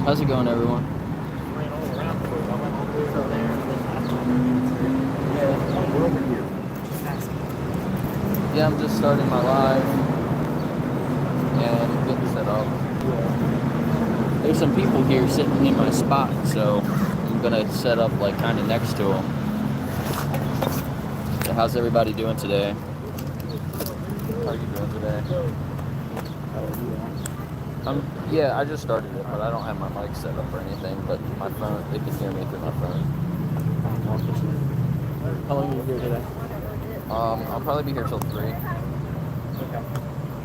How's it going, everyone? Ran all around for it. I went all the way over there and then last time. Yeah, we're over here. Just asking. Yeah, I'm just starting my live and getting set up. There's some people here sitting in my spot, so I'm gonna set up like kind of next to them. So how's everybody doing today? How are you doing today? Yeah, I just started it, but I don't have my mic set up or anything. But my phone, they can hear me through my phone. How long are you here today? I'll probably be here till 3. Okay.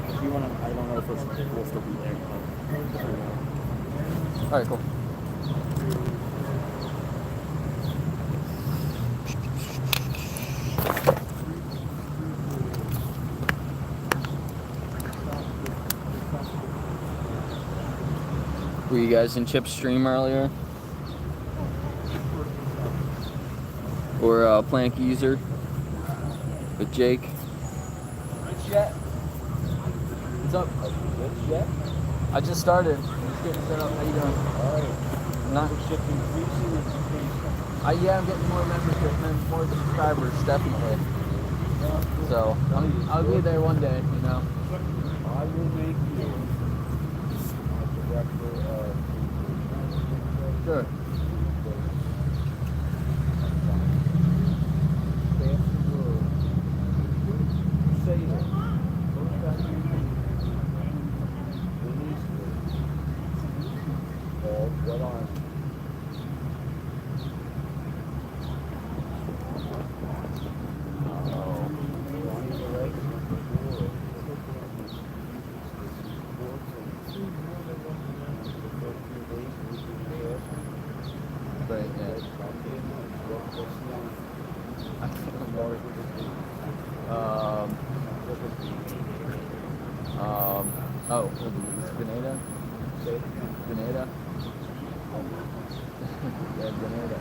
If you want to, I don't know if we'll still be there. All right, cool. Were you guys in Chip's stream earlier? Or Plank User with Jake? Rich yet? What's up? Rich yet? I just started. Just getting set up. How you doing? Alright. Not. Yeah, I'm getting more membership and more subscribers, definitely. So I'll be there one day, you know. I will make you a director of... Sure. What on? Oh, it's Grenada? Grenada? Yeah, Grenada.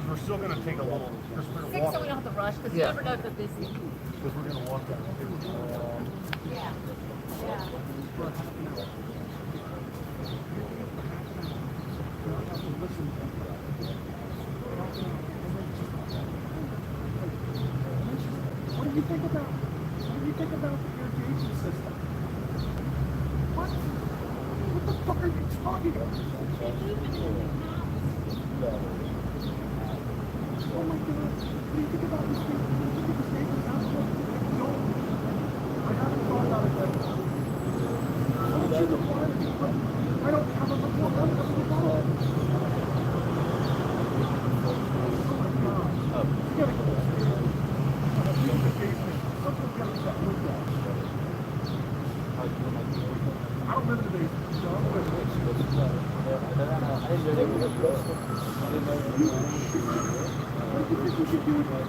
We're still going to take a little, just we're going to walk. So we don't have to rush, because you never know if they're busy. Because we're going to walk down here. Yeah. Yeah. What do you think about the irrigation system? What the fuck are you talking about? Oh my God, what do you think about this thing? Do you think the state is out there? No. I haven't thought about it yet. Why don't you reply to me? I don't have a report. I'm not reply. Oh my God. You gotta go upstairs. You in the basement. Something's got to that window. I don't live in the basement. So I'm with it. What do you think we should do with it?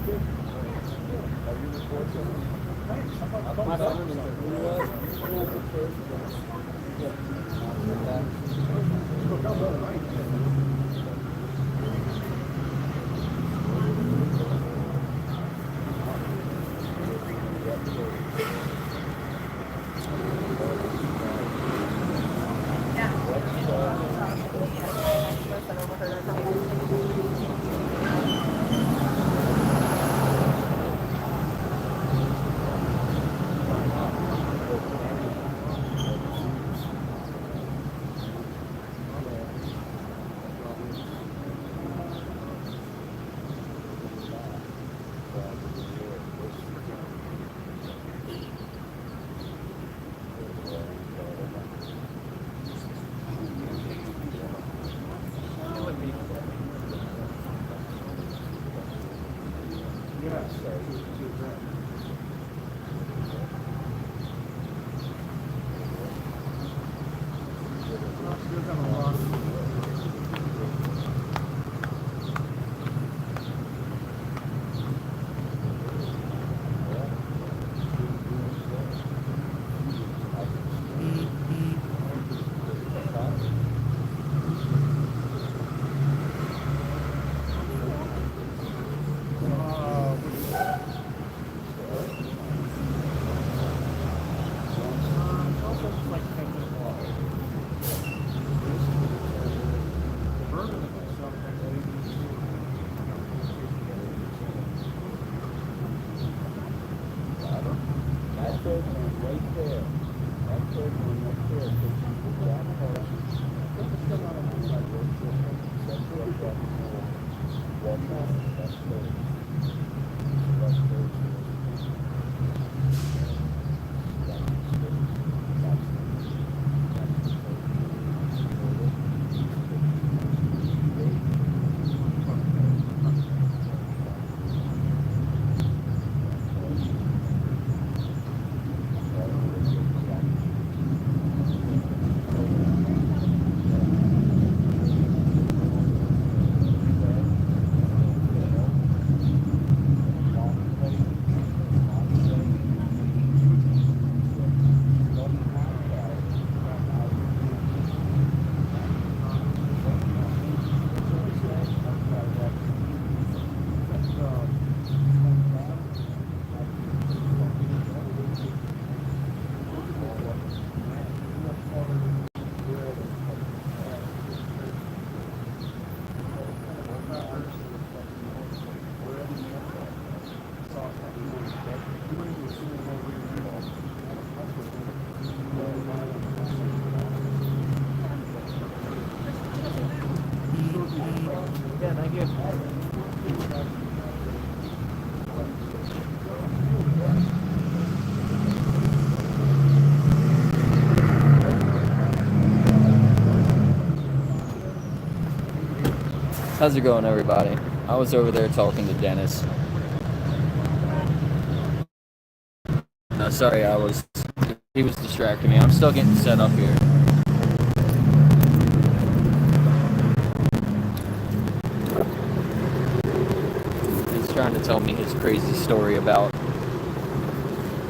Yeah, thank you. How's it going, everybody? I was over there talking to Dennis. No, sorry, he was distracting me. I'm still getting set up here. He's trying to tell me his crazy story about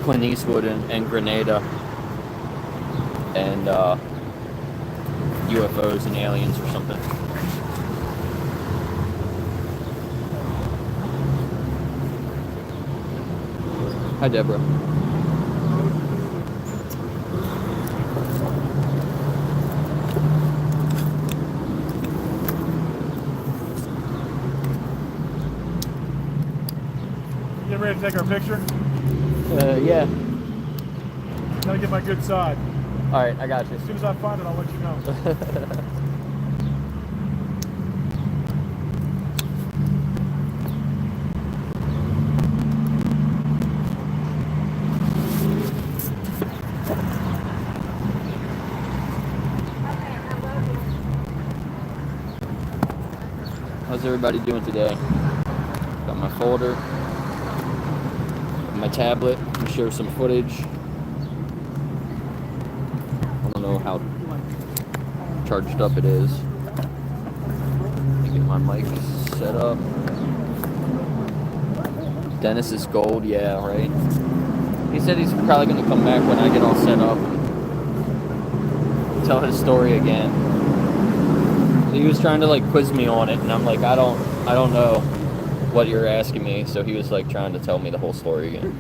Clint Eastwood and Grenada and UFOs and aliens or something. Hi, Deborah. You ready to take our picture? Yeah. Gotta get my good side. All right, I got you. As soon as I find it, I'll let you know. How's everybody doing today? Got my folder, my tablet to show some footage. I don't know how charged up it is. Let me get my mic set up. Dennis's gold, yeah, right? He said he's probably going to come back when I get all set up and tell his story again. He was trying to like quiz me on it, and I'm like, I don't know what you're asking me. So he was like trying to tell me the whole story again.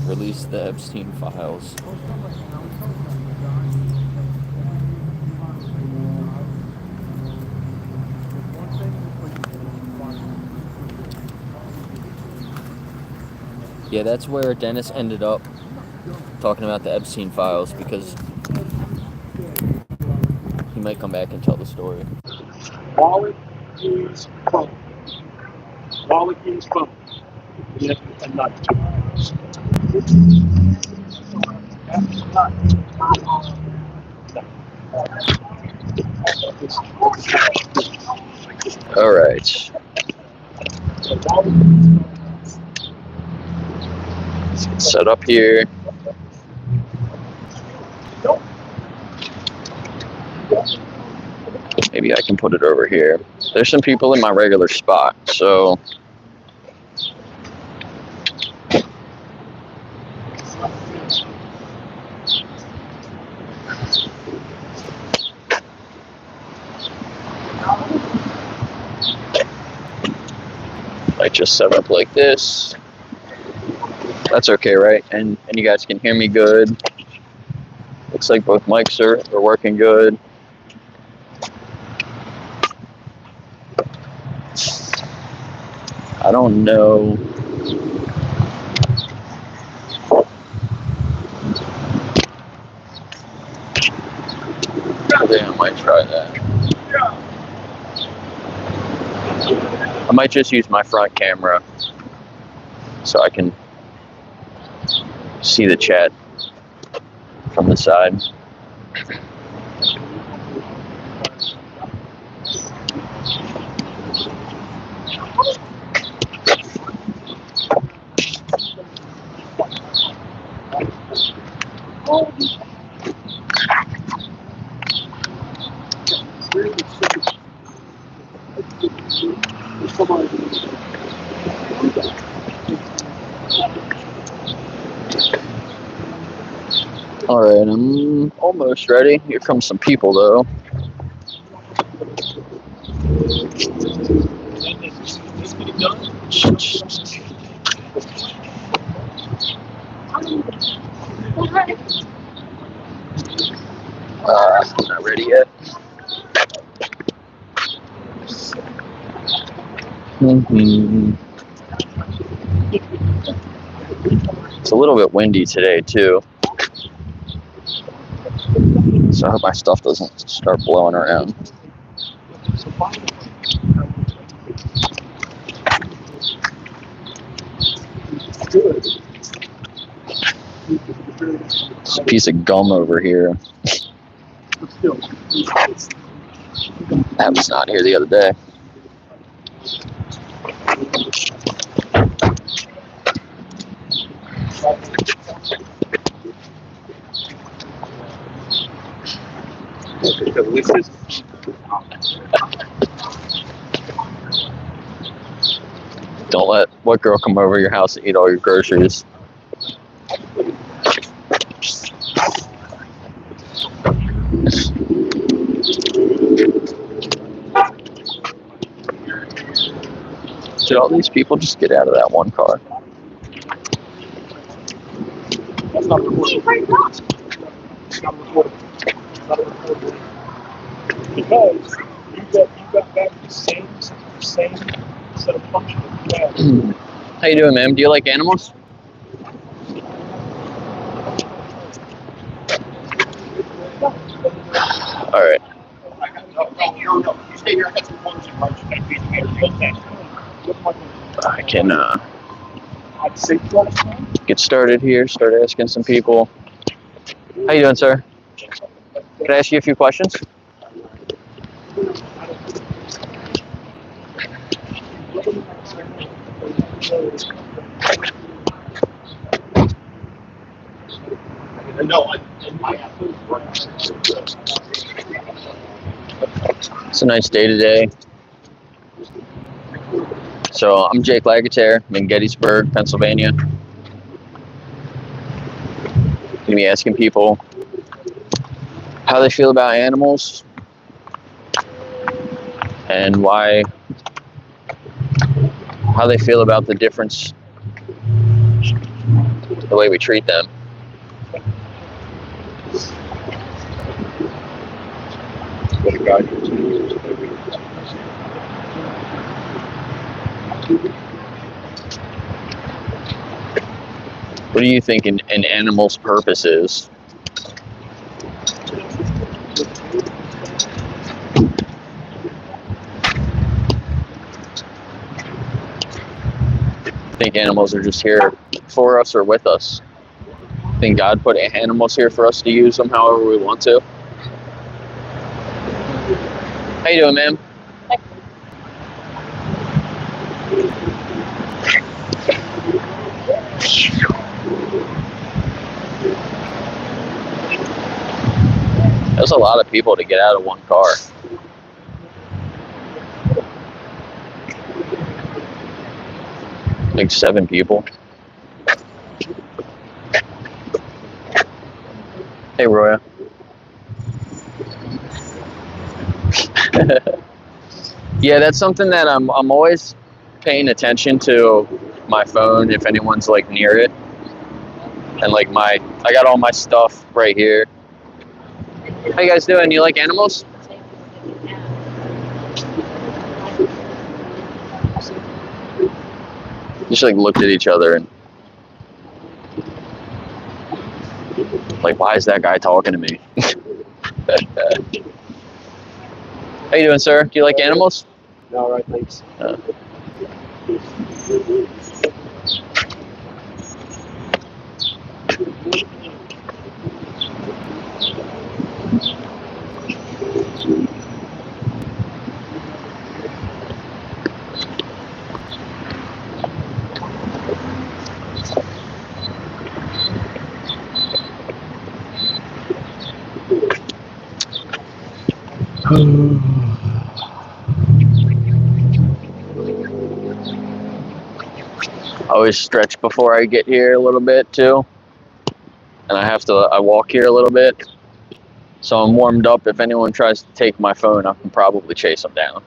Release the Epstein files. Yeah, that's where Dennis ended up talking about the Epstein files, because he might come back and tell the story. Wallet is phone. Wallet is phone. Yes, and not two. All right. Set up here. Maybe I can put it over here. There's some people in my regular spot, so I just set up like this. That's okay, right? And you guys can hear me good. Looks like both mics are working good. I don't know. I think I might try that. I might just use my front camera so I can see the chat from the side. All right, I'm almost ready. Here comes some people, though. I'm not ready yet. It's a little bit windy today, too. So I hope my stuff doesn't start blowing around. There's a piece of gum over here. That was not here the other day. Don't let what girl come over your house and eat all your groceries. Did all these people just get out of that one car? That's not recorded. It's not recorded. It's not recorded. Because you got back the same set of functions you had. How you doing, ma'am? Do you like animals? All right. No. You stay here. That's one I can get started here. Start asking some people. How you doing, sir? Can I ask you a few questions? No, It's a nice day today. So I'm Jake Lagatare. I'm in Gettysburg, Pennsylvania. Gonna be asking people how they feel about animals and how they feel about the difference, the way we treat them. What do you think an animal's purpose is? Think animals are just here for us or with us? Think God put animals here for us to use them however we want to? How you doing, ma'am? There's a lot of people to get out of one car. Like 7 people. Hey, Roya. Yeah, that's something that I'm always paying attention to my phone if anyone's like near it. And like I got all my stuff right here. How you guys doing? You like animals? Just like looked at each other and like, why is that guy talking to me? How you doing, sir? Do you like animals? All right, thanks. I always stretch before I get here a little bit too. And I walk here a little bit. So I'm warmed up. If anyone tries to take my phone, I can probably chase them down.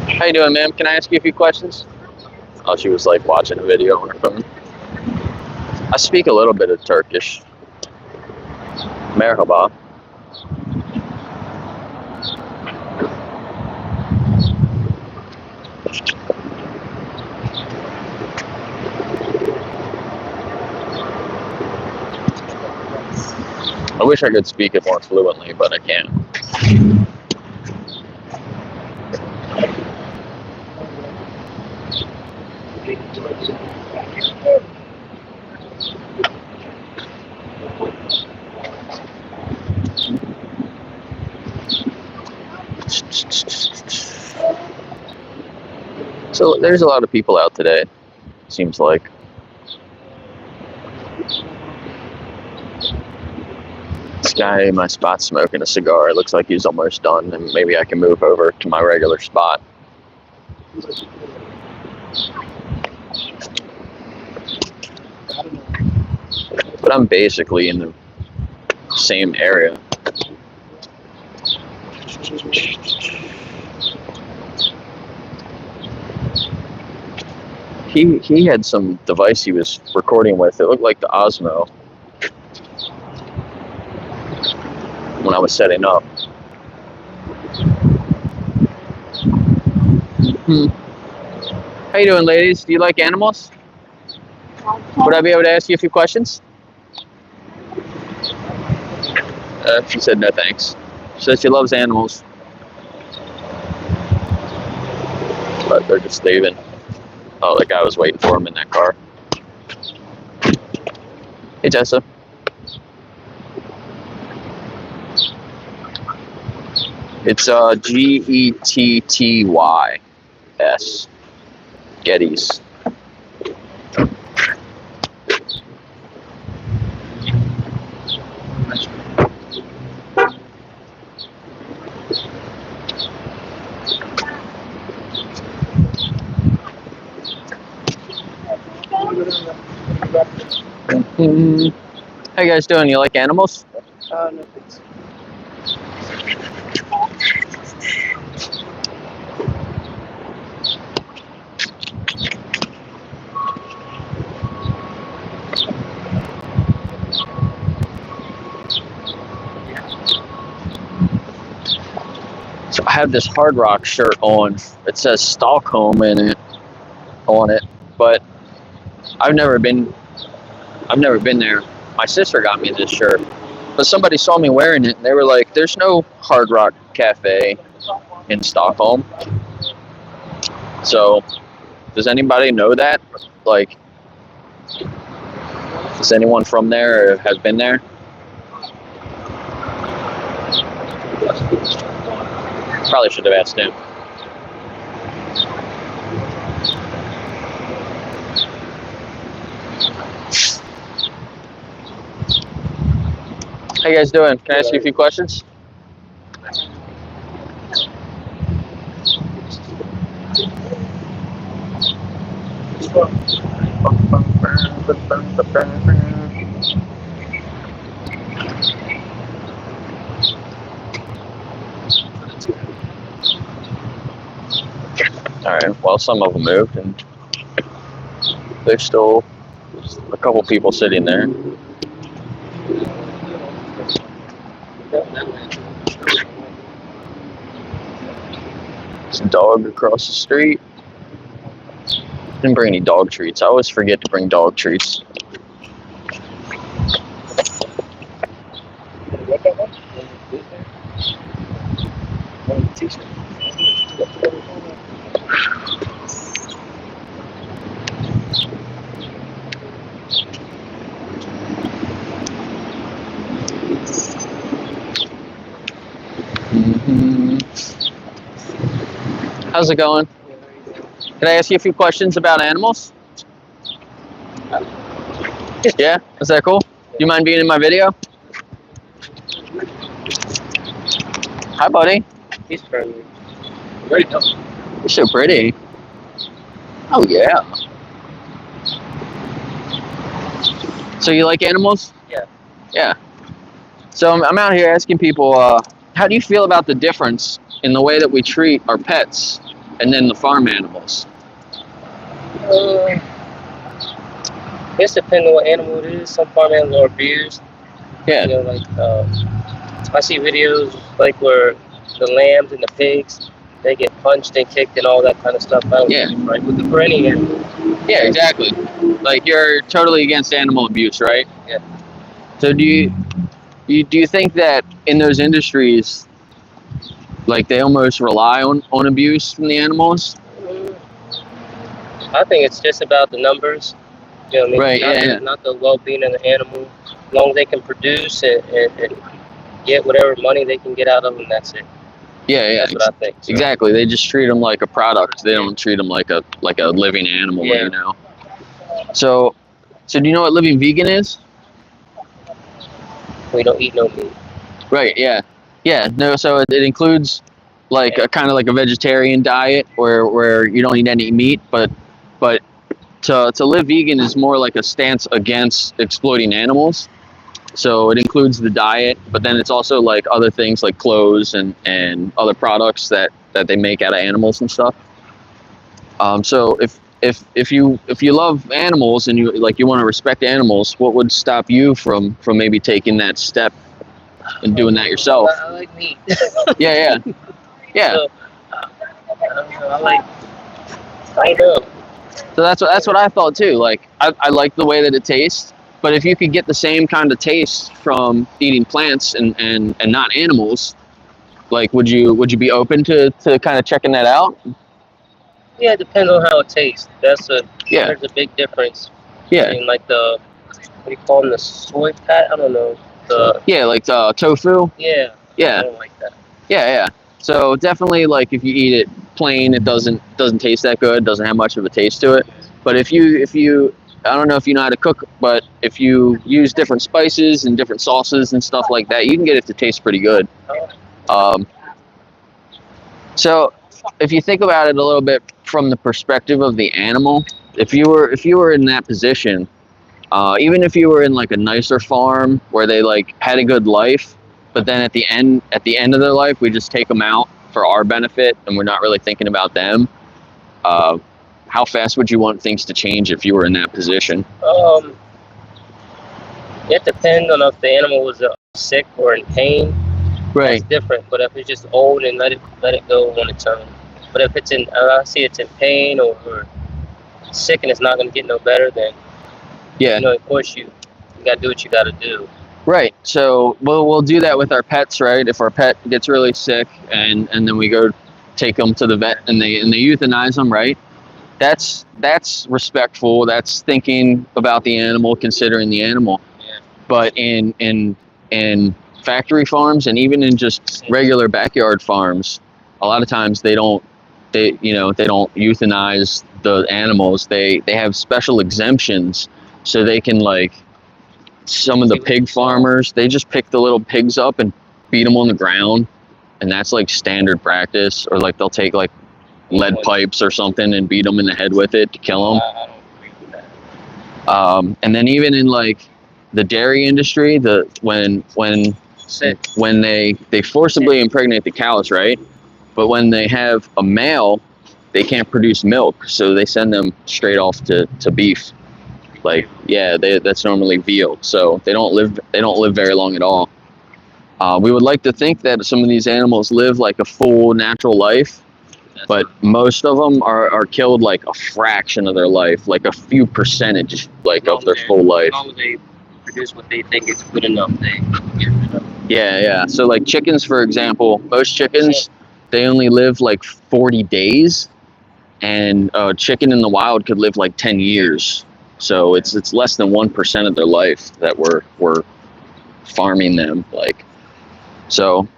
How you doing, ma'am? Can I ask you a few questions? Oh, she was like watching a video on her phone. I speak a little bit of Turkish. Merhaba. I wish I could speak it more fluently, but I can't. So there's a lot of people out today, seems like. This guy in my spot smoking a cigar. It looks like he's almost done, and maybe I can move over to my regular spot. But I'm basically in the same area. he had some device he was recording with. It looked like the Osmo when I was setting up. How you doing, ladies? Do you like animals? Would I be able to ask you a few questions? She said no thanks. She said she loves animals. But they're just leaving. Oh, the guy was waiting for him in that car. Hey, Tessa. It's Gettys. Gettys. How you guys doing? You like animals? No, thanks. So I have this Hard Rock shirt on. It says Stockholm on it, but I've never been there. My sister got me this shirt, but somebody saw me wearing it and they were like, "There's no Hard Rock Cafe in Stockholm." So, does anybody know that? Like, does anyone from there or has been there? Probably should have asked him. How you guys doing? Can I ask you a few questions? Alright, well, some of them moved, and there's still a couple people sitting there. There's a dog across the street. Didn't bring any dog treats. I always forget to bring dog treats. How's it going? Can I ask you a few questions about animals? Yeah? Is that cool? Do you mind being in my video? Hi, buddy. He's friendly. You're so pretty. Oh, yeah. So you like animals? Yeah. Yeah. So I'm out here asking people, how do you feel about the difference in the way that we treat our pets and then the farm animals? It's depending on what animal it is. Some farm animals are abused. Yeah. You know, like I see videos like where the lambs and the pigs, they get punched and kicked and all that kind of stuff. I don't Yeah. think it's right with for any animal. Yeah, exactly. Like, you're totally against animal abuse, right? Yeah. So do you think that in those industries, like, they almost rely on abuse from the animals? I think it's just about the numbers. You know what I mean? Right, Not, yeah. not the well-being of the animal. As long as they can produce and get whatever money they can get out of them, that's it. Yeah, That's what I think. So. exactly. They just treat them like a product. They don't treat them like a living animal, Yeah. you know? So do you know what living vegan is? We don't eat no meat. Right, yeah. Yeah, no, so it includes like a kind of like a vegetarian diet where you don't eat any meat, but to live vegan is more like a stance against exploiting animals. So it includes the diet, but then it's also like other things like clothes and other products that they make out of animals and stuff. So if if you love animals and you want to respect animals, what would stop you from maybe taking that step and doing that yourself? I like meat. Yeah. So, I know. So that's what I thought too. Like I like the way that it tastes, but if you could get the same kind of taste from eating plants and not animals, like would you be open to kind of checking that out? Yeah, it depends on how it tastes. There's a big difference. Yeah. In like the, what do you call them, the soy pat? I don't know. Like tofu. Yeah. Yeah. I don't like that. Yeah. So definitely, like if you eat it plain, it doesn't taste that good. Doesn't have much of a taste to it. But if you I don't know if you know how to cook, but if you use different spices and different sauces and stuff like that, you can get it to taste pretty good. So if you think about it a little bit from the perspective of the animal, if you were in that position, even if you were in like a nicer farm where they like had a good life, but then at the end of their life, we just take them out for our benefit and we're not really thinking about them. How fast would you want things to change if you were in that position? It depends on if the animal was sick or in pain. Right. That's different. But if it's just old, and let it go on its own. But if it's in, I see it's in pain or sick and it's not going to get no better, then of course you got to do what you got to do. Right. So we'll do that with our pets, right? If our pet gets really sick and then we go take them to the vet and they euthanize them, right? That's respectful. That's thinking about the animal, considering the animal. Yeah. But in factory farms and even in just regular backyard farms, a lot of times they don't euthanize the animals. They have special exemptions so they can, like, some of the pig farmers, they just pick the little pigs up and beat them on the ground, and that's like standard practice. Or like they'll take like lead pipes or something and beat them in the head with it to kill them. I don't agree with that. And then even in like the dairy industry, when they forcibly impregnate the cows, right? But when they have a male, they can't produce milk, so they send them straight off to beef. Like, yeah, that's normally veal, so they don't live very long at all. We would like to think that some of these animals live like a full natural life, but most of them are killed like a fraction of their life, like a few percentage of their full life. As long as they produce what they think is good enough, they get rid of it. Yeah. So like chickens, for example, most chickens, they only live like 40 days, and a chicken in the wild could live like 10 years. So it's less than 1% of their life that we're farming them. Like, so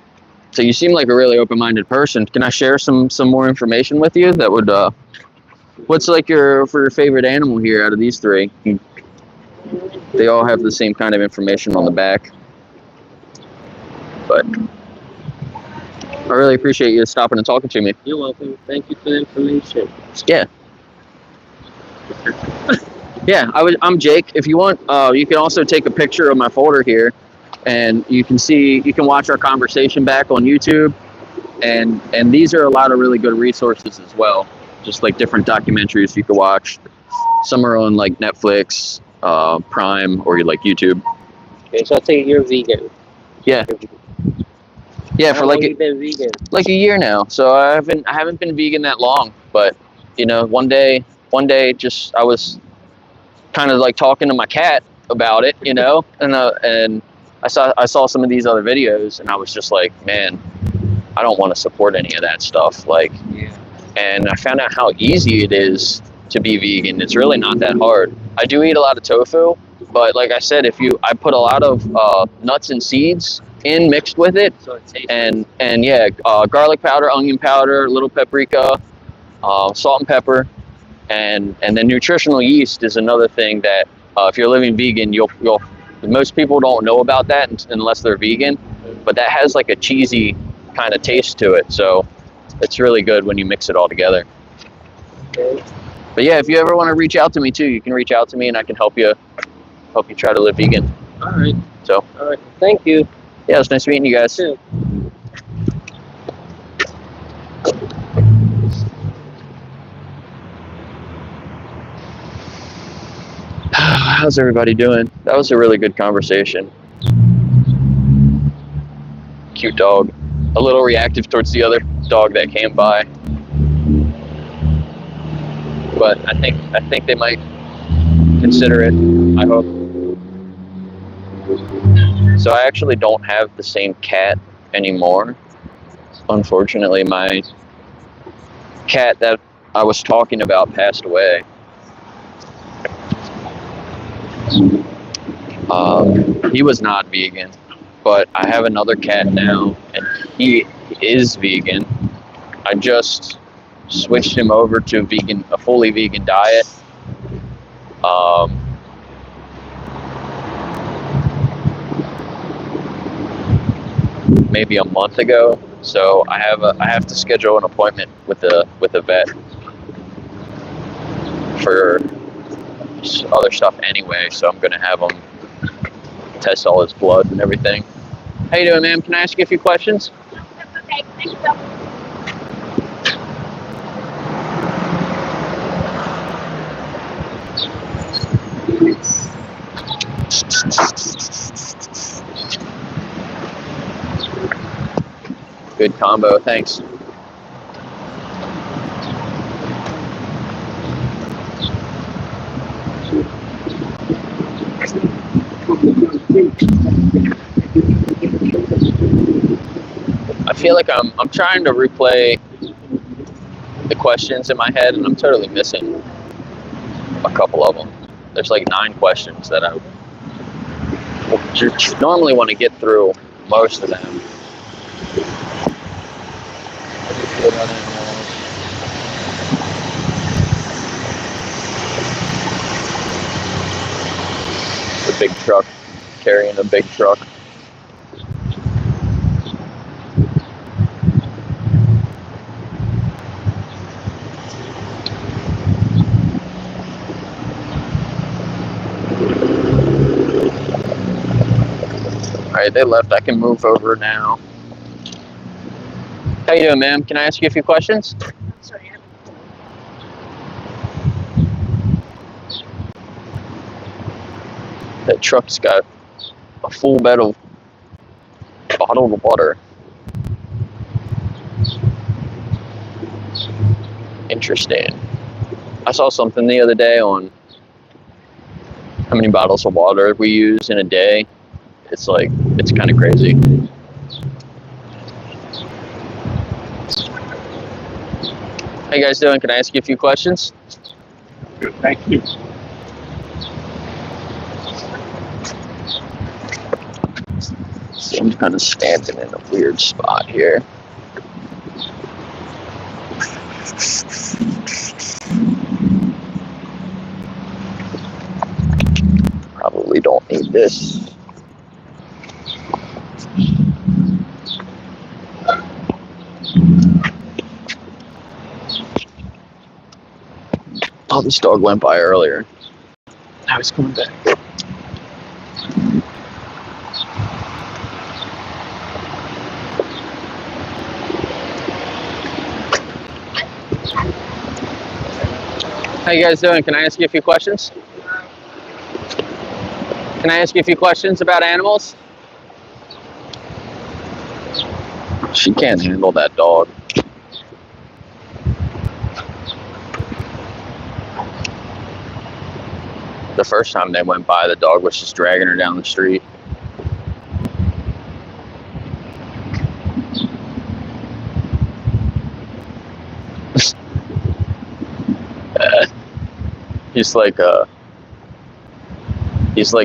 you seem like a really open-minded person. Can I share some more information with you that would what's like your favorite animal here out of these three? They all have the same kind of information on the back. But I really appreciate you stopping and talking to me. You're welcome. Thank you for the information. Yeah. Yeah, I'm Jake. If you want, you can also take a picture of my folder here, and you can watch our conversation back on YouTube, and these are a lot of really good resources as well, just like different documentaries you can watch. Some are on like Netflix, Prime, or like YouTube. Okay, so I take it you're vegan. Yeah. Yeah, for like been vegan? Like a year now. So I haven't been vegan that long, but one day just I was kind of like talking to my cat about it, and I saw some of these other videos, and I was just like, man, I don't want to support any of that stuff. Like, yeah. And I found out how easy it is to be vegan. It's really not that hard. I do eat a lot of tofu, but like I said, I put a lot of nuts and seeds in mixed with it, So it tastes and garlic powder, onion powder, little paprika, salt and pepper. And then nutritional yeast is another thing that if you're living vegan, most people don't know about that unless they're vegan, but that has like a cheesy kind of taste to it. So it's really good when you mix it all together. Okay. But yeah, if you ever want to reach out to me too, you can reach out to me and I can help you try to live vegan. All right. So. All right. Thank you. Yeah, it's nice meeting you guys. Too. How's everybody doing? That was a really good conversation. Cute dog. A little reactive towards the other dog that came by. But I think they might consider it, I hope. So I actually don't have the same cat anymore. Unfortunately, my cat that I was talking about passed away. He was not vegan, but I have another cat now, and he is vegan. I just switched him over to a fully vegan diet. Maybe a month ago. So I have to schedule an appointment with a vet for other stuff anyway. So I'm gonna have him test all his blood and everything. How you doing, ma'am? Can I ask you a few questions? Okay, thank you. Good combo, thanks. I feel like I'm trying to replay the questions in my head, and I'm totally missing a couple of them. There's like 9 questions that I normally want to get through most of them. The big truck, carrying a big truck. Alright, they left. I can move over now. How you doing, ma'am? Can I ask you a few questions? Sorry. That truck's got a full bed of bottled water. Interesting. I saw something the other day on how many bottles of water we use in a day. It's kind of crazy. How you guys doing? Can I ask you a few questions? Good, thank you. I'm kind of standing in a weird spot here. Probably don't need this. Oh, this dog went by earlier. Now he's coming back. How you guys doing? Can I ask you a few questions? Can I ask you a few questions about animals? She can't handle that dog. The first time they went by, the dog was just dragging her down the street. He's like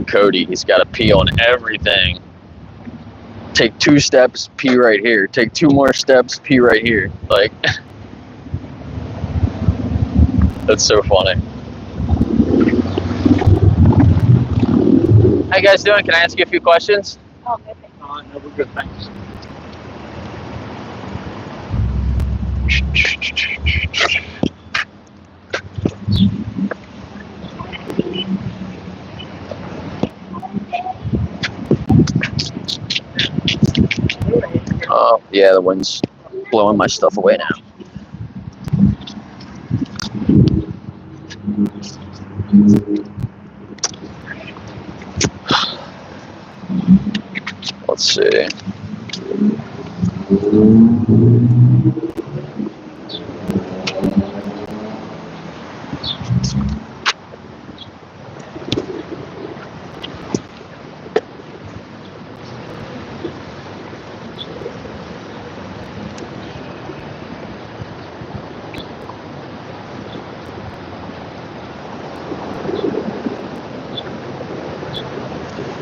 Cody. He's got to pee on everything. Take 2 steps, pee right here. Take 2 more steps, pee right here. Like, that's so funny. How you guys doing? Can I ask you a few questions? Oh, okay. No, we're good, thanks. Oh, yeah, the wind's blowing my stuff away now. Let's see.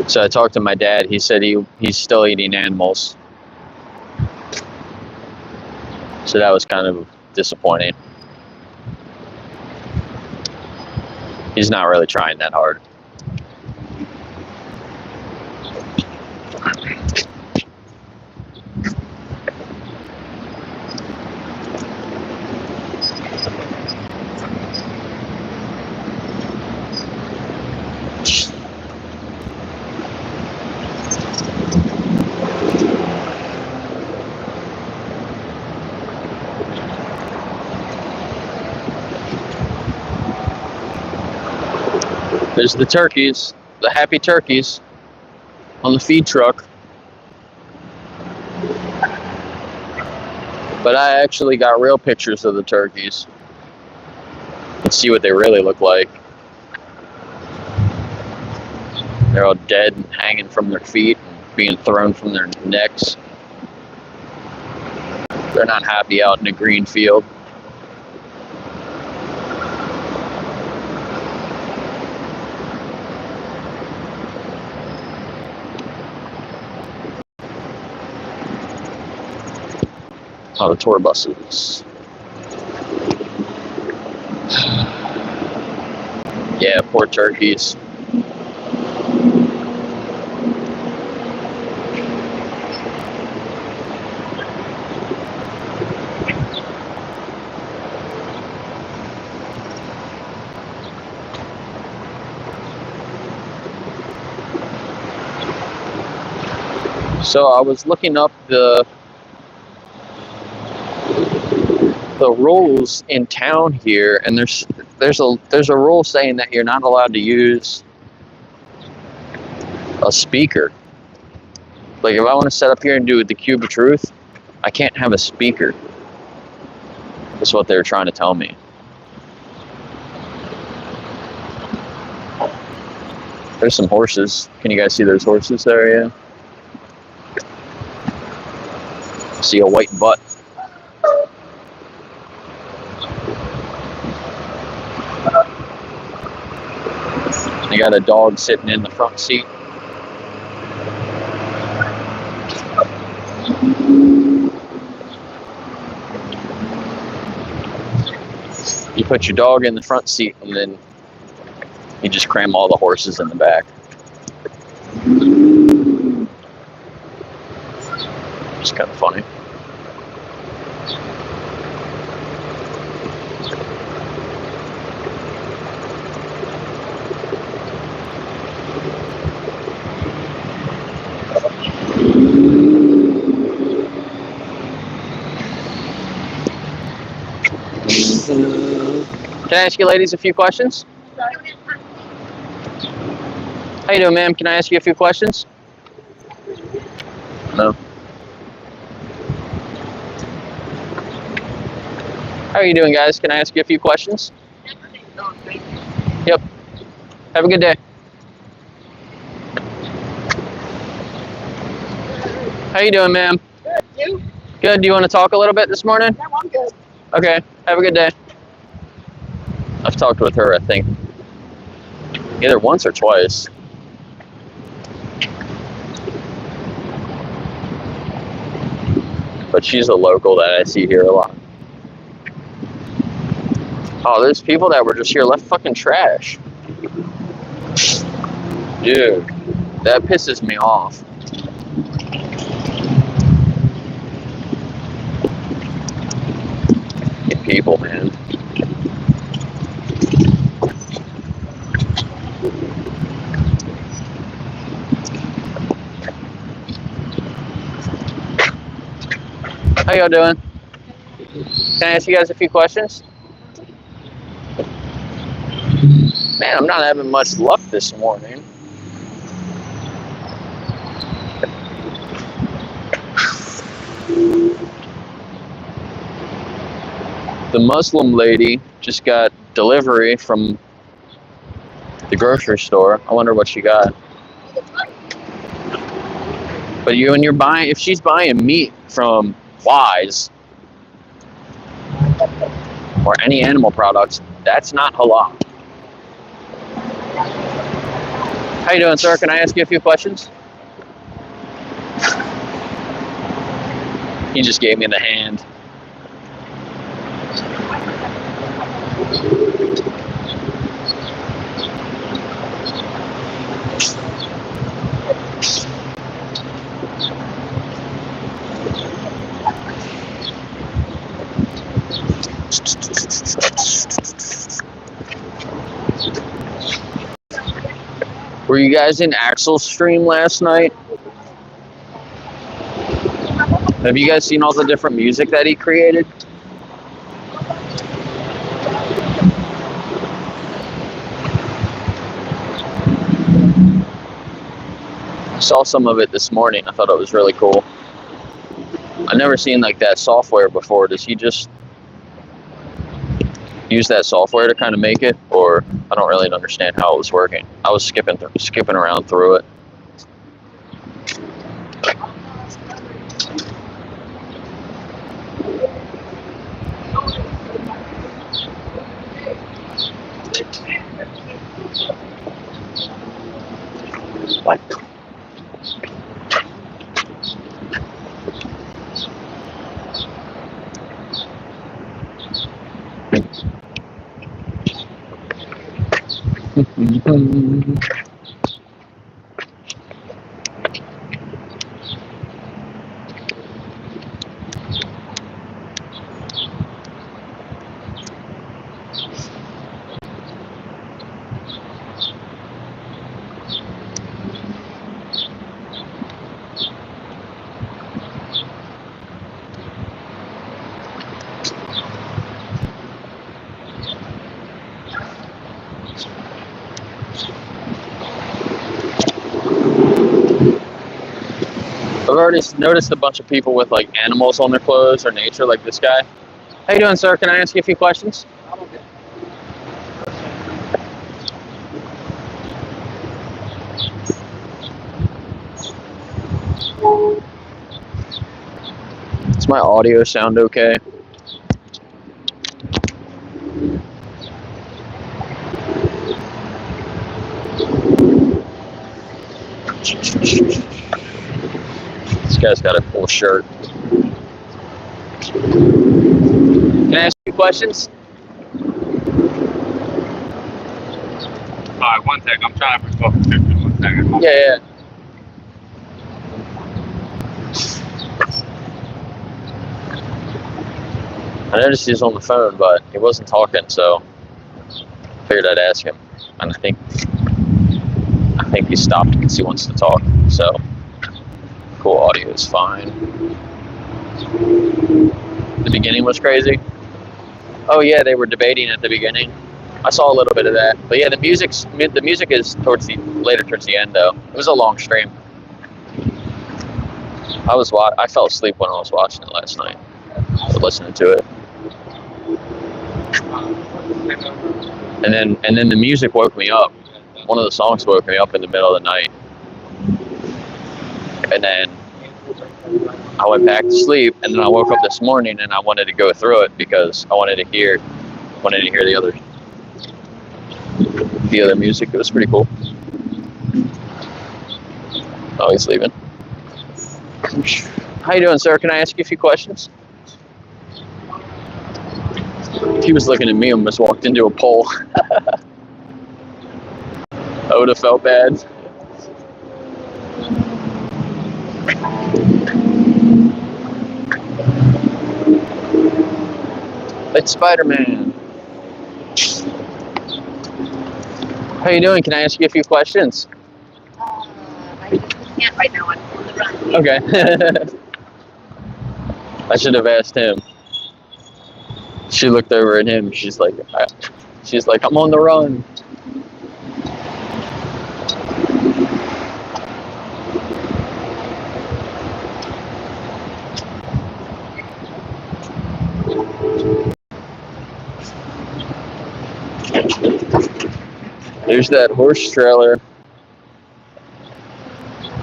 So I talked to my dad. He said he's still eating animals. So that was kind of disappointing. He's not really trying that hard. There's the turkeys, the happy turkeys on the feed truck. But I actually got real pictures of the turkeys. Let's see what they really look like. They're all dead and hanging from their feet and being thrown from their necks. They're not happy out in a green field. A lot of tour buses. Yeah, poor turkeys. So I was looking up the rules in town here, and there's a rule saying that you're not allowed to use a speaker. Like if I want to set up here and do the Cube of Truth, I can't have a speaker. That's what they were trying to tell me. There's some horses. Can you guys see those horses there? Yeah. See a white butt. I got a dog sitting in the front seat. You put your dog in the front seat and then you just cram all the horses in the back. It's kind of funny. Can I ask you ladies a few questions? How you doing, ma'am? Can I ask you a few questions? No. How are you doing, guys? Can I ask you a few questions? Yep. Have a good day. How you doing, ma'am? Good. You? Good. Do you want to talk a little bit this morning? No, I'm good. Okay. Have a good day. I've talked with her, I think, either once or twice. But she's a local that I see here a lot. Oh, there's people that were just here left fucking trash. Dude, that pisses me off. Good people, man. How y'all doing? Can I ask you guys a few questions? Man, I'm not having much luck this morning. The Muslim lady just got delivery from the grocery store. I wonder what she got. But when you're buying, if she's buying meat from Wise or any animal products, that's not halal. How you doing, sir? Can I ask you a few questions? He just gave me the hand. Were you guys in Axel's stream last night? Have you guys seen all the different music that he created? I saw some of it this morning. I thought it was really cool. I've never seen like that software before. Does he just use that software to kind of make it, or I don't really understand how it was working. I was skipping around through it. What? I've already noticed a bunch of people with like animals on their clothes or nature, like this guy. How you doing, sir? Can I ask you a few questions? Does my audio sound okay? This guy's got a cool shirt. Can I ask you questions? Alright, one second. I'm trying to record 1 second. Yeah. I noticed he was on the phone, but he wasn't talking, so I figured I'd ask him. And I think he stopped because he wants to talk. So, cool, audio is fine. The beginning was crazy. Oh yeah, they were debating at the beginning. I saw a little bit of that, but yeah, the music is towards the end though. It was a long stream. I fell asleep when I was watching it last night, listening to it. And then the music woke me up. One of the songs woke me up in the middle of the night. And then I went back to sleep, and then I woke up this morning and I wanted to go through it because I wanted to hear the other music. It was pretty cool. Oh, he's leaving. How you doing, sir? Can I ask you a few questions? He was looking at me and almost walked into a pole. I would have felt bad. It's Spider-Man. How you doing? Can I ask you a few questions? I can't right now. I'm on the run. Okay. I should have asked him. She looked over at him. She's like, I'm on the run. There's that horse trailer.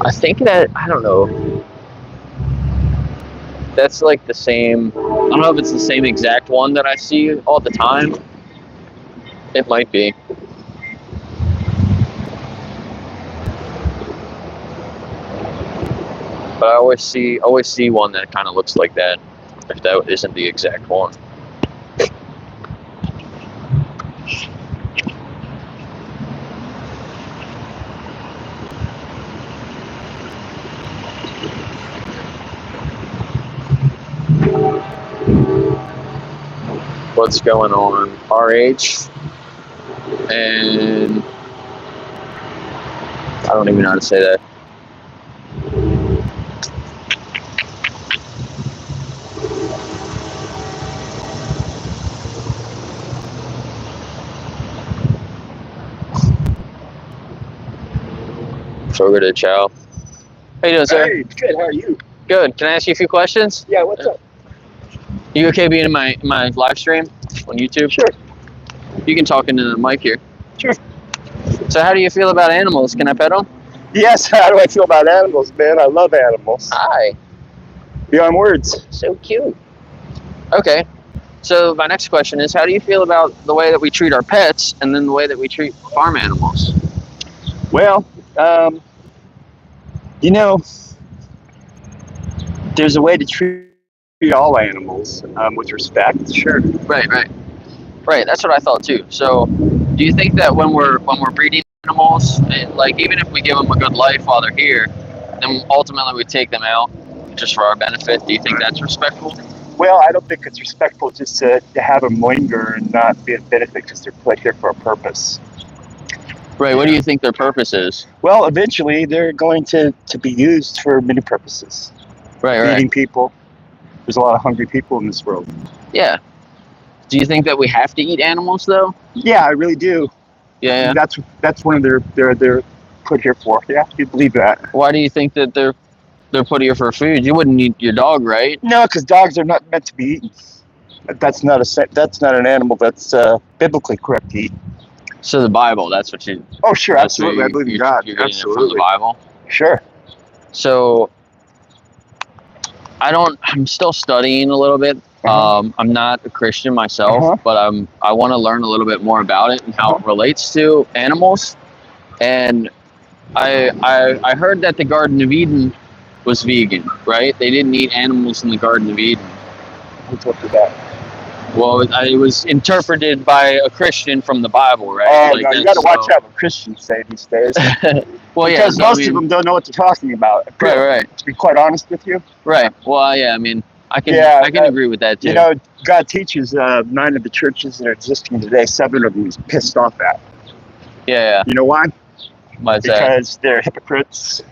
I think that, I don't know. That's like the same, I don't know if it's the same exact one that I see all the time. It might be. But I always see one that kind of looks like that, if that isn't the exact one. What's going on? RH, and I don't even know how to say that. Fogo de Chao. How you doing, sir? Hey, good. How are you? Good. Can I ask you a few questions? Yeah, what's up? You okay being in my live stream on YouTube? Sure. You can talk into the mic here. Sure. So how do you feel about animals? Can I pet them? Yes, how do I feel about animals, man? I love animals. Hi. Beyond words. So cute. Okay. So my next question is, how do you feel about the way that we treat our pets and then the way that we treat farm animals? Well, you know, there's a way to treat all animals with respect. Sure. Right. That's what I thought too. So, do you think that when we're breeding animals, like even if we give them a good life while they're here, then ultimately we take them out just for our benefit? Do you think that's respectful? Well, I don't think it's respectful just to have them linger and not be a benefit because they're put here for a purpose. Right. What do you think their purpose is? Well, eventually they're going to be used for many purposes. Right. Feeding people. There's a lot of hungry people in this world. Yeah. Do you think that we have to eat animals though? Yeah, I really do. Yeah. That's one of they're put here for. Yeah, you believe that. Why do you think that they're put here for food? You wouldn't eat your dog, right? No, because dogs are not meant to be eaten. That's not an animal that's biblically correct to eat. So the Bible, that's what you. Oh, sure, absolutely. I believe in God. You're getting Absolutely. it from the Bible. Sure. So I'm still studying a little bit. I'm not a Christian myself, but I want to learn a little bit more about it and how it relates to animals. And I heard that the Garden of Eden was vegan, right? They didn't eat animals in the Garden of Eden. Who told you that? Well, it was interpreted by a Christian from the Bible, right? Oh, no, you got to watch out what Christians say these days. Well, yeah, because most of them don't know what they're talking about. Right. To be quite honest with you. Right. Well, yeah, I mean, I can agree with that too. You know, God teaches 9 of the churches that are existing today, 7 of them he's pissed off at. Yeah. You know why? Why is that? Because they're hypocrites.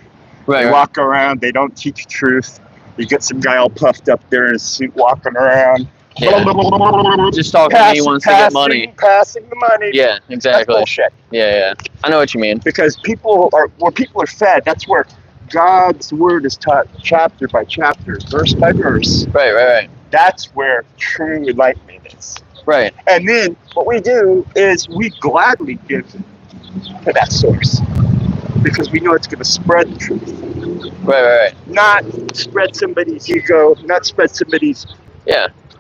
Right. They walk around, they don't teach truth. You get some guy all puffed up there in a suit walking around. Yeah. Just talking to me wants to get money. Passing the money. Yeah, exactly. That's bullshit. Yeah. I know what you mean. Because where people are fed, that's where God's word is taught chapter by chapter, verse by verse. Right. That's where true enlightenment is. Right. And then what we do is we gladly give to that source because we know it's going to spread the truth. Right. Not spread somebody's ego, not spread somebody's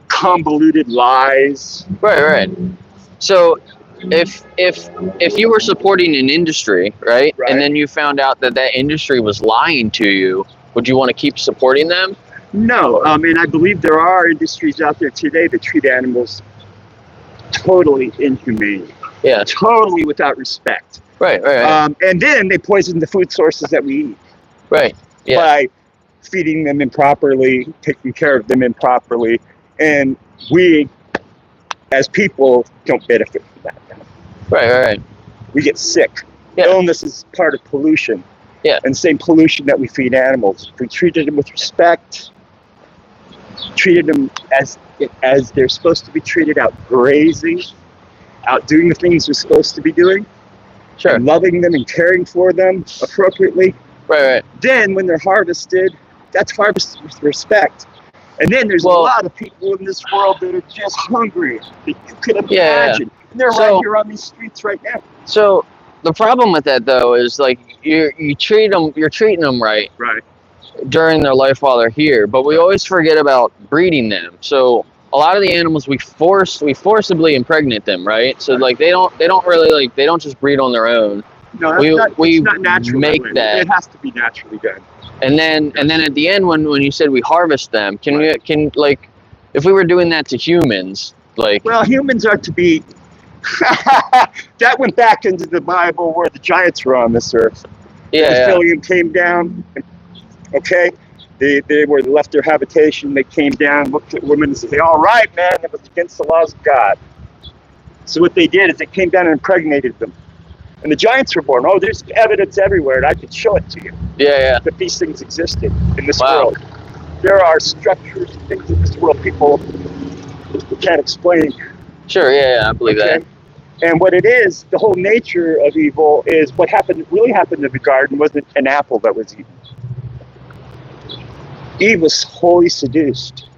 convoluted lies. Right. So if you were supporting an industry, right, and then you found out that industry was lying to you, would you want to keep supporting them? No, I mean, I believe there are industries out there today that treat animals totally inhumane. Yeah. Totally without respect. Right. And then they poison the food sources that we eat. Right. Yeah. By feeding them improperly, taking care of them improperly, and we, as people, don't benefit from that. Right. We get sick. Yeah. Illness is part of pollution. Yeah. And same pollution that we feed animals. If we treated them with respect, treated them as they're supposed to be treated, out grazing, out doing the things they're supposed to be doing, sure, and loving them and caring for them appropriately. Right. Then when they're harvested, that's harvested with respect. And then there's a lot of people in this world that are just hungry that you could imagine. And they're right here on these streets right now. So the problem with that though is like you're treating them right Right. during their life while they're here, but we always forget about breeding them. So a lot of the animals we forcibly impregnate them, right? So like they don't really like they don't just breed on their own. No, that's we it's not natural. make that. It has to be naturally done. And then at the end when you said we harvest them, can like if we were doing that to humans, like Well, humans are to be. That went back into the Bible where the giants were on this earth. The Nephilim came down. Okay, they left their habitation. They came down, looked at women, and said, "All right, man, it was against the laws of God." So what they did is they came down and impregnated them, and the giants were born. Oh, there's evidence everywhere, and I could show it to you. That these things existed in this world. There are structures and things in this world people can't explain. Sure, I believe that. And what it is, the whole nature of evil is what really happened in the garden wasn't an apple that was eaten. Eve was wholly seduced.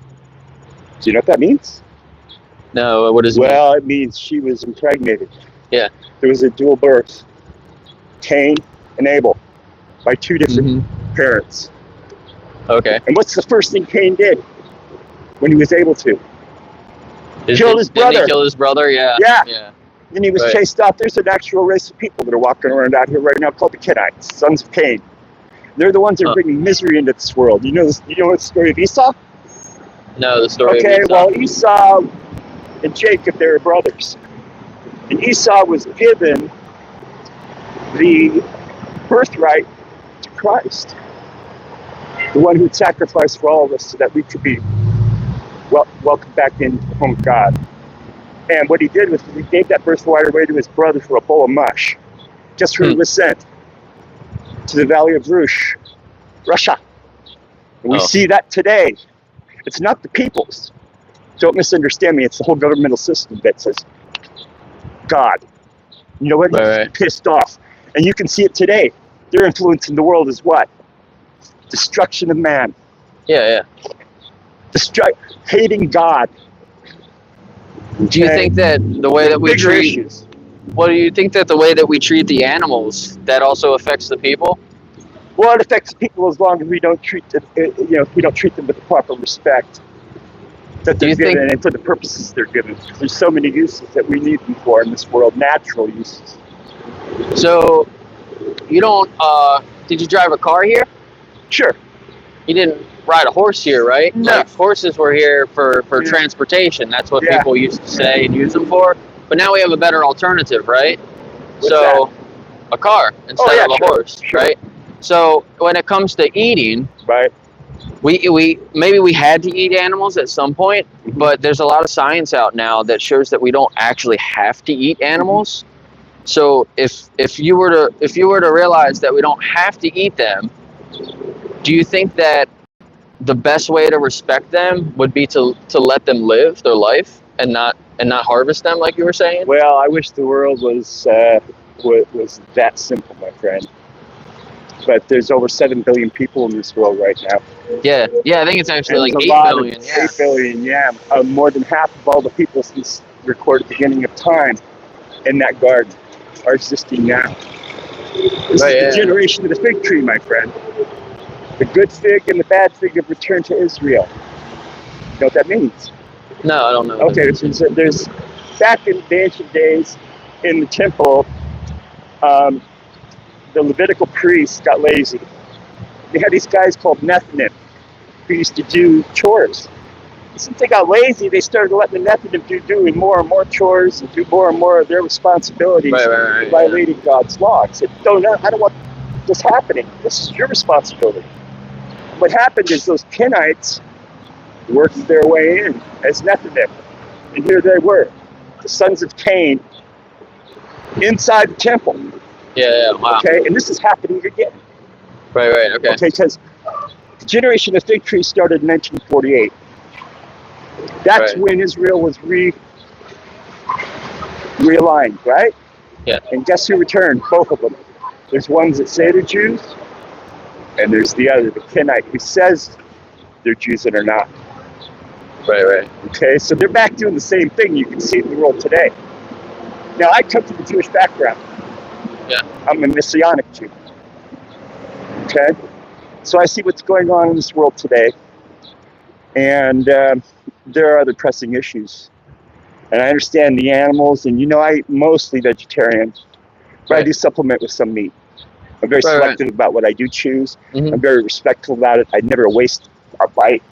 Do you know what that means? No, what does it mean? Well, it means she was impregnated. Yeah. There was a dual birth, Cain and Abel, by two different parents. Okay. And what's the first thing Cain did when he was able to? Killed his brother. Didn't he kill his brother? Yeah. Then he was chased off. There's an actual race of people that are walking around out here right now called the Kenites, sons of Cain. They're the ones that are bringing misery into this world. You know the story of Esau? No, the story of Esau. Okay, well, Esau and Jacob, they were brothers. And Esau was given the birthright to Christ, the one who would sacrifice for all of us so that we could be welcomed back into the home of God. And what he did was he gave that birthright away to his brother for a bowl of mush. Guess who he was sent? To the Valley of Russia. And we see that today. It's not the peoples. Don't misunderstand me. It's the whole governmental system that says God. You know what? He's pissed off. And you can see it today. Their influence in the world is what? Destruction of man. Hating God. Do you think that the way that we treat Well, do you think that the way that we treat the animals, that also affects the people? Well, it affects people as long as we don't treat them, if we don't treat them with the proper respect that they're given and for the purposes they're given. There's so many uses that we need them for in this world, natural uses. So, you don't, did you drive a car here? Sure. You didn't ride a horse here, right? No. Like, horses were here for transportation. That's what people used to say and use them for. But now we have a better alternative, right? What's that? A car instead of a horse, right? So when it comes to eating, right, we maybe we had to eat animals at some point, but there's a lot of science out now that shows that we don't actually have to eat animals. So if you were to realize that we don't have to eat them, do you think that the best way to respect them would be to let them live their life and not harvest them, like you were saying? Well, I wish the world was that simple, my friend. But there's over 7 billion people in this world right now. Yeah, I think it's actually like 8 billion. 8 billion, more than half of all the people since the recorded beginning of time in that garden are existing now. This is the generation of the fig tree, my friend. The good fig and the bad fig have returned to Israel. You know what that means? No, I don't know. Okay, so there's back in the ancient days in the temple, the Levitical priests got lazy. They had these guys called Nethinim who used to do chores. And since they got lazy, they started letting the Nethinim doing more and more chores and do more and more of their responsibilities, violating God's law. I said, I don't want this happening. This is your responsibility. What happened is those Kenites worked their way in as Nethinim. And here they were, the sons of Cain, inside the temple. Wow. Okay, and this is happening again. Right, okay. Okay, because the generation of fig trees started in 1948. That's when Israel was realigned, right? Yeah. And guess who returned? Both of them. There's ones that say they're Jews, and there's the other, the Kenite, who says they're Jews and are not. Right. Okay, so they're back doing the same thing. You can see it in the world today. Now, I come from a Jewish background. Yeah. I'm a messianic Jew. Okay? So I see what's going on in this world today. And there are other pressing issues. And I understand the animals, and I'm mostly vegetarian, but I do supplement with some meat. I'm very selective about what I do choose. I'm very respectful about it. I never waste a bite.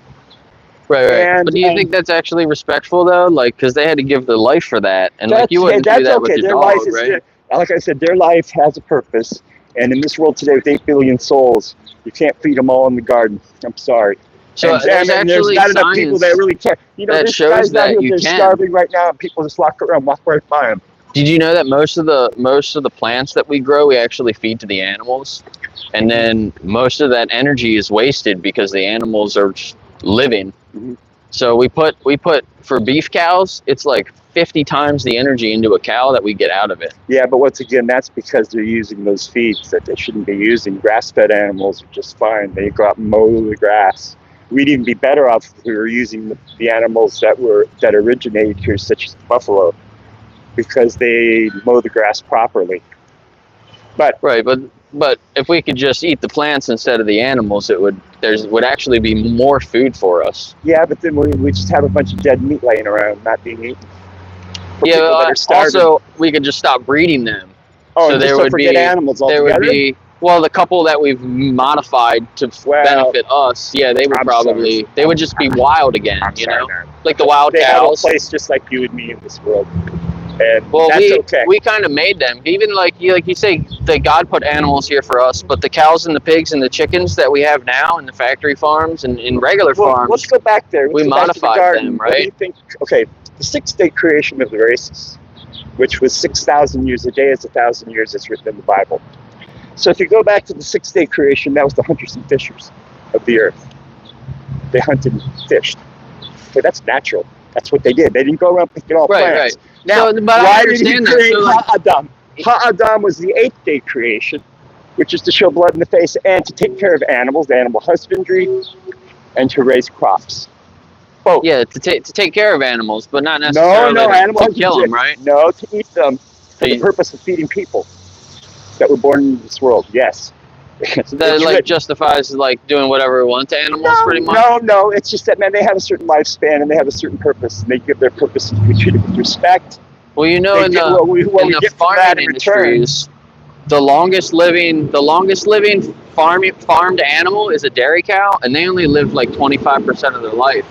Right. And, but do you think that's actually respectful though? Like, because they had to give their life for that, and like you wouldn't do that with your their dog, life right? Like I said, their life has a purpose. And in this world today with 8 billion souls, you can't feed them all in the garden. I'm sorry. So there's not enough people that really care. That shows that you they're can. starving right now, and people just walk right by them. Did you know that most of the plants that we grow, we actually feed to the animals, and then most of that energy is wasted because the animals are living. Mm-hmm. So we put for beef cows, it's like 50 times the energy into a cow that we get out of it. Yeah, but once again, that's because they're using those feeds that they shouldn't be using. Grass-fed animals are just fine. They go out and mow the grass. We'd even be better off if we were using the animals that originated here, such as the buffalo, because they mow the grass properly. But if we could just eat the plants instead of the animals, it would actually be more food for us. Yeah, but then we just have a bunch of dead meat laying around, not being eaten. Also we could just stop breeding them. Oh, so and there just would forget be animals altogether? There would be the couple that we've modified to benefit us. Yeah, they would they would just be wild again. Like the wild cows. They have a place just like you and me in this world. And that's okay. We kind of made them. Even like you say that God put animals here for us, but the cows and the pigs and the chickens that we have now in the factory farms and in regular farms. Let's go back there. We modified them, right? What do you think? Okay, the 6-day creation of the races, which was 6,000 years. A day is 1,000 years. It's written in the Bible. So if you go back to the 6-day creation, that was the hunters and fishers of the earth. They hunted and fished. Okay, that's natural. That's what they did. They didn't go around picking all plants. Right. Now, why did he create Ha'adam? Ha'adam was the 8th-day creation, which is to show blood in the face and to take care of animals, animal husbandry, and to raise crops. Both. Yeah, to take care of animals, but not necessarily to kill them, right? No, to eat them for the purpose of feeding people that were born into this world. Yes. That justifies doing whatever we want to animals, pretty much. No. It's just that they have a certain lifespan and they have a certain purpose, and they give their purpose to be treated with respect. Well, in the farming industries, the longest living farmed animal is a dairy cow, and they only live 25% of their life.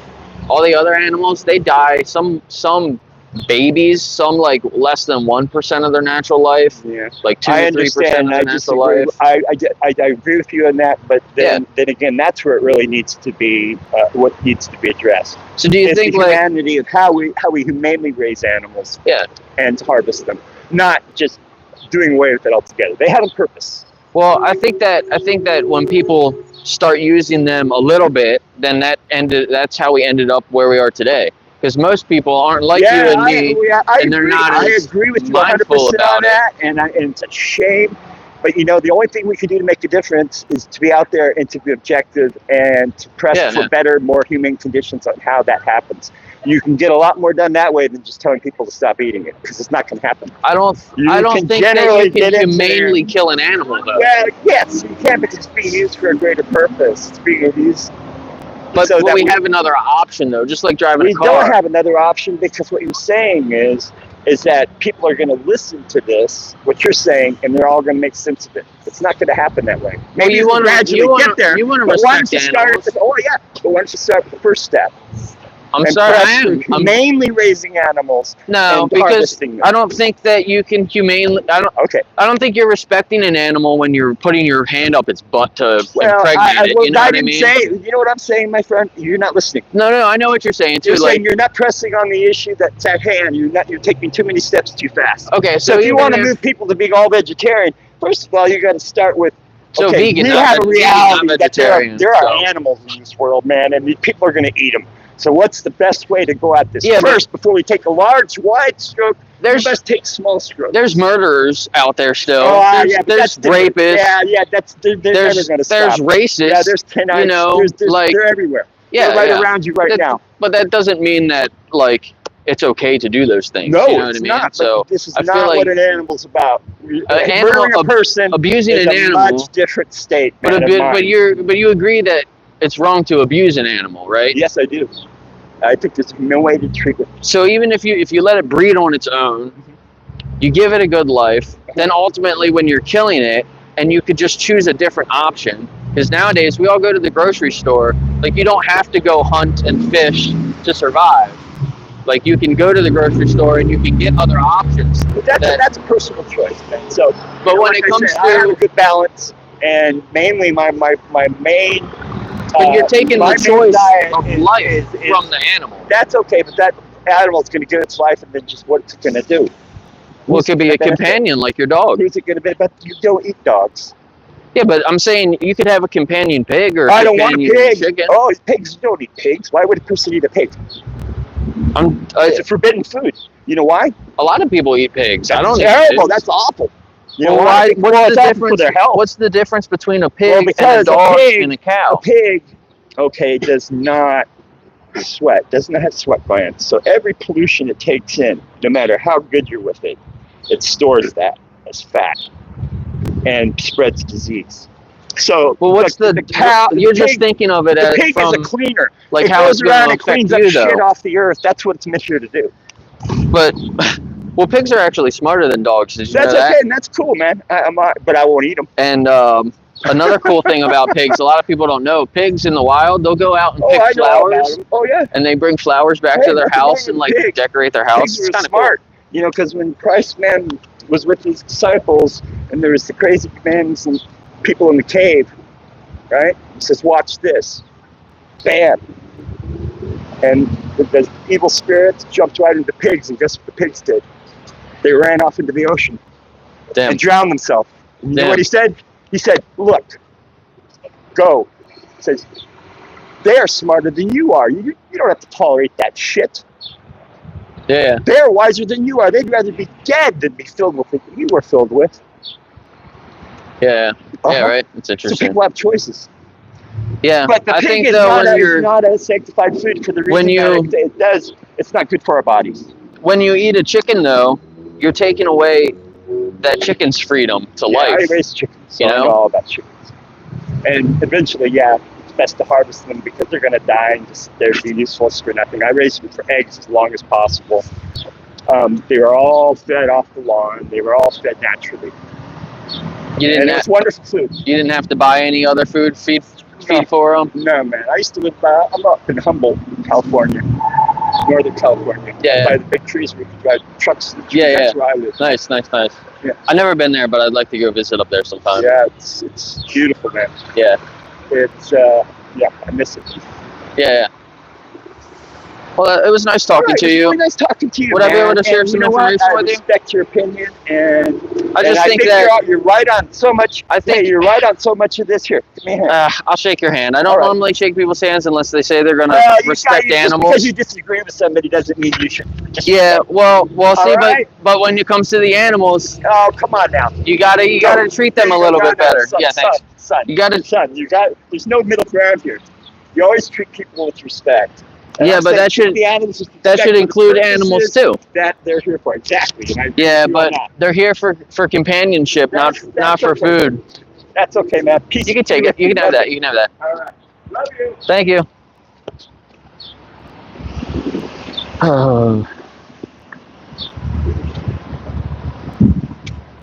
All the other animals, they die. Some babies, some less than 1% of their natural life. Yeah, 2 to 3% of their natural life. I agree with you on that, but then again, that's where it really needs to be. What needs to be addressed. So do you think the humanity of how we humanely raise animals? Yeah, and harvest them, not just doing away with it altogether. They have a purpose. Well, I think that when people start using them a little bit, then that's how we ended up where we are today. Because most people aren't like you and me, and they're not as agree with you mindful 100% about on that, and it's a shame. But the only thing we can do to make a difference is to be out there and to be objective and to press for better, more humane conditions on how that happens. You can get a lot more done that way than just telling people to stop eating it, because it's not going to happen. I don't think that you can humanely kill an animal, though. Well, yes, you can, because it's being used for a greater purpose. It's being used. But we have another option, though, just like driving a car. We don't have another option, because what you're saying is that people are going to listen to this, what you're saying, and they're all going to make sense of it. It's not going to happen that way. Maybe you want to get there. You want to respect animals. But why don't you start with the first step? I'm sorry, I am. I'm mainly raising animals. No, because I don't think that you can humanely. I don't think you're respecting an animal when you're putting your hand up its butt to impregnate it. You know what I mean? You know what I'm saying, my friend? You're not listening. No, I know what you're saying too. You're saying you're not pressing on the issue that's at hand. You're taking too many steps too fast. Okay, so if you want to move people to being all vegetarian, first of all, you got to start with. So vegan. We have a reality that there are so. Animals in this world, man, and people are going to eat them. So what's the best way to go at this? First, before we take a large, wide stroke, we best take small strokes. There's murderers out there still. There's rapists. They're never going to stop. There's racists. Yeah, there's they're everywhere. Yeah, they're right around you right now. But that doesn't mean that it's okay to do those things. No, you know what it's I mean? not. So This is I feel not like what an animal's about. Murdering a person abusing is an a animal, much different state, but man, of mind. but you agree that it's wrong to abuse an animal, right? Yes, I do. I think there's no way to treat it. So even if you let it breed on its own, you give it a good life, then ultimately when you're killing it, and you could just choose a different option, because nowadays we all go to the grocery store, like you don't have to go hunt and fish to survive. Like you can go to the grocery store and you can get other options. But that's a personal choice, man. So, But when like it I comes said, I have a to, good balance, and mainly my main. but you're taking my the main choice diet of life from the animal. That's okay, but that animal's going to get its life, and then just what's it going to do? Well, it could be a companion like your dog. Who's it going to be? But you don't eat dogs. Yeah, but I'm saying you could have a companion pig or a I don't want a companion pig. chicken. Oh, pigs don't eat pigs. Why would a person eat a pig? It's a forbidden food. You know why? A lot of people eat pigs. I don't eat terrible. pigs. That's awful. You know Well, why? what's Well, the it's awful difference? for their health. What's the difference between a pig Well, and a because dog a pig, and a cow? A pig, okay, does not sweat, does not have sweat glands. So every pollution it takes in, no matter how good you're with it, it stores that as fat and spreads disease. So, Well, what's the cow? You're the just pig, thinking of it the as pig from is a cleaner. like it how goes it's going around to and affect cleans you, up shit though. off the earth. That's what it's meant here to do. But well, pigs are actually smarter than dogs. Did you That's know that? okay, and that's cool, man. But I won't eat them. And another cool thing about pigs, a lot of people don't know, pigs in the wild, they'll go out and pick I know all about flowers. 'em. Oh yeah. And they bring flowers back to their nothing house wrong and with like pigs. decorate their house. Pigs It's are kind of smart, cool. you know, because when Christ, man, was with his disciples, and there was the crazy men and people in the cave, right? He says, "Watch this." Bam. And the evil spirits jumped right into pigs, and guess what the pigs did? They ran off into the ocean Damn. and drowned themselves. And you know Damn. what he said? He said, "Look, go." He says, "They're smarter than you are. You don't have to tolerate that shit. Yeah. They're wiser than you are. They'd rather be dead than be filled with what you were filled with." Yeah. Yeah, Uh-huh. right. It's So interesting. people have choices. Yeah. But the I pig think is though not a sanctified food for the reason that it does. It's not good for our bodies. when you eat a chicken though, you're taking away that chicken's freedom to life. I raise chickens, so You I know? know all about chickens. And eventually, it's best to harvest them because they're going to die and just they're useless for nothing. I raised them for eggs as long as possible. They were all fed off the lawn. They were all fed naturally. It was wonderful food. You didn't have to buy any other feed for them? No, man. I used to live I'm up in Humboldt, California. Northern California. Yeah. By the big trees where you can drive trucks. Yeah. That's where I live. Nice. Yeah. I've never been there, but I'd like to go visit up there sometime. Yeah, it's beautiful, man. Yeah. It's I miss it. Yeah. Well, it was nice talking to It's you. really nice talking to you. Would I be able to man. share And some you know what? information I with you? respect your opinion, and I just think that you're right on so much. I think you're right on so much of this here. Give me a hand. I'll shake your hand. I don't All right. normally shake people's hands unless they say they're going to respect Just animals. because you disagree with somebody doesn't mean you should. Yeah, well, see, right. but when it comes to the animals, Oh, come on now. you gotta treat them a little bit better. Son, Yeah, thanks. Son, You gotta. there's no middle ground here. You always treat people with respect. And Yeah, I'm but saying that should the animals with that respect should for the include purposes animals too. That they're here for. Exactly. And I agree Yeah, with you on but that. they're here for companionship, not for okay. food. That's okay, man. Peace. You can take it. You can have that. You can have that. All right. Love you. Thank you.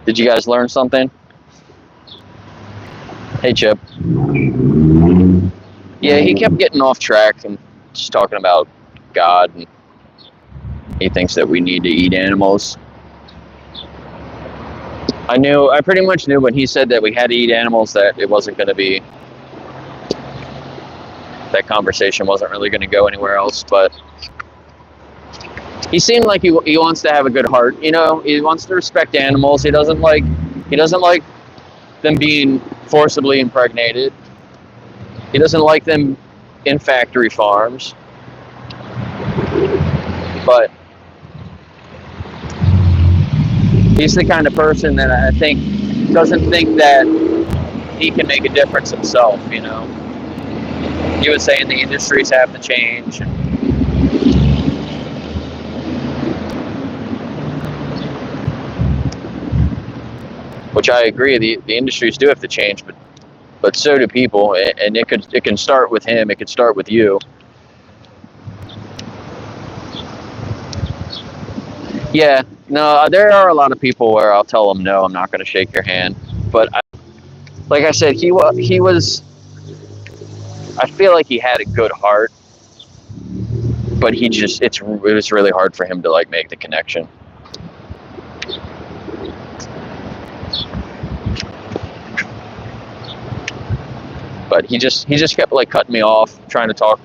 Did you guys learn something? Hey, Chip. Yeah, he kept getting off track and just talking about God, and he thinks that we need to eat animals. I pretty much knew when he said that we had to eat animals that it wasn't going to be, that conversation wasn't really going to go anywhere else, but he seemed like he wants to have a good heart, you know. He wants to respect animals. He doesn't like them being forcibly impregnated. He doesn't like them in factory farms. But he's the kind of person that I think doesn't think that he can make a difference himself, you know. He was saying the industries have to change. which I agree. The industries do have to change, but so do people, and it can start with him. It could start with you. Yeah, no, there are a lot of people where I'll tell them no, I'm not going to shake your hand. But like I said, he was. I feel like he had a good heart, but it was really hard for him to like make the connection. But he just kept like cutting me off, trying to talk.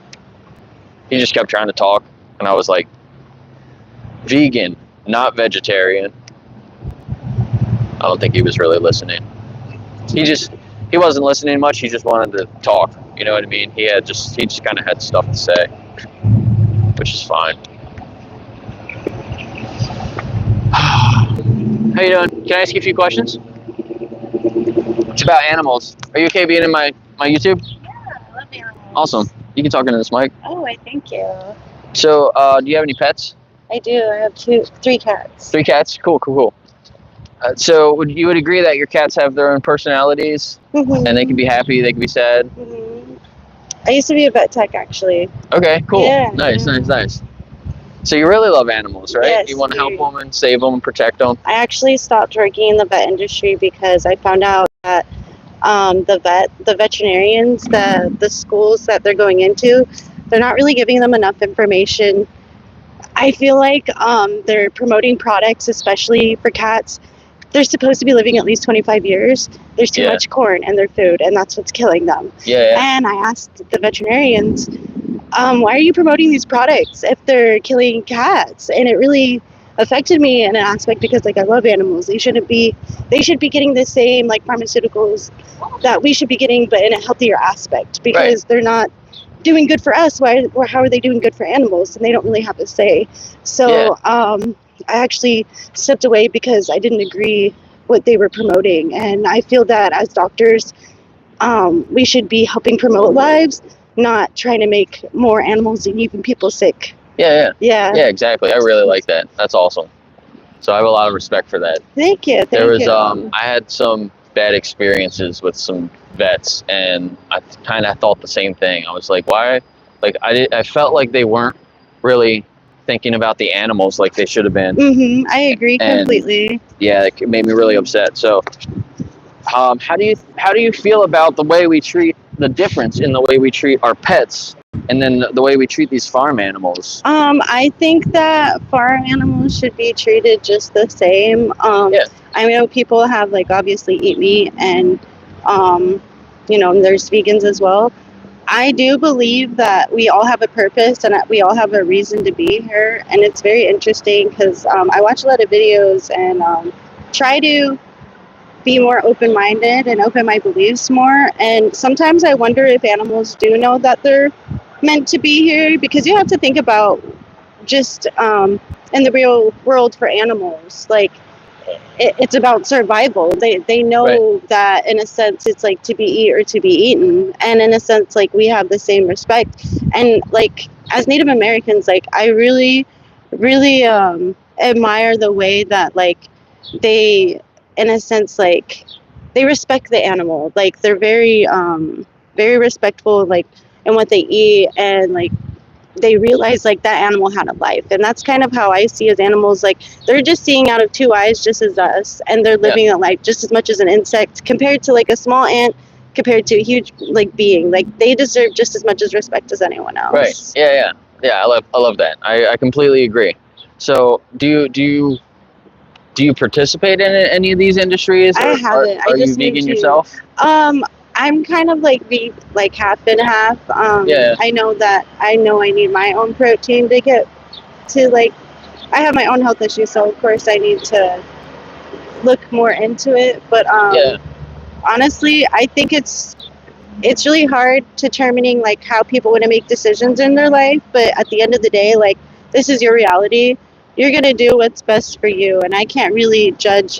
He just kept trying to talk, and I was like, vegan, not vegetarian. I don't think he was really listening. He wasn't listening much. He just wanted to talk. You know what I mean? He just kind of had stuff to say, which is fine. How you doing? Can I ask you a few questions? It's about animals. Are you okay being in my YouTube? Yeah, I love animals. Awesome. You can talk into this mic. Oh, I thank you. So, do you have any pets? I do. I have 3 cats. 3 cats? Cool. So, you would agree that your cats have their own personalities, Mm-hmm. and they can be happy, they can be sad? Mm-hmm. I used to be a vet tech, actually. Okay, cool. Yeah. Nice. So you really love animals, right? Yes, You want to help very. them and save them and protect them? I actually stopped working in the vet industry because I found out that the veterinarians, the schools that they're going into, they're not really giving them enough information. I feel like they're promoting products, especially for cats. They're supposed to be living at least 25 years. There's too much corn in their food, and that's what's killing them. Yeah. And I asked the veterinarians, why are you promoting these products if they're killing cats? And it really affected me in an aspect because, like, I love animals. They should be getting the same, like, pharmaceuticals that we should be getting, but in a healthier aspect, because they're not doing good for us. How are they doing good for animals? And they don't really have a say. So I actually stepped away because I didn't agree what they were promoting. And I feel that as doctors, we should be helping promote lives, not trying to make more animals and even people sick. Yeah, exactly. I really like that. That's awesome. So I have a lot of respect for that. Thank you. There was I had some bad experiences with some vets, and I kind of thought the same thing. I was like, why? Like, I felt like they weren't really thinking about the animals like they should have been. Mm-hmm. I agree completely. Yeah, it made me really upset. So, how do you feel about the difference in the way we treat our pets and then the way we treat these farm animals? I think that farm animals should be treated just the same. I know people have, like, obviously eat meat, and there's vegans as well. I do believe that we all have a purpose and that we all have a reason to be here, and it's very interesting because I watch a lot of videos and try to be more open-minded and open my beliefs more. And sometimes I wonder if animals do know that they're meant to be here, because you have to think about just in the real world for animals, like, it's about survival. They know that, in a sense, it's like to be eat or to be eaten, and in a sense, like, we have the same respect. And, like, as Native Americans, like, I really admire the way that, like, they, in a sense, like, they respect the animal. Like, they're very respectful, like, in what they eat, and, like, they realize, like, that animal had a life. And that's kind of how I see as animals. Like, they're just seeing out of 2 eyes just as us, and they're living a life just as much as an insect, compared to, like, a small ant, compared to a huge, like, being. Like, they deserve just as much as respect as anyone else. Right. Yeah. I love that. I completely agree. So do you participate in any of these industries? I haven't. Are you vegan yourself? I'm kind of like half and half. I know I need my own protein to get to, like, I have my own health issues, so of course I need to look more into it. But honestly, I think it's really hard determining, like, how people want to make decisions in their life. But at the end of the day, like, this is your reality. You're gonna do what's best for you, and I can't really judge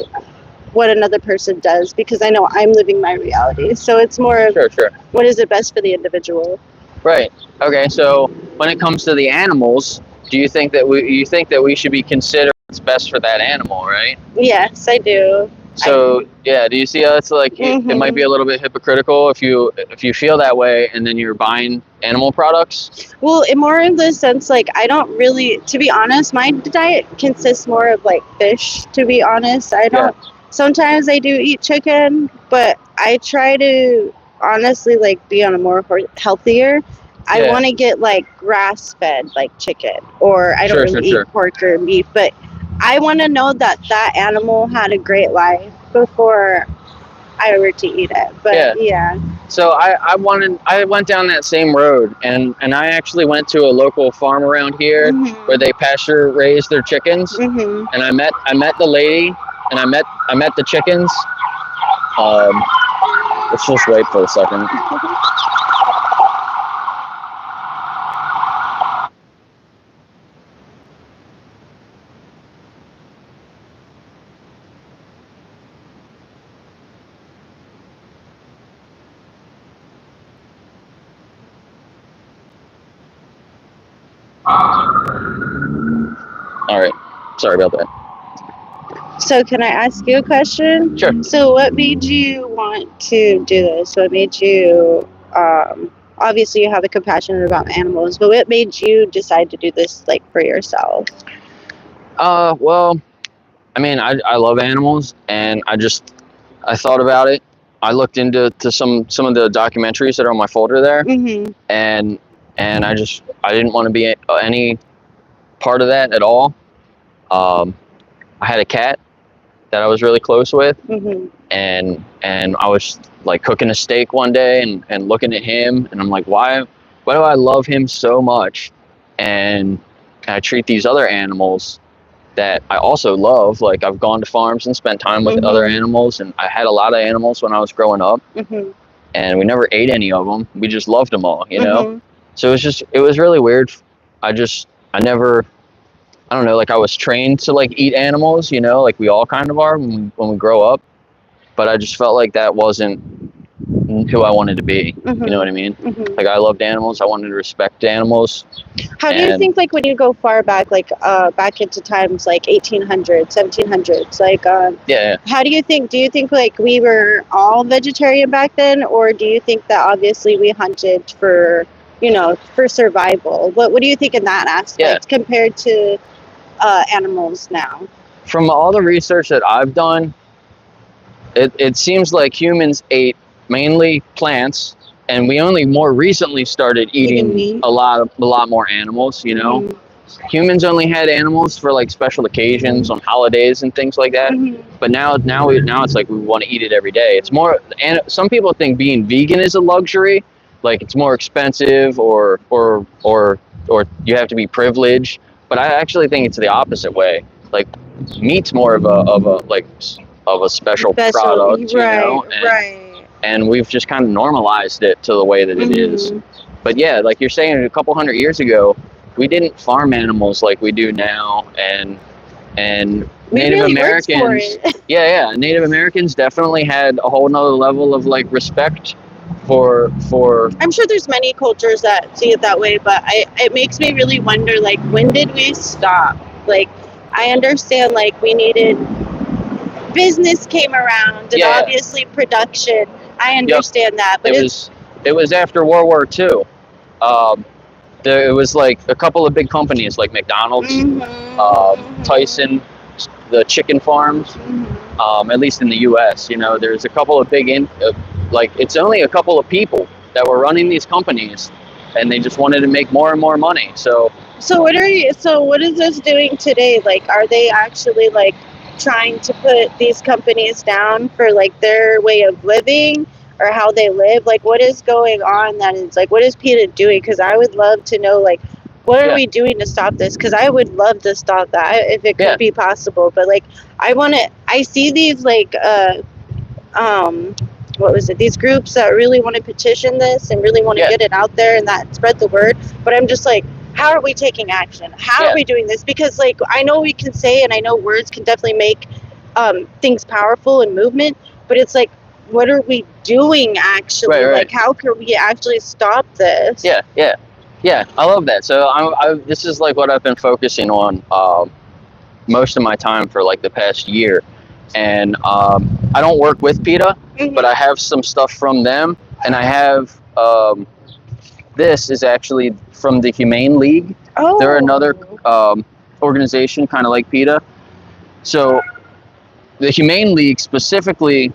what another person does, because I know I'm living my reality. So it's more of what is it best for the individual. Right. Okay. So when it comes to the animals, do you think that we should be considering what's best for that animal, right? Yes, I do. So yeah, do you see how it's like it might be a little bit hypocritical if you feel that way and then you're buying animal products? Well, in more in the sense, like, I don't really, to be honest, my diet consists more of like fish, to be honest. I don't, sometimes I do eat chicken, but I try to honestly like be on a more healthier. I want to get like grass fed like chicken, or I don't really eat pork or beef, but I want to know that that animal had a great life before I were to eat it. But yeah. So I went down that same road, and I actually went to a local farm around here where they pasture raise their chickens, and I met the lady, and I met the chickens. Let's just wait for a second. All right, sorry about that. So can I ask you a question? Sure. So what made you want to do this? What made you, obviously you have a compassion about animals, but what made you decide to do this like for yourself? Well, I mean, I love animals, and I thought about it. I looked into some of the documentaries that are on my folder there, and I didn't want to be any part of that at all. I had a cat that I was really close with, and I was like cooking a steak one day and looking at him, and I'm like, why do I love him so much, and I treat these other animals that I also love? Like, I've gone to farms and spent time with other animals, and I had a lot of animals when I was growing up, and we never ate any of them. We just loved them all, you know? So it was really weird. I don't know, like I was trained to like eat animals, you know, like we all kind of are when we grow up, but I just felt like that wasn't who I wanted to be. You know what I mean? Like, I loved animals. I wanted to respect animals. How do you think, like, when you go far back, like back into times like 1800s, 1700s, like, how do you think like we were all vegetarian back then, or do you think that obviously we hunted for, you know, for survival? What do you think in that aspect compared to animals now? From all the research that I've done, it seems like humans ate mainly plants, and we only more recently started eating a lot more animals, you know. Humans only had animals for like special occasions on holidays and things like that, but now it's like we want to eat it every day. It's more, and some people think being vegan is a luxury, like it's more expensive or you have to be privileged, but I actually think it's the opposite way. Like, meat's more of a special product, you know, and we've just kind of normalized it to the way that it is. But yeah, like you're saying, a couple hundred years ago, we didn't farm animals like we do now, and Native Americans, Native Americans definitely had a whole nother level of like respect for. I'm sure there's many cultures that see it that way, but it makes me really wonder, like, when did we stop? Like, I understand, like, we needed, business came around, and obviously production. I understand that, but it was after World War II. It was like a couple of big companies like McDonald's, Tyson, the chicken farms, at least in the U.S. You know, there's a couple of big, like, it's only a couple of people that were running these companies, and they just wanted to make more and more money. So what is this doing today? Like, are they actually like trying to put these companies down for like their way of living or how they live? Like, what is going on? That is like, what is PETA doing? Because I would love to know, like, what are we doing to stop this? Because I would love to stop that if it could be possible. But like, I see these like these groups that really want to petition this and really want to get it out there and that spread the word. But I'm just like, how are we taking action? How are we doing this? Because like, I know we can say, and I know words can definitely make things powerful and movement, but it's like, what are we doing actually? Like, how can we actually stop this? Yeah, I love that. So this is like what I've been focusing on most of my time for like the past year, and I don't work with PETA, Mhm. but I have some stuff from them, and I have this is actually from the Humane League. Oh. They're another organization, kind of like PETA. So the Humane League specifically,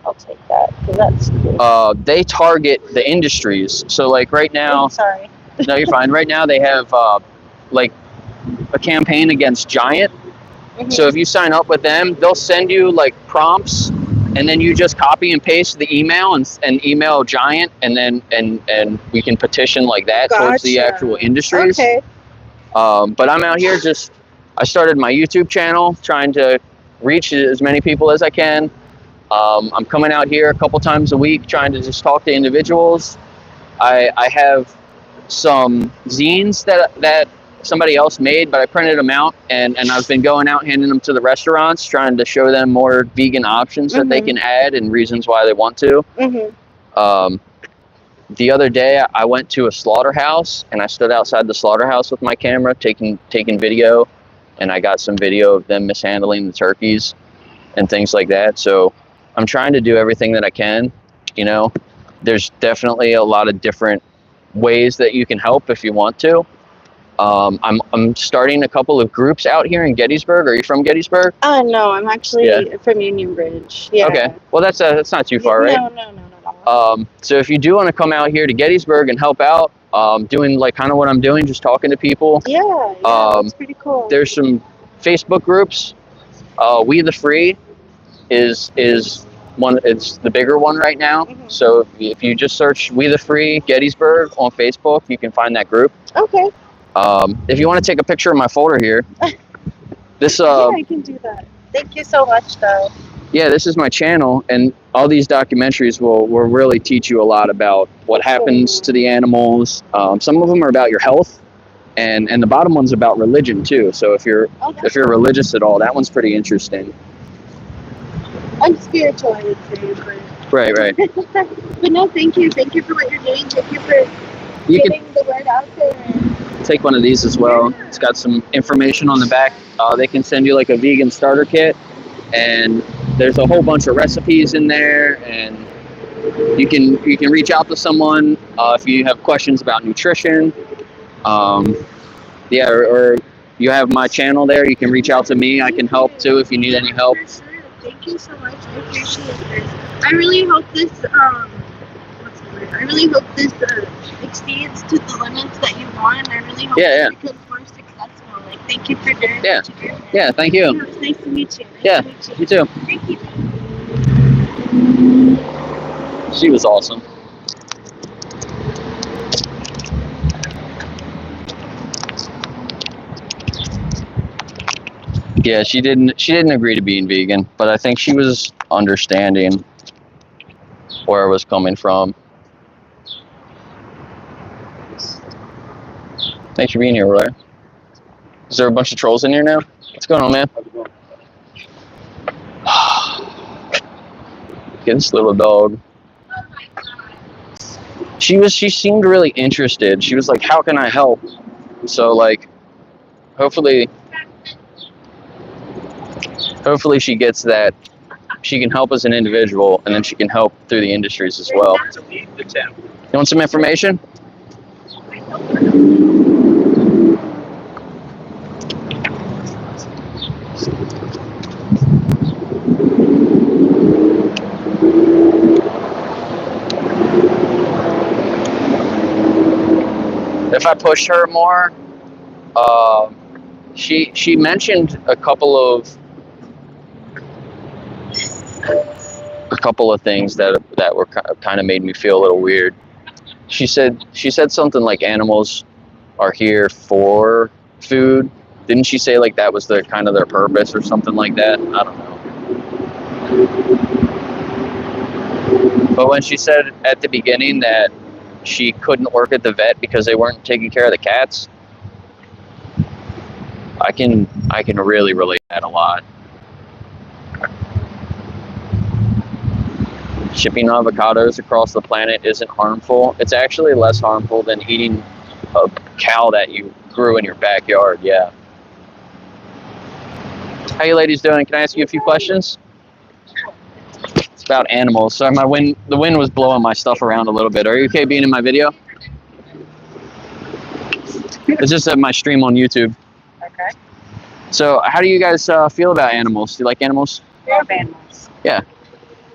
I'll take that because that's cool. they target the industries. So like right now, Sorry. no, you're fine. Right now they have like a campaign against Giant. Mhm. So if you sign up with them, they'll send you like prompts, and then you just copy and paste the email and email Giant, and then and we can petition like that towards the Gotcha. actual industries. Okay. But I'm out here I started my YouTube channel trying to reach as many people as I can. I'm coming out here a couple times a week trying to just talk to individuals. I have some zines that somebody else made, but I printed them out, and I've been going out handing them to the restaurants, trying to show them more vegan options that they can add and reasons why they want to. The other day I went to a slaughterhouse, and I stood outside the slaughterhouse with my camera taking video, and I got some video of them mishandling the turkeys and things like that. So I'm trying to do everything that I can. You know, there's definitely a lot of different ways that you can help if you want to. I'm starting a couple of groups out here in Gettysburg. Are you from Gettysburg? No, I'm actually from Union Bridge. Yeah. Okay. Well, that's not too far, right? No. So if you do want to come out here to Gettysburg and help out, doing like kind of what I'm doing, just talking to people. Yeah, that's pretty cool. There's some Facebook groups. We the Free is one. It's the bigger one right now. So if you just search We the Free Gettysburg on Facebook, you can find that group. Okay. If you want to take a picture of my folder here, this yeah, I can do that. Thank you so much, though. Yeah, this is my channel, and all these documentaries will really teach you a lot about what happens to the animals. Some of them are about your health, and the bottom one's about religion too. So if you're religious at all, that one's pretty interesting. I'm spiritual, I would say. But... Right. But no, thank you. Thank you for what you're doing. Thank you for getting the word out there. Take one of these as well. It's got some information on the back. They can send you like a vegan starter kit, and there's a whole bunch of recipes in there, and you can reach out to someone if you have questions about nutrition. Yeah, or you have my channel there. You can reach out to me. I can help too if you need any help. For sure. Thank you so much. I appreciate this. I really hope this I really hope this exceeds to the limits that you want. I really hope it becomes more successful. Like, thank you for doing what you're doing. Yeah, thank you. It's nice to meet you. Yeah, you too. Thank you. She was awesome. Yeah, she didn't agree to being vegan, but I think she was understanding where I was coming from. Thanks for being here, Roy. Is there a bunch of trolls in here now? What's going on, man? Get this little dog. She seemed really interested. She was like, how can I help? So like, hopefully she gets that. She can help as an individual, and then she can help through the industries as well. You want some information? If I push her more, she mentioned a couple of things that were kind of made me feel a little weird. She said something like animals are here for food. Didn't she say like that was the kind of their purpose or something like that? I don't know. But when she said at the beginning that she couldn't work at the vet because they weren't taking care of the cats, I can really relate that a lot. Shipping avocados across the planet isn't harmful. It's actually less harmful than eating a cow that you grew in your backyard. Yeah. How you ladies doing? Can I ask you a few questions? It's about animals. Sorry, the wind was blowing my stuff around a little bit. Are you okay being in my video? It's just my stream on YouTube. Okay. So, how do you guys feel about animals? Do you like animals? Love animals. Yeah.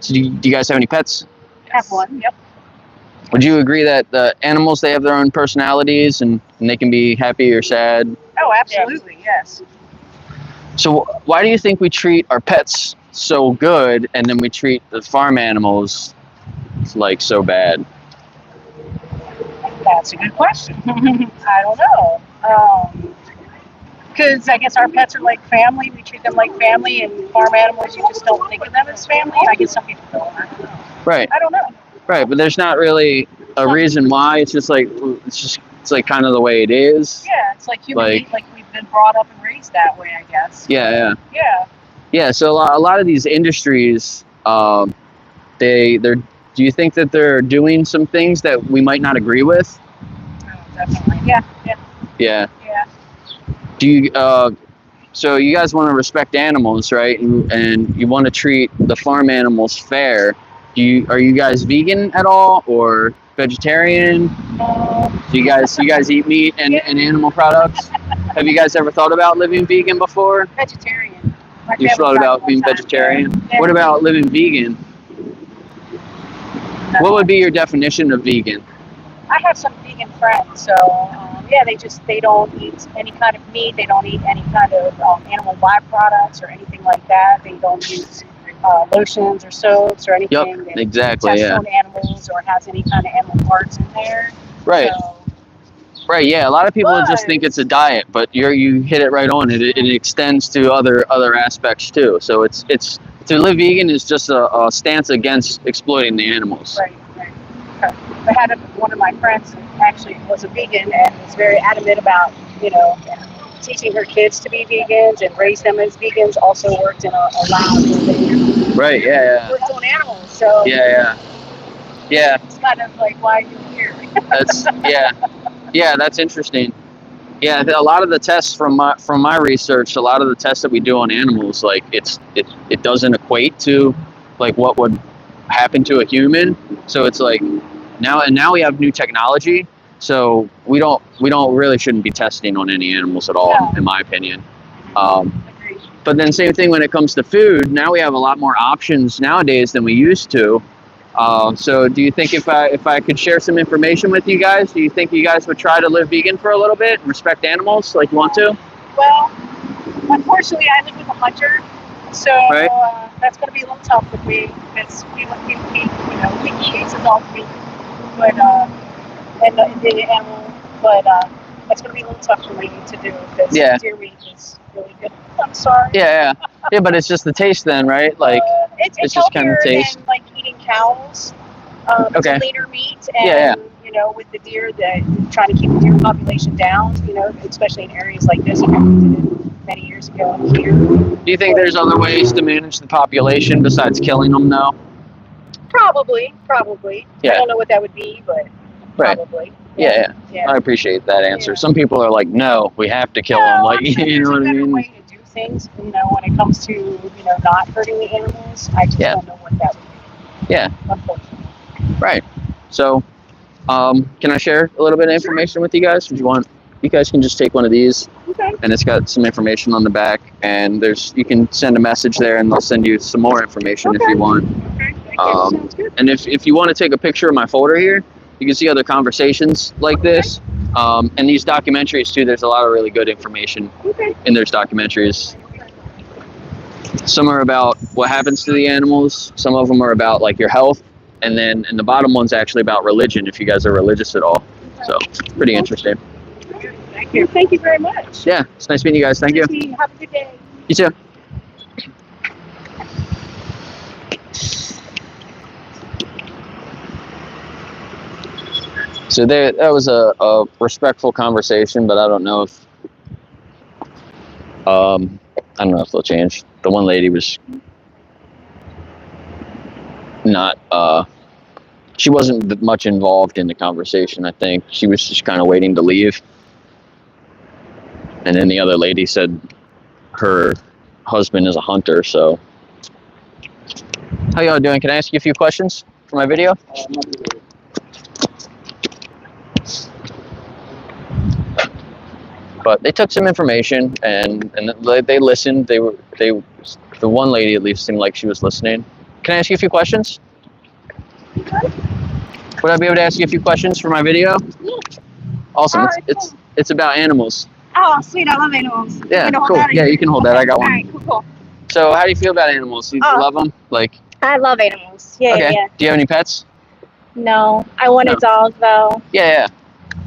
So, do you guys have any pets? Have one. Yep. Would you agree that the animals, they have their own personalities and they can be happy or sad? Oh, absolutely. Yes. So why do you think we treat our pets so good and then we treat the farm animals like so bad? That's a good question. I don't know. Because I guess our pets are like family. We treat them like family, and farm animals, you just don't think of them as family. I guess some people don't. I don't know. Right. I don't know. Right, but there's not really a reason why. It's just like it's like kind of the way it is. Yeah, it's like human beings, like we've been brought up and raised that way, I guess. Yeah. Yeah. So a lot of these industries, they're. Do you think that they're doing some things that we might not agree with? Oh, definitely. Yeah. Yeah. Yeah. Do you? So you guys want to respect animals, right? And you want to treat the farm animals fair. Are you guys vegan at all or vegetarian? Do you guys eat meat and animal products? Have you guys ever thought about living vegan before? Vegetarian. You thought about being vegetarian? Yeah. What about living vegan? What would be your definition of vegan? I have some vegan friends, so they don't eat any kind of meat. They don't eat any kind of animal byproducts or anything like that. They don't use lotions or soaps or anything that exactly. tests on animals or has any kind of animal parts in there. Right. So, right. Yeah. A lot of people just think it's a diet, but you hit it right on. It extends to other aspects too. So it's to live vegan is just a stance against exploiting the animals. Right. I had one of my friends who actually was a vegan and was very adamant about, teaching her kids to be vegans and raise them as vegans. Also worked in a lab with right. Yeah. Worked on animals. So yeah. It's kind of like, why are you here? That's that's interesting. Yeah, a lot of the tests from my research, a lot of the tests that we do on animals, like it doesn't equate to like what would happen to a human. So it's like now we have new technology, so we don't really shouldn't be testing on any animals at all, in my opinion. But then same thing when it comes to food. Now we have a lot more options nowadays than we used to. So do you think if I could share some information with you guys, do you think you guys would try to live vegan for a little bit and respect animals like you want to? Well, unfortunately, I live with a hunter, so that's going to be a little tough with me because we eat a dog meat, but and the animal, but that's going to be a little tough for me to do because deer meat is really good. I'm sorry. Yeah, but it's just the taste then, right? Like it's just kind of taste. than like eating cows. It's a leaner meat, and with the deer, trying to keep the deer population down. Especially in areas like this, we did it many years ago here. Do you think there's other ways to manage the population besides killing them, though? Probably. Yeah. I don't know what that would be, but probably. Yeah. I appreciate that answer. Yeah. Some people are like, no, we have to kill them. Like, you know what I mean? Way to do things, when it comes to not hurting the animals. I just don't know what that would be. Yeah. Unfortunately. Right. So, can I share a little bit of information with you guys? You guys can just take one of these, and it's got some information on the back, and you can send a message there, and they'll send you some more information if you want. Okay. Sounds good. And if you want to take a picture of my folder here, you can see other conversations like this, and these documentaries too. There's a lot of really good information in those documentaries. Some are about what happens to the animals. Some of them are about like your health, and the bottom one's actually about religion. If you guys are religious at all, so it's pretty interesting. Thank you. Thank you very much. Yeah, it's nice meeting you guys. Thank you. Have a good day. You too. So that was a respectful conversation, but I don't know if they'll change. The one lady was not she wasn't much involved in the conversation. I think she was just kind of waiting to leave. And then the other lady said her husband is a hunter, so. How y'all doing? Can I ask you a few questions for my video? But they took some information and they listened. The one lady at least seemed like she was listening. Can I ask you a few questions? Would I be able to ask you a few questions for my video? Yeah. Awesome. Oh, It's about animals. Oh, sweet. I love animals. Yeah, You can hold cool. that? Yeah, you can hold that. I got All one. right, cool. So, how do you feel about animals? Do you Oh. love them? Like, I love animals. Yeah, okay. yeah. Do you have any pets? No, I want No. a dog though. Yeah.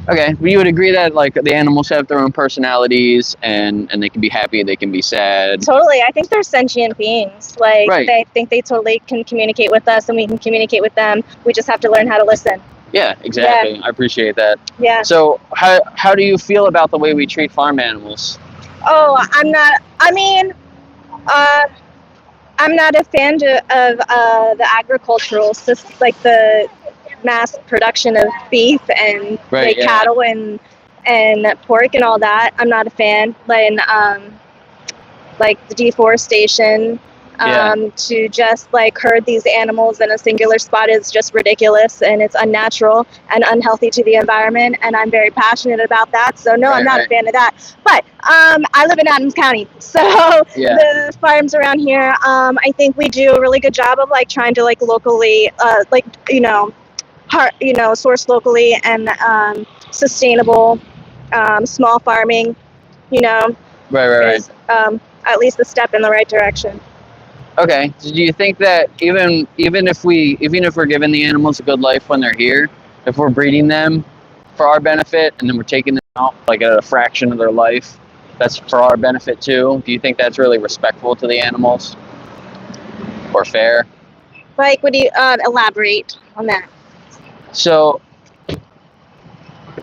Okay. Well, you would agree that like the animals have their own personalities and they can be happy, they can be sad. Totally. I think they're sentient beings. Like Right. they think they totally can communicate with us and we can communicate with them. We just have to learn how to listen. Yeah, exactly. Yeah. I appreciate that. Yeah. So, how do you feel about the way we treat farm animals? Oh, I'm not a fan of the agricultural system, like the mass production of beef and cattle and pork and all that. I'm not a fan. Like the deforestation, to just like herd these animals in a singular spot is just ridiculous and it's unnatural and unhealthy to the environment. And I'm very passionate about that. So no, I'm not a fan of that. But I live in Adams County, so the farms around here, I think we do a really good job of like trying to like locally, source locally and sustainable small farming. Is, at least a step in the right direction. Okay. So do you think that even if we're giving the animals a good life when they're here, if we're breeding them for our benefit and then we're taking them out like at a fraction of their life, that's for our benefit too? Do you think that's really respectful to the animals or fair? Like, would you elaborate on that? So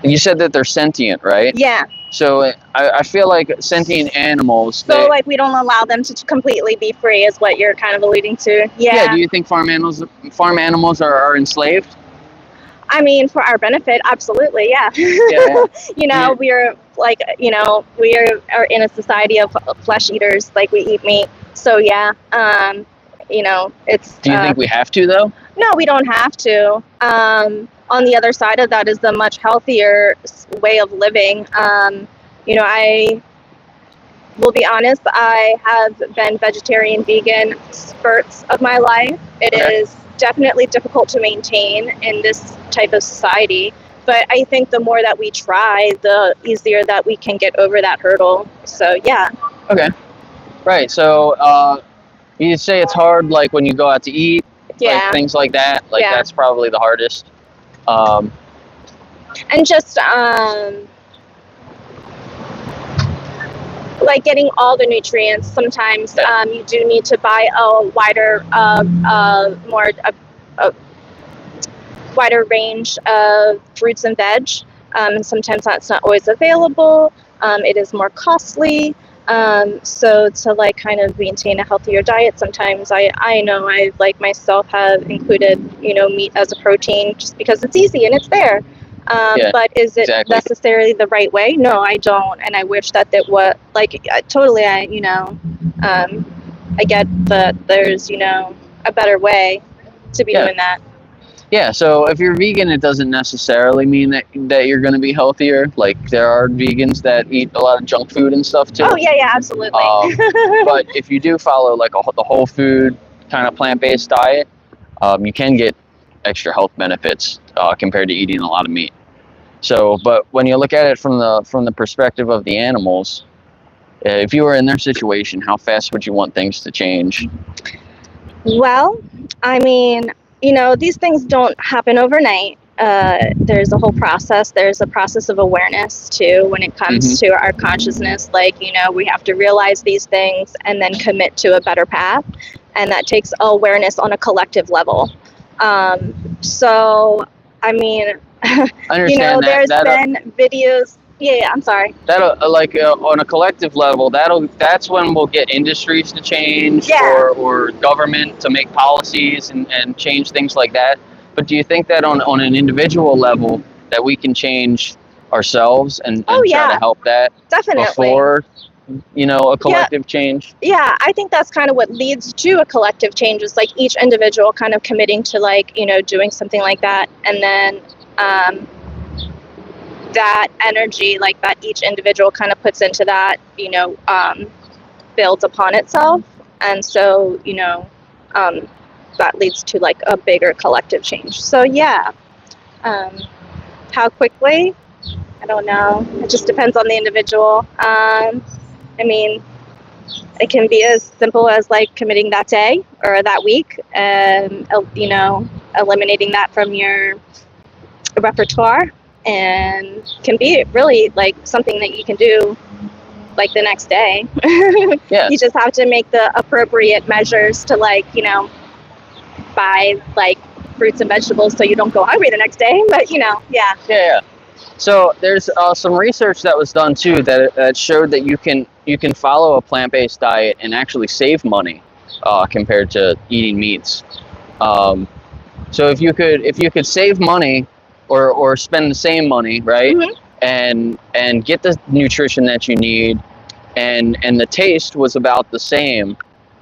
you said that they're sentient, right? Yeah. So I feel like sentient animals. So like we don't allow them to completely be free, is what you're kind of alluding to. Yeah. Yeah. Do you think farm animals are enslaved? I mean, for our benefit, absolutely. Yeah. Yeah. We are like, we are in a society of flesh eaters. Like we eat meat. So yeah. It's. Do you think we have to though? No, we don't have to. On the other side of that is the much healthier way of living. I will be honest, I have been vegetarian, vegan spurts of my life. It is definitely difficult to maintain in this type of society, but I think the more that we try, the easier that we can get over that hurdle. So, yeah. Okay. Right. So, you say it's hard, like when you go out to eat, like things like that. Like that's probably the hardest. And just like getting all the nutrients. Sometimes you do need to buy a wider, wider range of fruits and veg. Sometimes that's not always available. It is more costly. So to like kind of maintain a healthier diet, sometimes I know I like myself have included, meat as a protein just because it's easy and it's there. But is it necessarily the right way? No, I don't. And I wish that was like, totally, I get that there's, a better way to be doing that. Yeah, so if you're vegan, it doesn't necessarily mean that you're going to be healthier. Like, there are vegans that eat a lot of junk food and stuff, too. Oh, yeah, absolutely. But if you do follow, like, the whole food kind of plant-based diet, you can get extra health benefits compared to eating a lot of meat. So, but when you look at it from the perspective of the animals, if you were in their situation, how fast would you want things to change? Well, I mean, these things don't happen overnight. There's a whole process. There's a process of awareness too when it comes to our consciousness. Like, we have to realize these things and then commit to a better path. And that takes awareness on a collective level. So, I mean, there's been videos. Yeah, I'm sorry. That'll on a collective level. That's when we'll get industries to change, or government to make policies and change things like that. But do you think that on an individual level that we can change ourselves and try to help that definitely a collective change? Yeah, I think that's kind of what leads to a collective change, is like each individual kind of committing to like, doing something like that. And then that energy, like that each individual kind of puts into that, builds upon itself. And so, that leads to like a bigger collective change. So yeah, how quickly? I don't know. It just depends on the individual. I mean, it can be as simple as like committing that day or that week, and eliminating that from your repertoire, and can be really like something that you can do like the next day. Yeah. You just have to make the appropriate measures to like, buy like fruits and vegetables so you don't go hungry the next day. But Yeah. So there's some research that was done too that showed that you can follow a plant-based diet and actually save money compared to eating meats. So if you could save money or spend the same money, right, and get the nutrition that you need, and the taste was about the same,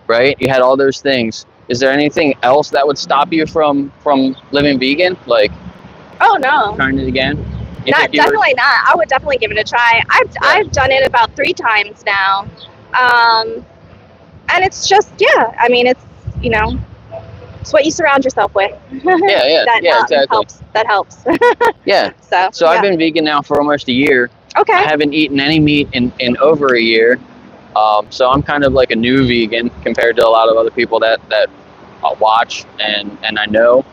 right? You had all those things. Is there anything else that would stop you from living vegan? Like, oh no, trying it again? Definitely not. I would definitely give it a try. I've done it about 3 times now, and it's just I mean, it's it's what you surround yourself with. Yeah, exactly. That helps. Yeah. So I've been vegan now for almost a year. Okay. I haven't eaten any meat in over a year. So I'm kind of like a new vegan compared to a lot of other people that watch and I know.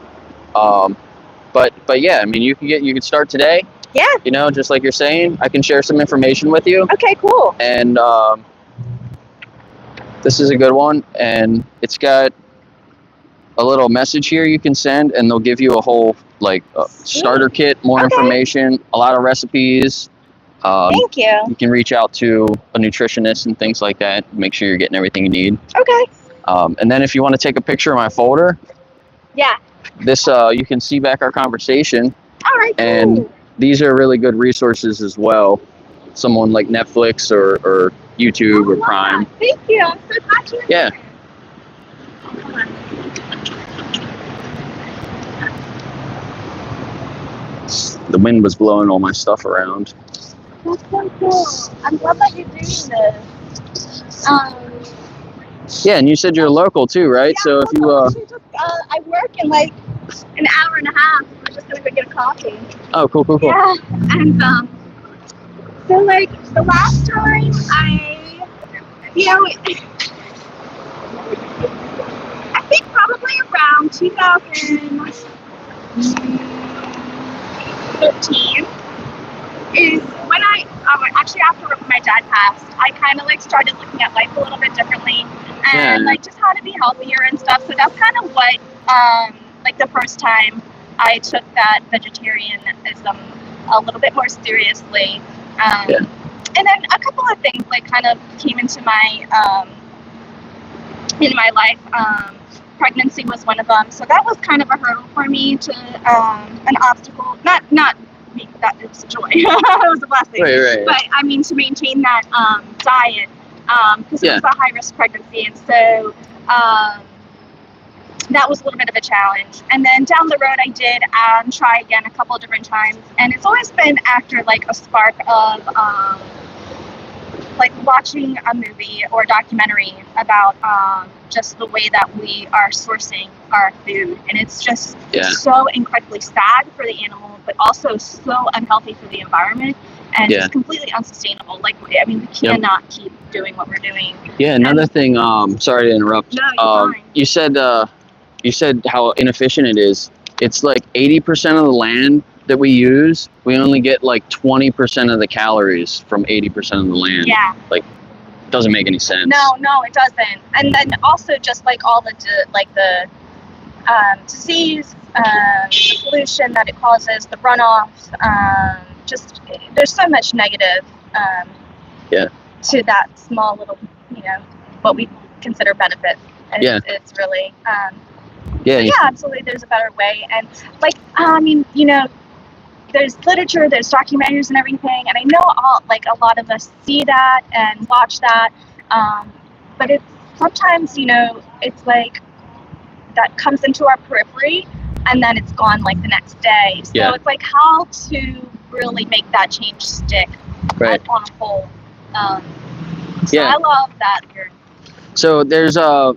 But yeah, I mean, you could start today. Yeah. Just like you're saying, I can share some information with you. Okay, cool. And this is a good one, and it's got a little message here you can send, and they'll give you a whole like starter kit, more information, a lot of recipes. Thank you. You can reach out to a nutritionist and things like that. Make sure you're getting everything you need. Okay. And then if you want to take a picture of my folder, this you can see back our conversation. All right. Cool. And these are really good resources as well. Someone like Netflix or YouTube or Prime. Thank you. I'm so glad you're here. The wind was blowing all my stuff around. That's so cool. I'm glad that you're doing this. Yeah, and you said you're local too, right? Yeah, so if you I work in like an hour and a half. We're just gonna go get a coffee. Oh, cool. Yeah, and so like the last time I think probably around 2013 is when I actually after my dad passed, I kind of like started looking at life a little bit differently and like just how to be healthier and stuff. So that's kind of what like the first time I took that vegetarianism a little bit more seriously. And then a couple of things like kind of came into my in my life. Pregnancy was one of them, so that was kind of a hurdle for me to an obstacle. Not that it was a joy. It was a blessing. Right. But I mean, to maintain that diet, because it was a high risk pregnancy, and so that was a little bit of a challenge. And then down the road, I did try again a couple of different times, and it's always been after like a spark of like watching a movie or a documentary about just the way that we are sourcing our food, and it's just so incredibly sad for the animal, but also so unhealthy for the environment, and just completely unsustainable. Like, I mean, we cannot keep doing what we're doing. Yeah, another thing. Sorry to interrupt. No, you're fine. You said how inefficient it is. It's like 80% of the land that we use, we only get like 20% of the calories from 80% of the land. Yeah. Like, doesn't make any sense. No, it doesn't. And then also just like all the disease, the pollution that it causes, the runoff, just there's so much negative to that small little, what we consider benefit. And it's really, absolutely, there's a better way. And like, I mean, there's literature, there's documentaries and everything, and I know a lot of us see that and watch that, but it's sometimes, it's like that comes into our periphery and then it's gone like the next day. So it's like how to really make that change stick on a whole. So I love that here. So there's I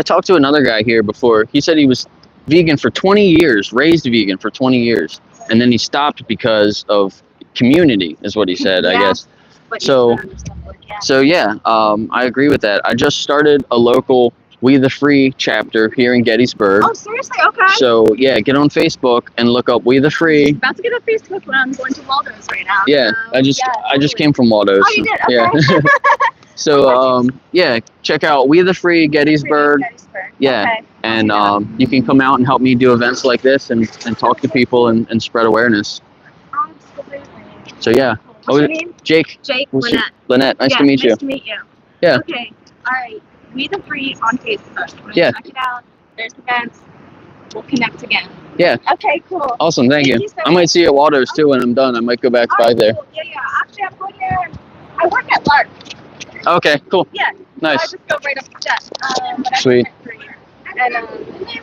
talked to another guy here before. He said he was vegan for 20 years, raised vegan for 20 years, and then he stopped because of community, is what he said, I guess. So I agree with that. I just started a local We the Free chapter here in Gettysburg. Oh, seriously? Okay. So yeah, get on Facebook and look up We the Free. I'm about to get on Facebook when I'm going to Waldo's right now. Yeah, so, I just came from Waldo's. Oh, you did? Okay. Yeah. So check out We the Free Gettysburg. Yeah. Okay. And you can come out and help me do events like this and talk to people and spread awareness. Absolutely. So yeah. What's your name? Jake. Jake, Lynette. Lynette, nice to meet you. Nice to meet you. Yeah. Okay. All right. We the Free on Facebook. Yeah. Check it out. There's events. We'll connect again. Yeah. Okay, cool. Awesome, thank you. So I might see you at Waldo's too when I'm done. I might go back by there. Cool. Yeah. Actually, I'm going there. I work at Lark. Okay, cool. Yeah. Nice. So I just go right up the steps. Sweet. And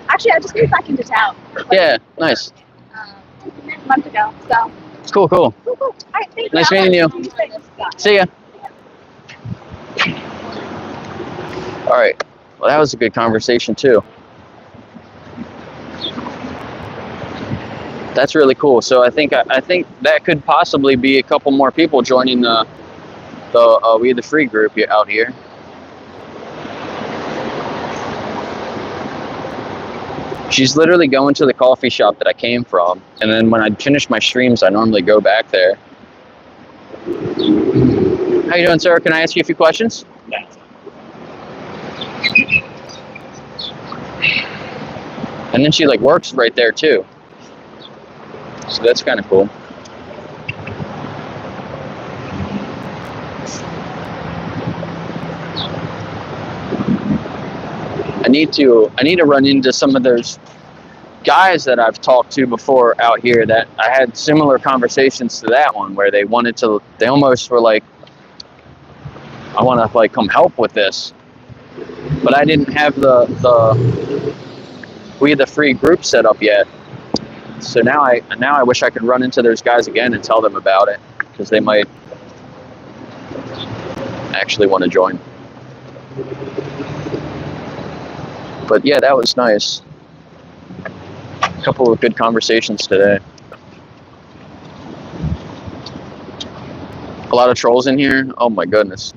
actually, I just moved back into town. Yeah, nice. A month ago. So. Cool. Cool. All right, thank you. Nice meeting you. See ya. All right. Well, that was a good conversation too. That's really cool. So I think that could possibly be a couple more people joining the We the Free group out here. She's literally going to the coffee shop that I came from, and then when I finish my streams, I normally go back there. How you doing, sir? Can I ask you a few questions? Yeah. And then she like works right there too. So that's kind of cool. I need to run into some of those guys that I've talked to before out here that I had similar conversations to that one where they almost were like, I want to like come help with this, but I didn't have the We the Free group set up yet. So now I wish I could run into those guys again and tell them about it, because they might actually want to join. But yeah, that was nice. A couple of good conversations today. A lot of trolls in here. Oh my goodness.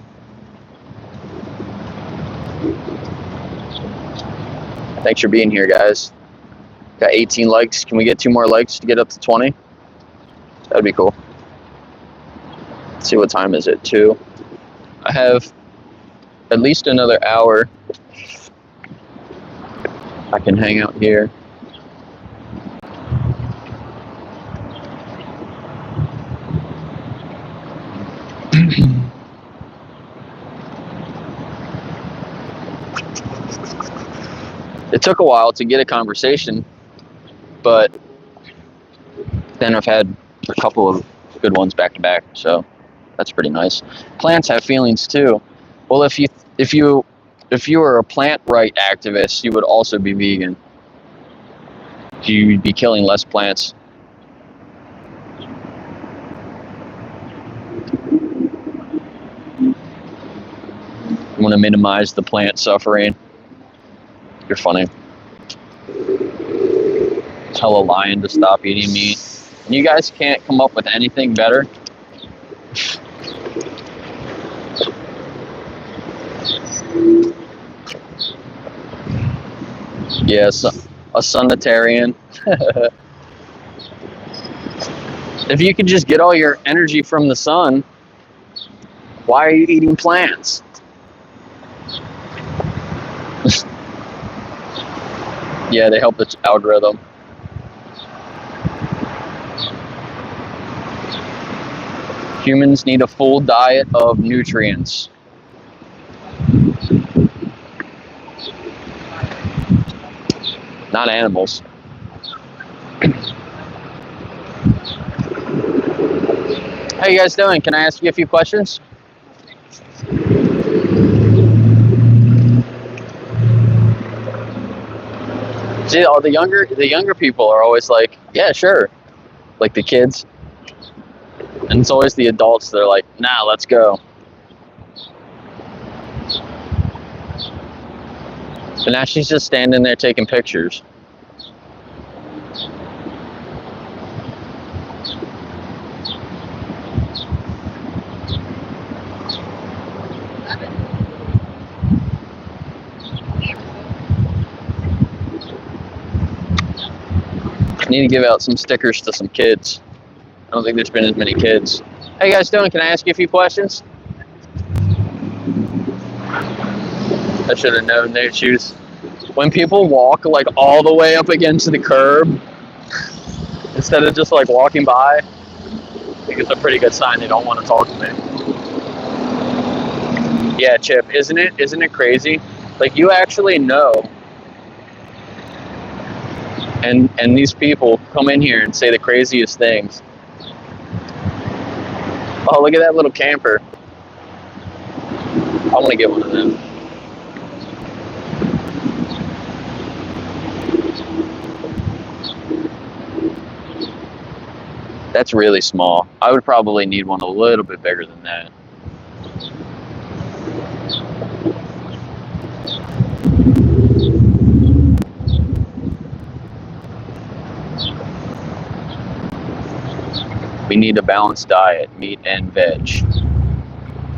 Thanks for being here, guys. Got 18 likes. Can we get 2 more likes to get up to 20? That'd be cool. Let's see, what time is it? 2. I have at least another hour. I can hang out here. It took a while to get a conversation, but then I've had a couple of good ones back to back, so that's pretty nice. Plants have feelings too. Well, if you were a plant right activist, you would also be vegan. You'd be killing less plants. You want to minimize the plant suffering. You're funny. Tell a lion to stop eating meat. And you guys can't come up with anything better. Yes, a sunitarian. If you could just get all your energy from the sun, why are you eating plants? Yeah, they help the algorithm. Humans need a full diet of nutrients. Not animals. How you guys doing? Can I ask you a few questions? See, all the younger people are always like, yeah, sure. Like the kids. And it's always the adults that are like, nah, let's go. So now she's just standing there taking pictures. I need to give out some stickers to some kids. I don't think there's been as many kids. How you guys doing? Can I ask you a few questions? I should have known their shoes. When people walk like all the way up against the curb instead of just like walking by, I think it's a pretty good sign they don't want to talk to me. Yeah, Chip, isn't it crazy? Like you actually know. And these people come in here and say the craziest things. Oh, look at that little camper. I want to get one of them. That's really small. I would probably need one a little bit bigger than that. We need a balanced diet, meat and veg.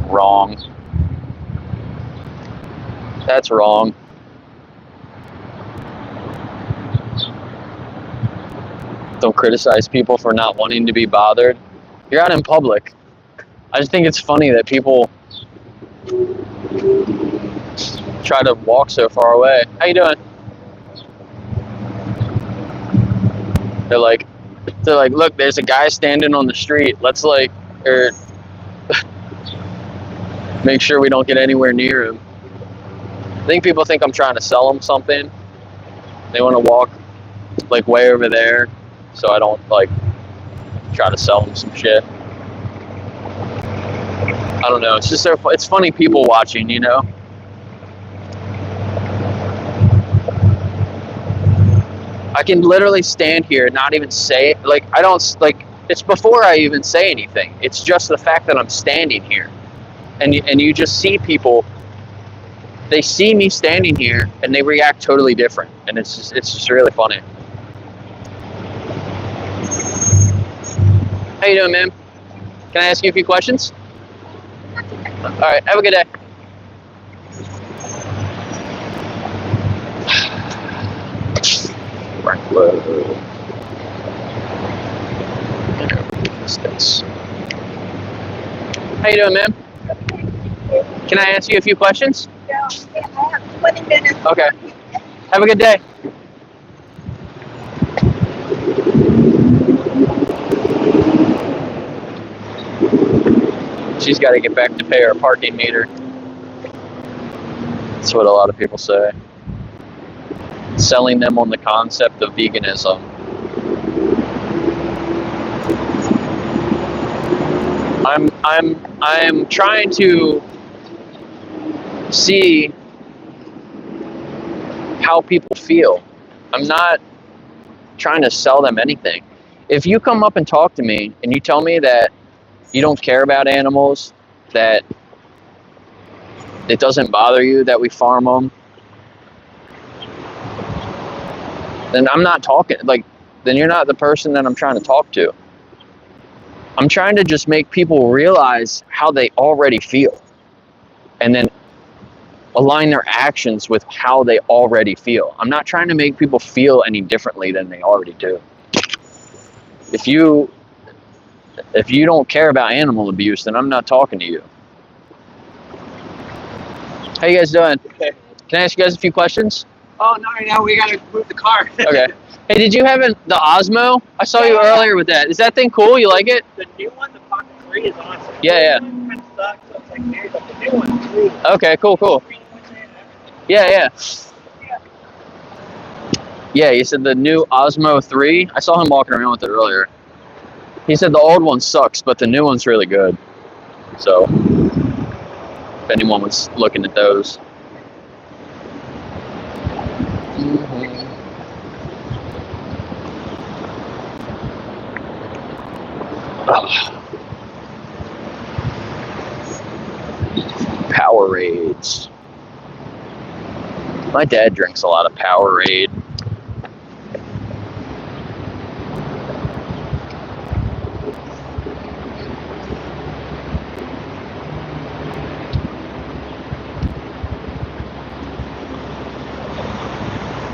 Wrong. That's wrong. Don't criticize people for not wanting to be bothered. You're out in public. I just think it's funny that people try to walk so far away. How you doing? They're like, look, there's a guy standing on the street. Let's make sure we don't get anywhere near him. I think people think I'm trying to sell them something. They want to walk like way over there, so I don't like try to sell them some shit. I don't know. It's just it's funny people watching, you know. I can literally stand here and not even say it. Like, I don't, like, it's before I even say anything. It's just the fact that I'm standing here. And you just see people, they see me standing here and they react totally different. And it's just really funny. How you doing, ma'am? Can I ask you a few questions? All right, have a good day. How you doing, ma'am? Can I ask you a few questions? Yeah, I have 20 minutes. Okay. Have a good day. She's got to get back to pay her parking meter. That's what a lot of people say. Selling them on the concept of veganism. I'm trying to see how people feel. I'm not trying to sell them anything. If you come up and talk to me and you tell me that you don't care about animals, that it doesn't bother you that we farm them, then I'm not talking, like, then you're not the person that I'm trying to talk to. I'm trying to just make people realize how they already feel and then align their actions with how they already feel. I'm not trying to make people feel any differently than they already do. If you don't care about animal abuse, then I'm not talking to you. How you guys doing? Okay. Can I ask you guys a few questions? Oh, no, right now we gotta move the car. Okay. Hey, did you have the Osmo? I saw you earlier with that. Is that thing cool? You like it? The new one, the Pocket 3 is awesome. Yeah. The old one kind of sucks, so it's like weird, but the new one's cool. Okay, cool. Yeah. Yeah, you said the new Osmo 3? I saw him walking around with it earlier. He said the old one sucks, but the new one's really good. So, if anyone was looking at those. Powerades. My dad drinks a lot of Powerade.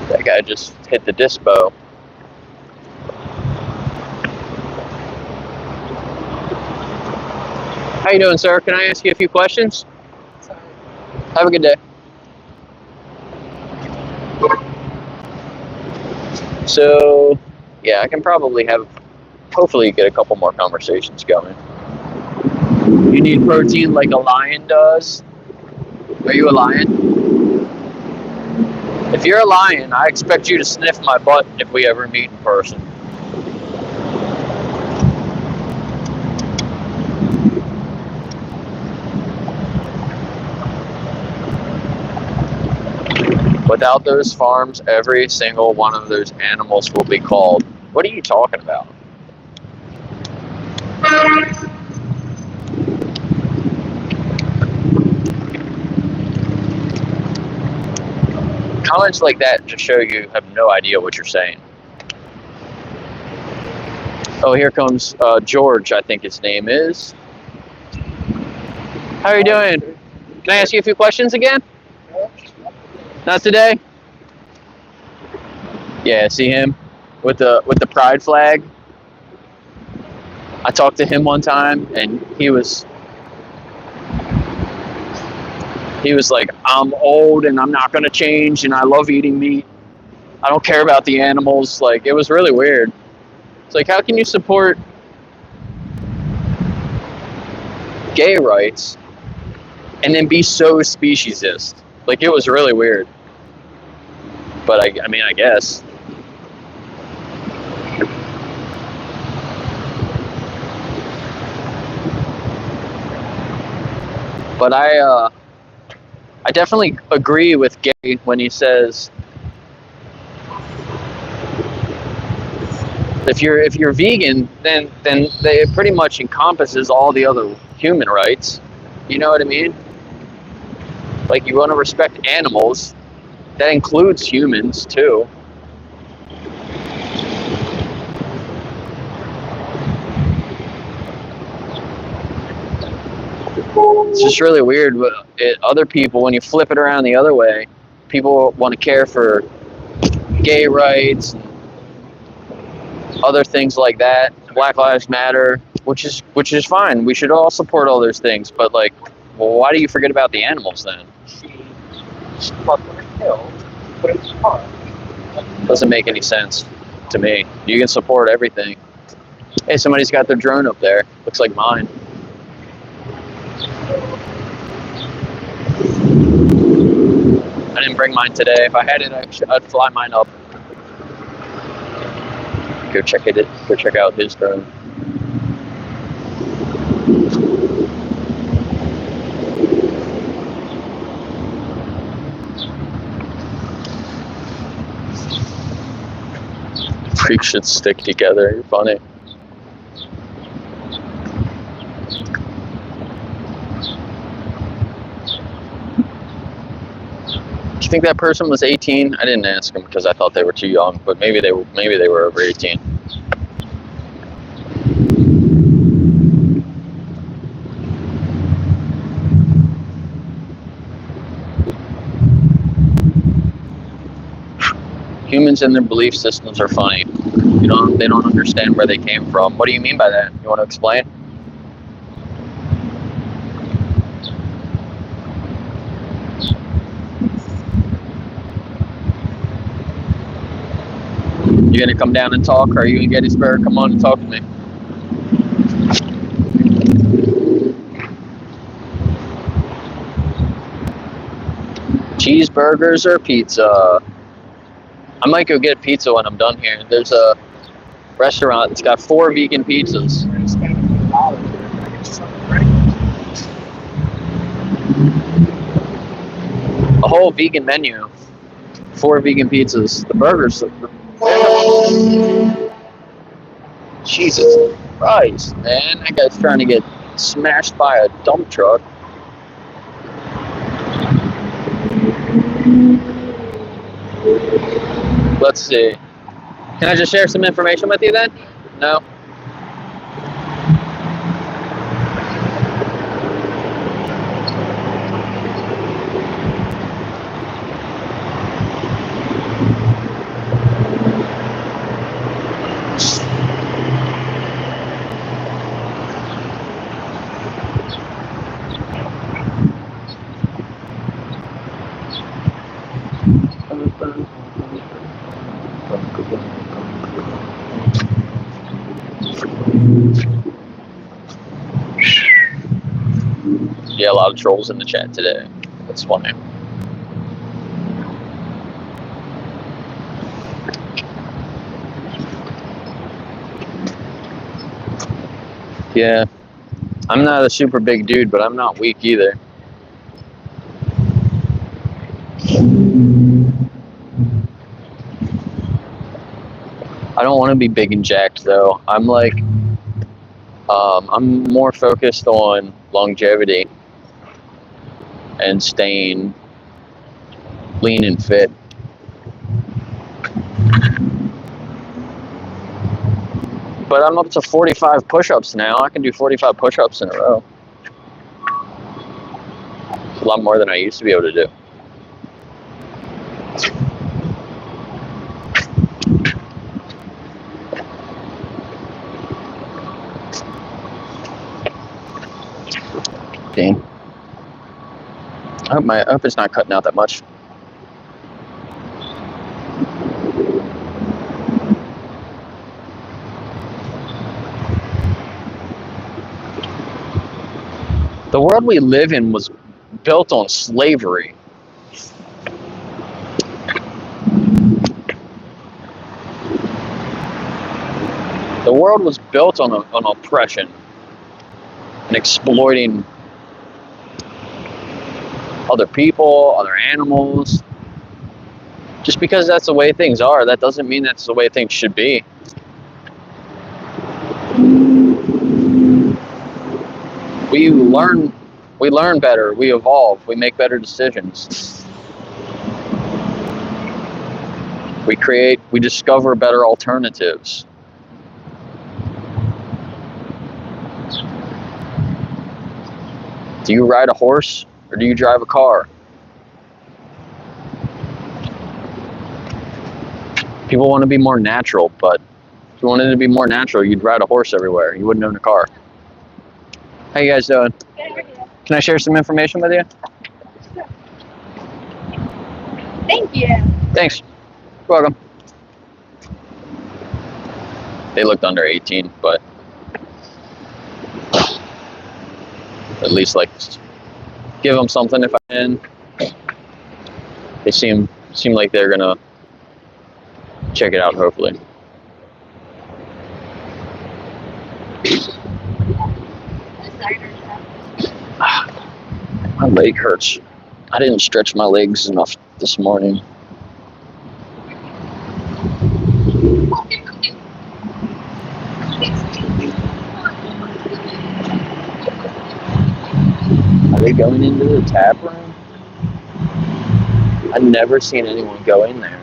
That guy just hit the dispo. How you doing, sir? Can I ask you a few questions? Have a good day. So, yeah, I can probably hopefully get a couple more conversations going. You need protein like a lion does? Are you a lion? If you're a lion, I expect you to sniff my butt if we ever meet in person. Without those farms, every single one of those animals will be called. What are you talking about? Comments like that just show you have no idea what you're saying. Oh, here comes George, I think his name is. How are you doing? Can I ask you a few questions again? Not today? Yeah, see him with the pride flag? I talked to him one time and he was like, I'm old and I'm not gonna change and I love eating meat. I don't care about the animals. Like, it was really weird. It's like, how can you support gay rights and then be so speciesist? Like, it was really weird. But I mean, I guess. But I definitely agree with Gary when he says if you're vegan, then it pretty much encompasses all the other human rights. You know what I mean? Like, you want to respect animals. That includes humans, too. It's just really weird. Other people, when you flip it around the other way, people want to care for gay rights, and other things like that. Black Lives Matter, which is fine. We should all support all those things. But, like, well, why do you forget about the animals then? Doesn't make any sense to me. You can support everything. Hey, somebody's got their drone up there. Looks like mine. I didn't bring mine today. If I had it, I'd fly mine up. Go check it. Go check out his drone. Freaks should stick together. You're funny. Do you think that person was 18? I didn't ask them because I thought they were too young, but maybe they were over 18. Humans and their belief systems are funny. They don't understand where they came from. What do you mean by that? You want to explain? You gonna come down and talk? Are you in Gettysburg? Come on and talk to me. Cheeseburgers or pizza? I might go get pizza when I'm done here. There's restaurant. It's got 4 vegan pizzas. A whole vegan menu. 4 vegan pizzas. The burgers. Jesus Christ, man. That guy's trying to get smashed by a dump truck. Let's see. Can I just share some information with you then? No? Yeah, a lot of trolls in the chat today. That's funny. Yeah. I'm not a super big dude, but I'm not weak either. I don't want to be big and jacked though. I'm like, I'm more focused on longevity and staying lean and fit. But I'm up to 45 push-ups now. I can do 45 push-ups in a row. It's a lot more than I used to be able to do. Dang. I hope it's not cutting out that much. The world we live in was built on slavery. The world was built on oppression and exploiting other people, other animals. Just because that's the way things are, that doesn't mean that's the way things should be. We learn better, we evolve, we make better decisions. We discover better alternatives. Do you ride a horse or do you drive a car? People want to be more natural, but if you wanted to be more natural, you'd ride a horse everywhere. You wouldn't own a car. How you guys doing? Can I share some information with you? Sure. Thank you. Thanks. You're welcome. They looked under 18, but at least like give them something if I can. They seem like they're gonna check it out, hopefully. My leg hurts. I didn't stretch my legs enough this morning. Are they going into the tap room? I've never seen anyone go in there.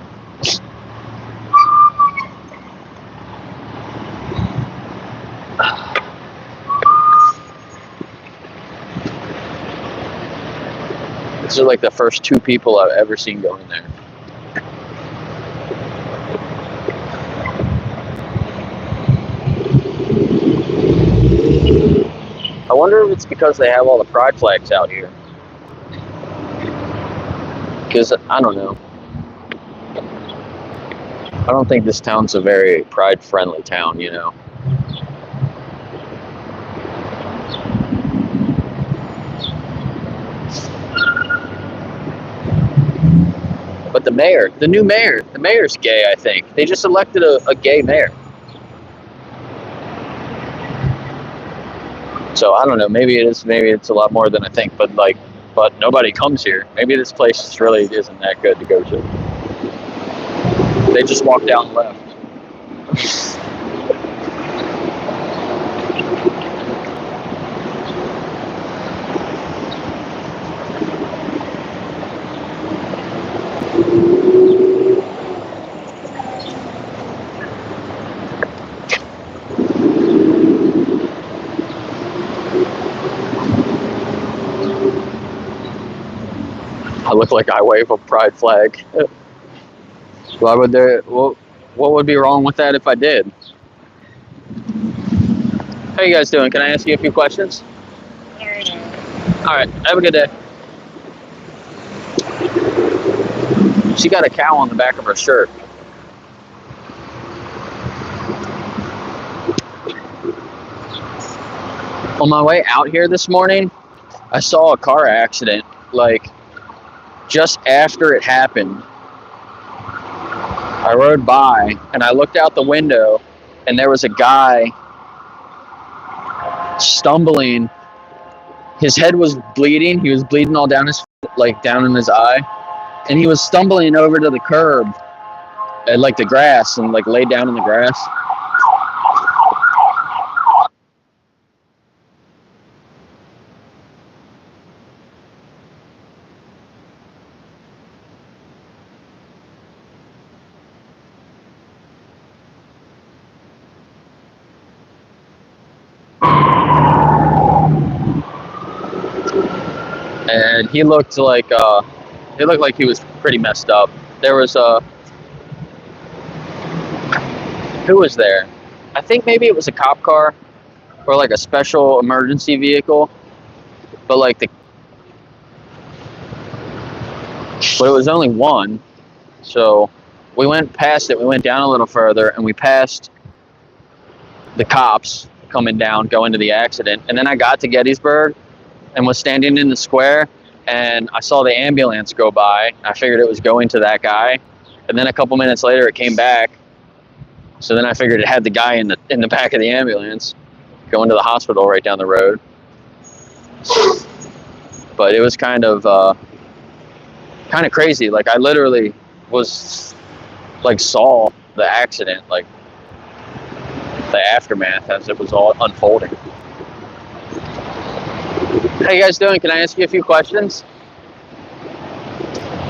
These are like the first 2 people I've ever seen go in there. I wonder if it's because they have all the pride flags out here. Because, I don't know. I don't think this town's a very pride-friendly town, you know. But the mayor's gay, I think. They just elected a gay mayor. So I don't know. Maybe it is. Maybe it's a lot more than I think. But nobody comes here. Maybe this place really isn't that good to go to. They just walked out and left. I look like I wave a pride flag. Why would there? What would be wrong with that if I did? How you guys doing? Can I ask you a few questions? All right. Have a good day. She got a cow on the back of her shirt. On my way out here this morning, I saw a car accident, like, just after it happened. I rode by, and I looked out the window, and there was a guy stumbling. His head was bleeding. He was bleeding all down his, like, down in his eye. And he was stumbling over to the curb, at, like, the grass, and, like, laid down in the grass. And he looked like he was pretty messed up. There was who was there? I think maybe it was a cop car or like a special emergency vehicle, but it was only one. So we went past it. We went down a little further, and we passed the cops coming down, going to the accident. And then I got to Gettysburg and was standing in the square, and I saw the ambulance go by. I figured it was going to that guy, and then a couple minutes later it came back. So then I figured it had the guy in the back of the ambulance going to the hospital right down the road. But it was kind of crazy. Like, I literally was saw the accident, like the aftermath as it was all unfolding. How you guys doing? Can I ask you a few questions?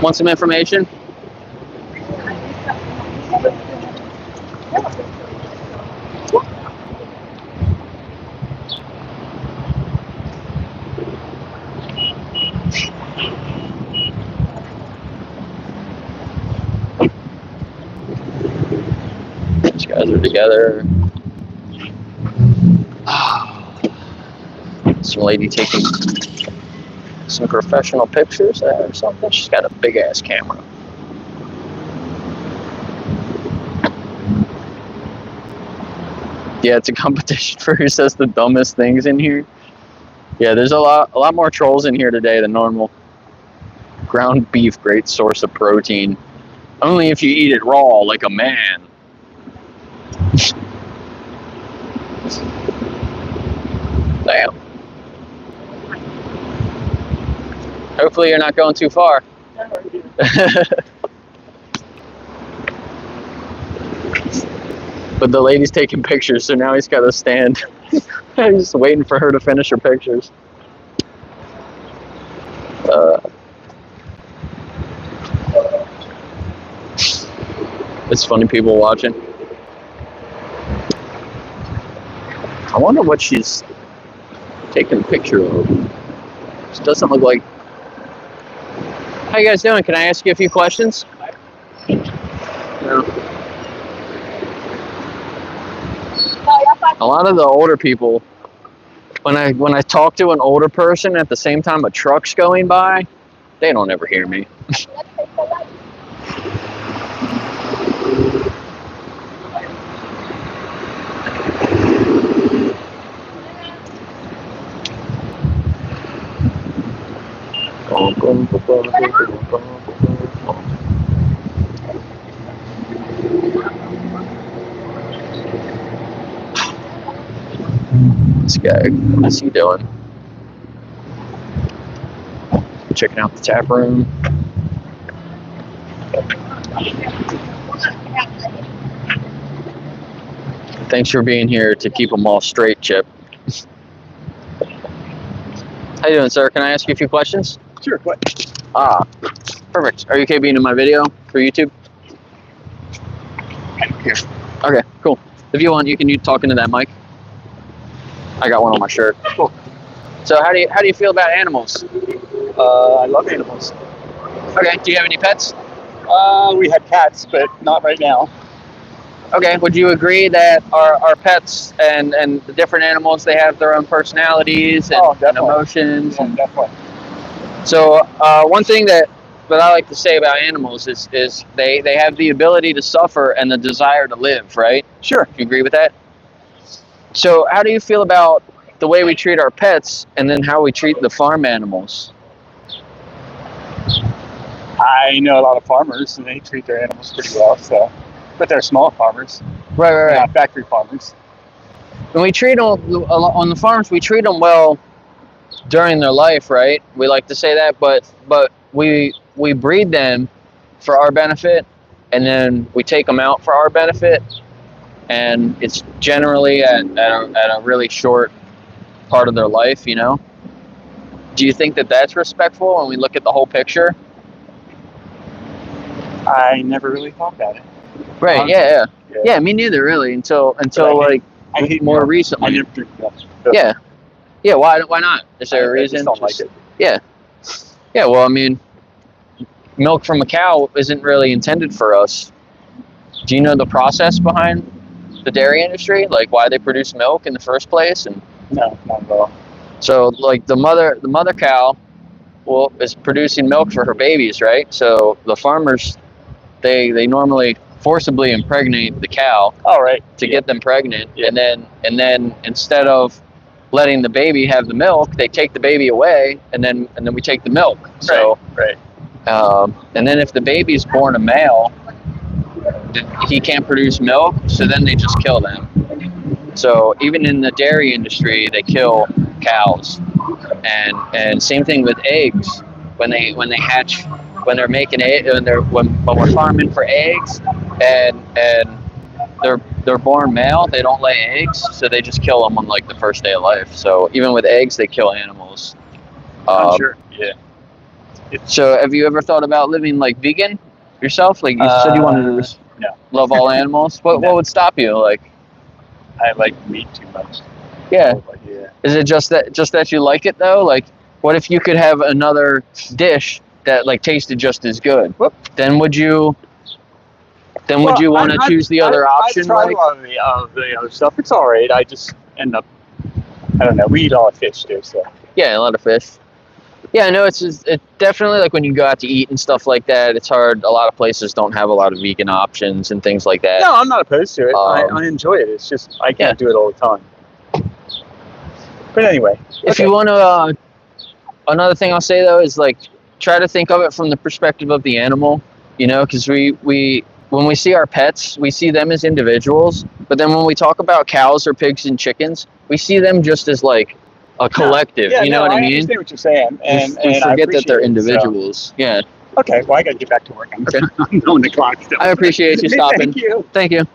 Want some information? These guys are together. Some lady taking some professional pictures or something. She's got a big ass camera. Yeah, it's a competition for who says the dumbest things in here. Yeah, there's a lot more trolls in here today than normal. Ground beef, great source of protein. Only if you eat it raw, like a man. Damn. Hopefully you're not going too far. But the lady's taking pictures, so now he's got to stand. He's just waiting for her to finish her pictures. It's funny people watching. I wonder what she's taking a picture of. This doesn't look like... How you guys doing? Can I ask you a few questions? No. A lot of the older people, when I talk to an older person at the same time a truck's going by, they don't ever hear me. this guy. What's he doing? Checking out the tap room. Thanks for being here to keep them all straight, Chip. How you doing, sir? Can I ask you a few questions? Sure, what? Perfect. Are you okay being in my video for YouTube? Here. Okay, cool. If you want, you can talk into that mic. I got one on my shirt. Cool. So how do you feel about animals? I love animals. Okay. Do you have any pets? We had cats, but not right now. Okay. Would you agree that our pets and the different animals, they have their own personalities and emotions? Yeah, definitely. So one thing that I like to say about animals is they have the ability to suffer and the desire to live, right? Sure. Do you agree with that? So how do you feel about the way we treat our pets and then how we treat the farm animals? I know a lot of farmers, and they treat their animals pretty well. So, but they're small farmers, Right. not factory farmers. When we treat them on the farms, we treat them well during their life, right? We like to say that, but we breed them for our benefit, and then we take them out for our benefit, and it's generally at a really short part of their life, you know? Do you think that that's respectful when we look at the whole picture? I never really thought about it. Right, yeah, me neither, really, until like I hate more milk. recently. I never drink milk. Yeah, why not? Is there a reason? I just don't like it. Yeah, well, I mean, milk from a cow isn't really intended for us. Do you know the process behind the dairy industry? Like why they produce milk in the first place? And No, not at all. so like the mother cow, well, is producing milk for her babies, right? So the farmers, they normally forcibly impregnate the cow All right. to get them pregnant, and then instead of letting the baby have the milk, they take the baby away, and then we take the milk. So Right. and then if the baby's born a male, he can't produce milk, so then they just kill them. So even in the dairy industry, they kill cows, and same thing with eggs. When they hatch, when they're making when we're farming for eggs, and they're born male, they don't lay eggs, so they just kill them on like the first day of life. So even with eggs, they kill animals. I'm sure. Yeah. So have you ever thought about living like vegan yourself? Like you said you wanted to No. love all animals. What would stop you? Like, I like meat too much. yeah. Yeah. Is it just that you like it though? Like, what if you could have another dish that like tasted just as good? Then would you want to choose the other option? I've tried a lot of the other stuff. It's all right. I just end up, I don't know. We eat a lot of fish too, so. Yeah, a lot of fish. Yeah, I know it's definitely like when you go out to eat and stuff like that, it's hard. A lot of places don't have a lot of vegan options and things like that. No, I'm not opposed to it. I enjoy it. It's just I can't do it all the time. But anyway, if you want to, another thing I'll say though is like try to think of it from the perspective of the animal. You know, because we when we see our pets, we see them as individuals, but then when we talk about cows or pigs and chickens, we see them just as like a collective. Yeah, you know what I mean? I understand what you're saying, and we I forget that they're appreciate it, individuals. So. Yeah. Okay, well I gotta get back to work. I'm on the clock still. I appreciate you stopping. Thank you.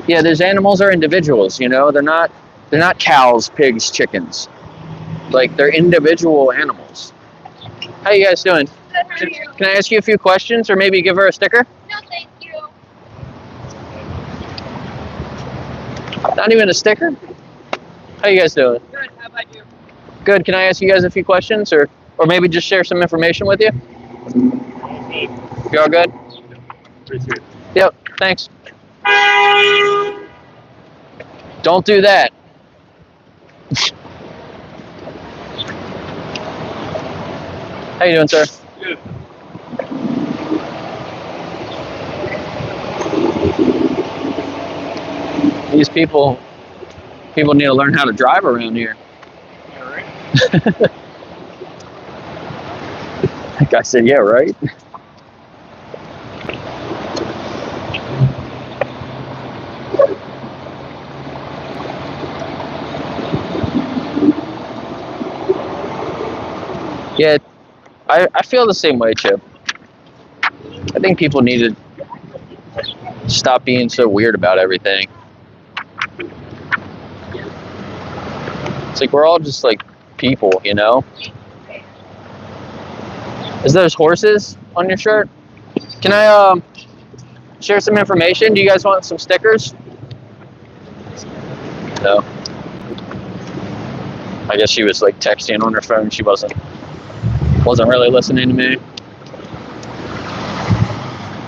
Yeah, those animals are individuals. You know, they're not cows, pigs, chickens. Like they're individual animals. How you guys doing? Good, how are you? Can I ask you a few questions, or maybe give her a sticker? No, thank you. Not even a sticker? How you guys doing? Good, how about you? Good. Can I ask you guys a few questions, or maybe just share some information with you? You all good? Yep. Thanks. Don't do that. How you doing, sir? Good. These people need to learn how to drive around here. Yeah, right. That guy said, yeah, right? Yeah, I feel the same way, Chip. I think people need to stop being so weird about everything. It's like we're all just like people, you know? Is those horses on your shirt? Can I share some information? Do you guys want some stickers? No. I guess she was like texting on her phone. She wasn't really listening to me.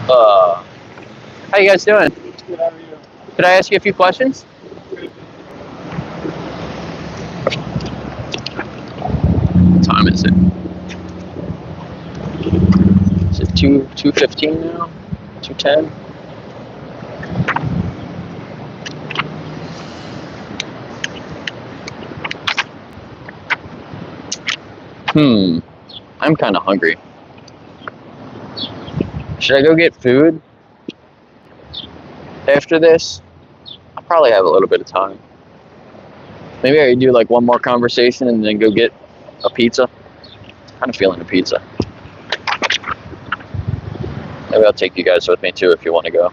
How you guys doing? Good, how are you? Could I ask you a few questions? What time is it? Is it 2:15 now? 2:10? I'm kind of hungry. Should I go get food after this? I probably have a little bit of time. Maybe I could do like one more conversation and then go get a pizza. I'm kind of feeling a pizza. Maybe I'll take you guys with me too if you want to go.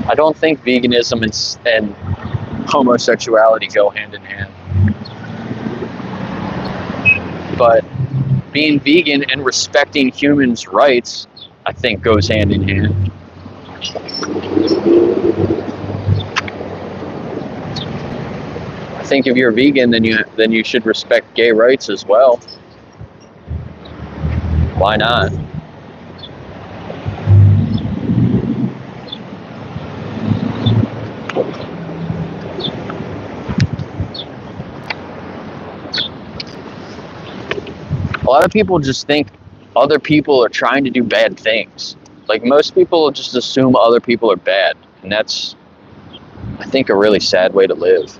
I don't think veganism and homosexuality go hand in hand. But being vegan and respecting humans' rights, I think, goes hand in hand. I think if you're vegan, then you should respect gay rights as well. Why not? A lot of people just think other people are trying to do bad things. Like most people just assume other people are bad. And that's, I think, a really sad way to live.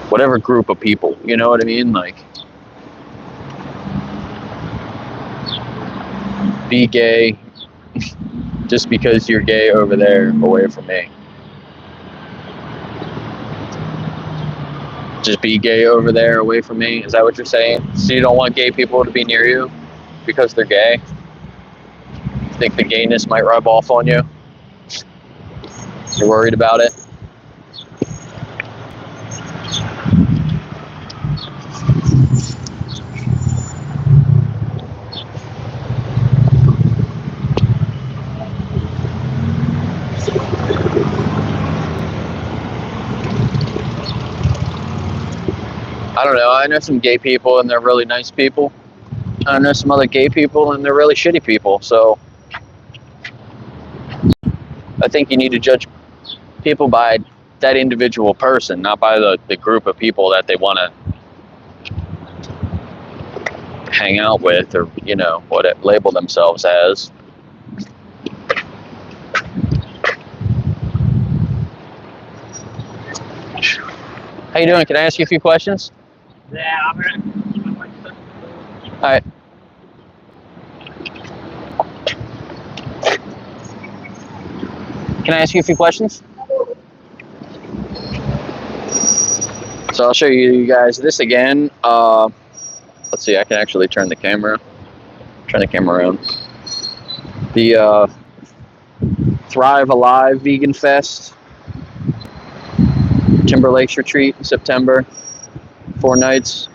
Whatever group of people, you know what I mean? Like, be gay just because you're gay over there, away from me. Just be gay over there, away from me. Is that what you're saying? So you don't want gay people to be near you because they're gay? You think the gayness might rub off on you? You're worried about it? I don't know. I know some gay people and they're really nice people. I know some other gay people and they're really shitty people. So I think you need to judge people by that individual person, not by the group of people that they want to hang out with or, you know, what it label themselves as. How you doing? Can I ask you a few questions? Yeah, I'm ready. All right. Can I ask you a few questions? So I'll show you guys this again. Let's see, I can actually turn the camera around. The Thrive Alive Vegan Fest, Timber Lakes Retreat in September, 4 nights.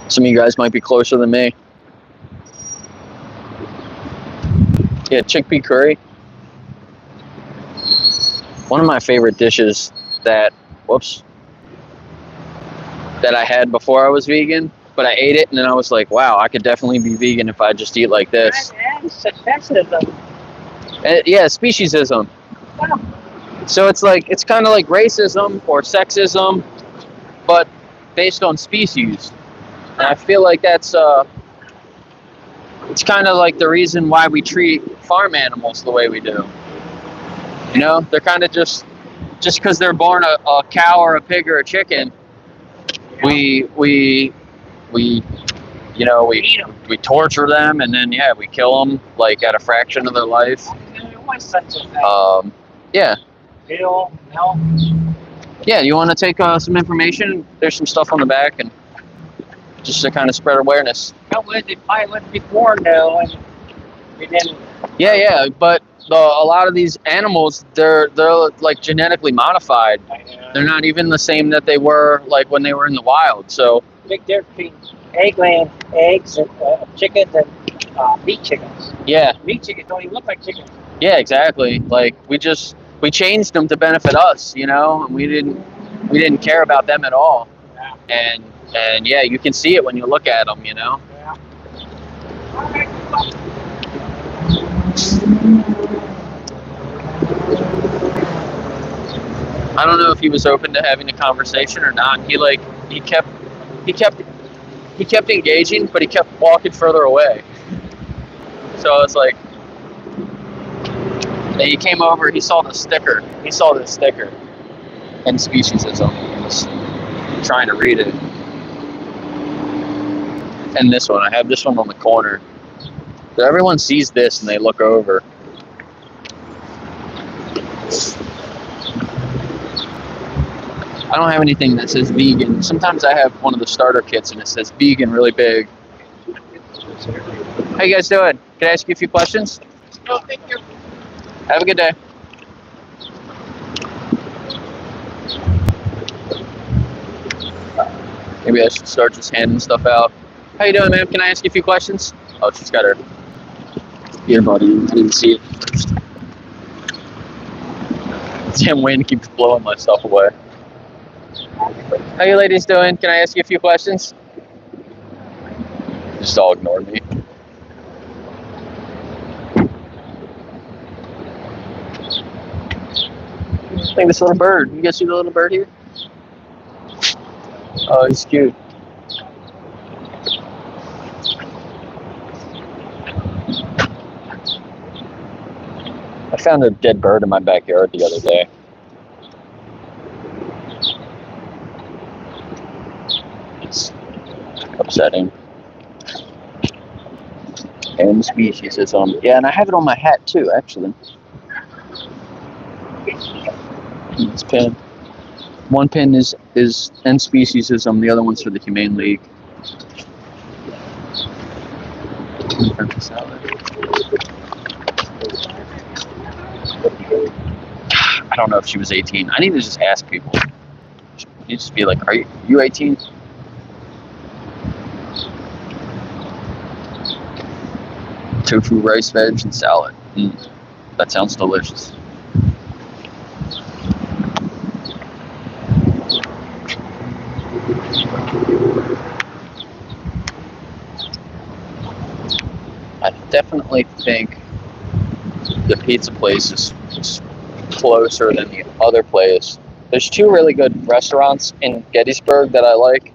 Some of you guys might be closer than me. Yeah, chickpea curry. One of my favorite dishes that I had before I was vegan, but I ate it and then I was like, wow, I could definitely be vegan if I just eat like this. Yeah, speciesism. Wow. So it's kind of like racism or sexism, but based on species. And I feel like that's it's kind of like the reason why we treat farm animals the way we do. You know, they're kind of just because they're born a cow or a pig or a chicken, we you know, Eat 'em. we torture them, and then yeah, we kill them like at a fraction of their life. What's such a thing? Yeah. Bill, no. Yeah, you want to take some information? There's some stuff on the back, and just to kind of spread awareness. How was the pilot before though? And we didn't. Yeah, but a lot of these animals, they're like genetically modified. They're not even the same that they were like when they were in the wild. So Big difference between eggs and chickens and meat chickens. yeah, Meat chickens don't even look like chickens. yeah, exactly. Like we changed them to benefit us, you know, and we didn't care about them at all. Yeah. And yeah, you can see it when you look at them, you know. Yeah. I don't know if he was open to having a conversation or not. He kept engaging, but he kept walking further away. So it's like, and he came over. He saw the sticker. He saw the sticker, and speciesism. He was trying to read it. And this one, I have this one on the corner. So everyone sees this and they look over. I don't have anything that says vegan. Sometimes I have one of the starter kits and it says vegan really big. How you guys doing? Can I ask you a few questions? No, thank you. Have a good day. Maybe I should start just handing stuff out. How you doing, ma'am? Can I ask you a few questions? Oh, she's got her earbud in. I didn't see it first. Damn wind keeps blowing my stuff away. How you ladies doing? Can I ask you a few questions? Just all ignore me. Look at this little bird. You guys see the little bird here? Oh, he's cute. I found a dead bird in my backyard the other day. It's upsetting. And species is yeah, and I have it on my hat too, actually. This pin. One pin is end speciesism, the other one's for the Humane League. I don't know if she was 18. I need to just ask people. You just be like, are you 18? Tofu, rice, veg, and salad. That sounds delicious. I definitely think the pizza place is closer than the other place. There's two really good restaurants in Gettysburg that I like.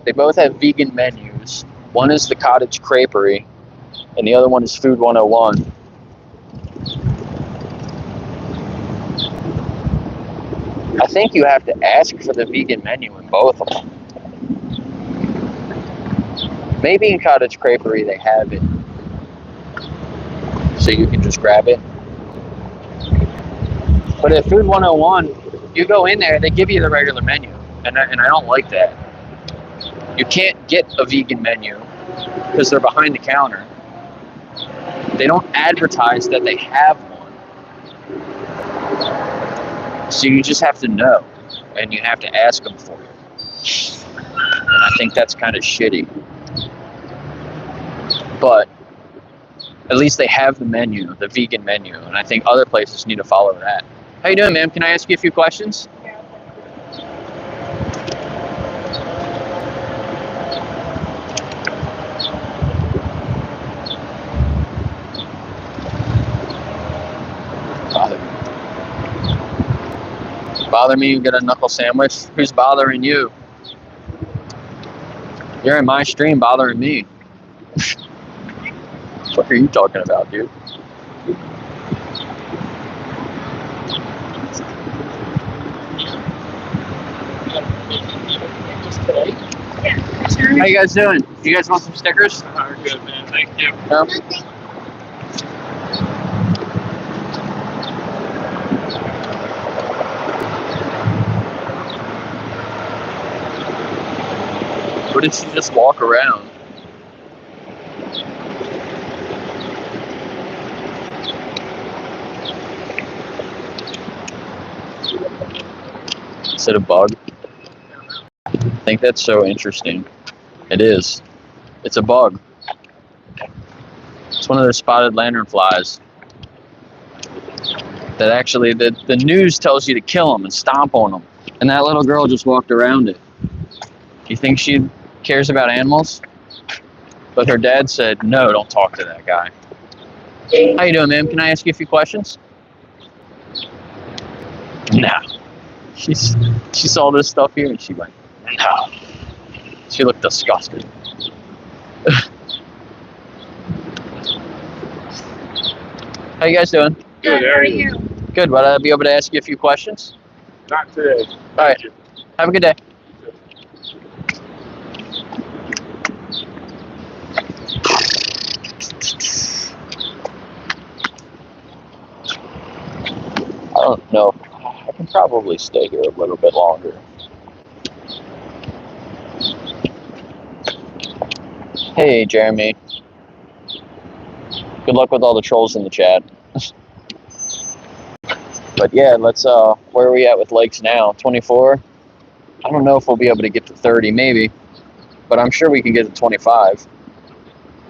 They both have vegan menus. One is the Cottage Creperie, and the other one is Food 101. I think you have to ask for the vegan menu in both of them. Maybe in Cottage Creperie they have it, so you can just grab it. But at Food 101, you go in there, they give you the regular menu, and I don't like that. You can't get a vegan menu because they're behind the counter. They don't advertise that they have one. So you just have to know, and you have to ask them for it. And I think that's kind of shitty. But at least they have the menu, the vegan menu, and I think other places need to follow that. How you doing, ma'am? Can I ask you a few questions? Bother me, you get a knuckle sandwich. Who's bothering you? You're in my stream bothering me. What are you talking about, dude? Just today. How you guys doing? You guys want some stickers? Good, man. Thank you. No? Or did she just walk around? Is it a bug? I think that's so interesting. It is. It's a bug. It's one of those spotted lanternflies that actually the news tells you to kill them and stomp on them. And that little girl just walked around it. You think she cares about animals? But her dad said, no, don't talk to that guy. How you doing, ma'am? Can I ask you a few questions? Nah. She saw this stuff here and she went, no. She looked disgusted. How you guys doing? Good, how are you? Good. Would I be able to ask you a few questions? Not today. All right. Have a good day. I don't know. I can probably stay here a little bit longer. Hey, Jeremy. Good luck with all the trolls in the chat. But yeah, let's, where are we at with likes now? 24? I don't know if we'll be able to get to 30, maybe. But I'm sure we can get to 25.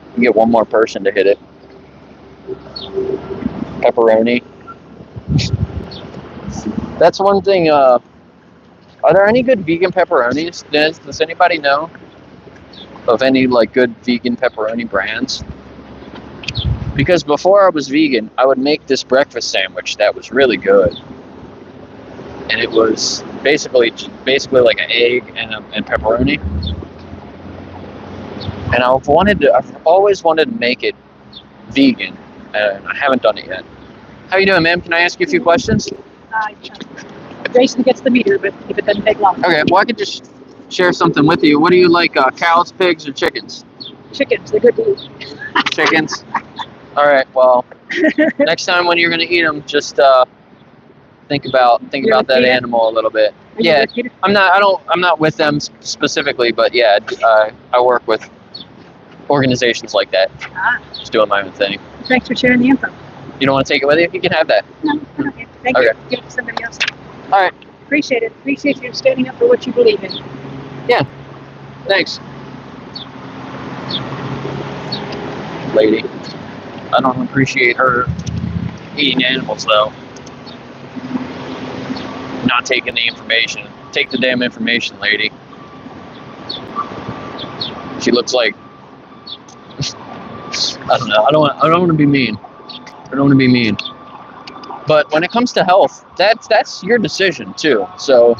We can get one more person to hit it. Pepperoni. That's one thing, are there any good vegan pepperonis? Does anybody know of any, like, good vegan pepperoni brands? Because before I was vegan, I would make this breakfast sandwich that was really good. And it was basically like an egg and pepperoni. And I've always wanted to make it vegan, and I haven't done it yet. How you doing, ma'am? Can I ask you a few questions? Jason gets the meter, but if it doesn't take long. Okay, well, I could just share something with you. What do you like, cows, pigs, or chickens? Chickens, they're good to eat. Chickens. All right. Well, next time when you're gonna eat them, just think about that animal a little bit. Yeah, I'm not with them specifically, but yeah, I work with organizations like that. Just doing my own thing. Thanks for sharing the info. You don't want to take it with you? You can have that. No, okay. Thank you. Give it to somebody else. All right. Appreciate it. Appreciate you standing up for what you believe in. Yeah. Thanks. Lady. I don't appreciate her eating animals, though. Not taking the information. Take the damn information, lady. She looks like... I don't know. I don't want to be mean. I don't want to be mean. But when it comes to health, that's your decision, too. So,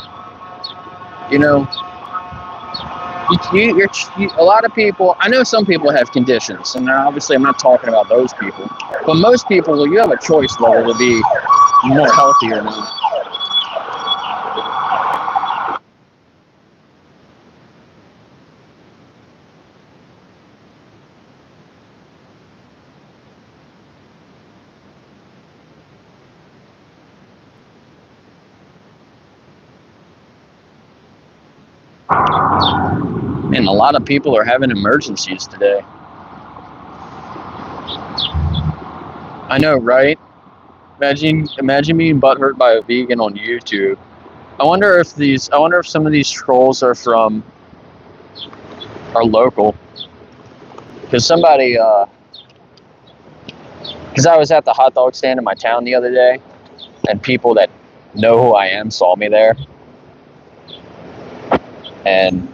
you know... a lot of people, I know some people have conditions, and obviously I'm not talking about those people, but most people, you have a choice whether to be more healthy or not. Man, a lot of people are having emergencies today. I know, right? Imagine being butthurt by a vegan on YouTube. I wonder if some of these trolls are local. Because somebody, because I was at the hot dog stand in my town the other day, and people that know who I am saw me there. And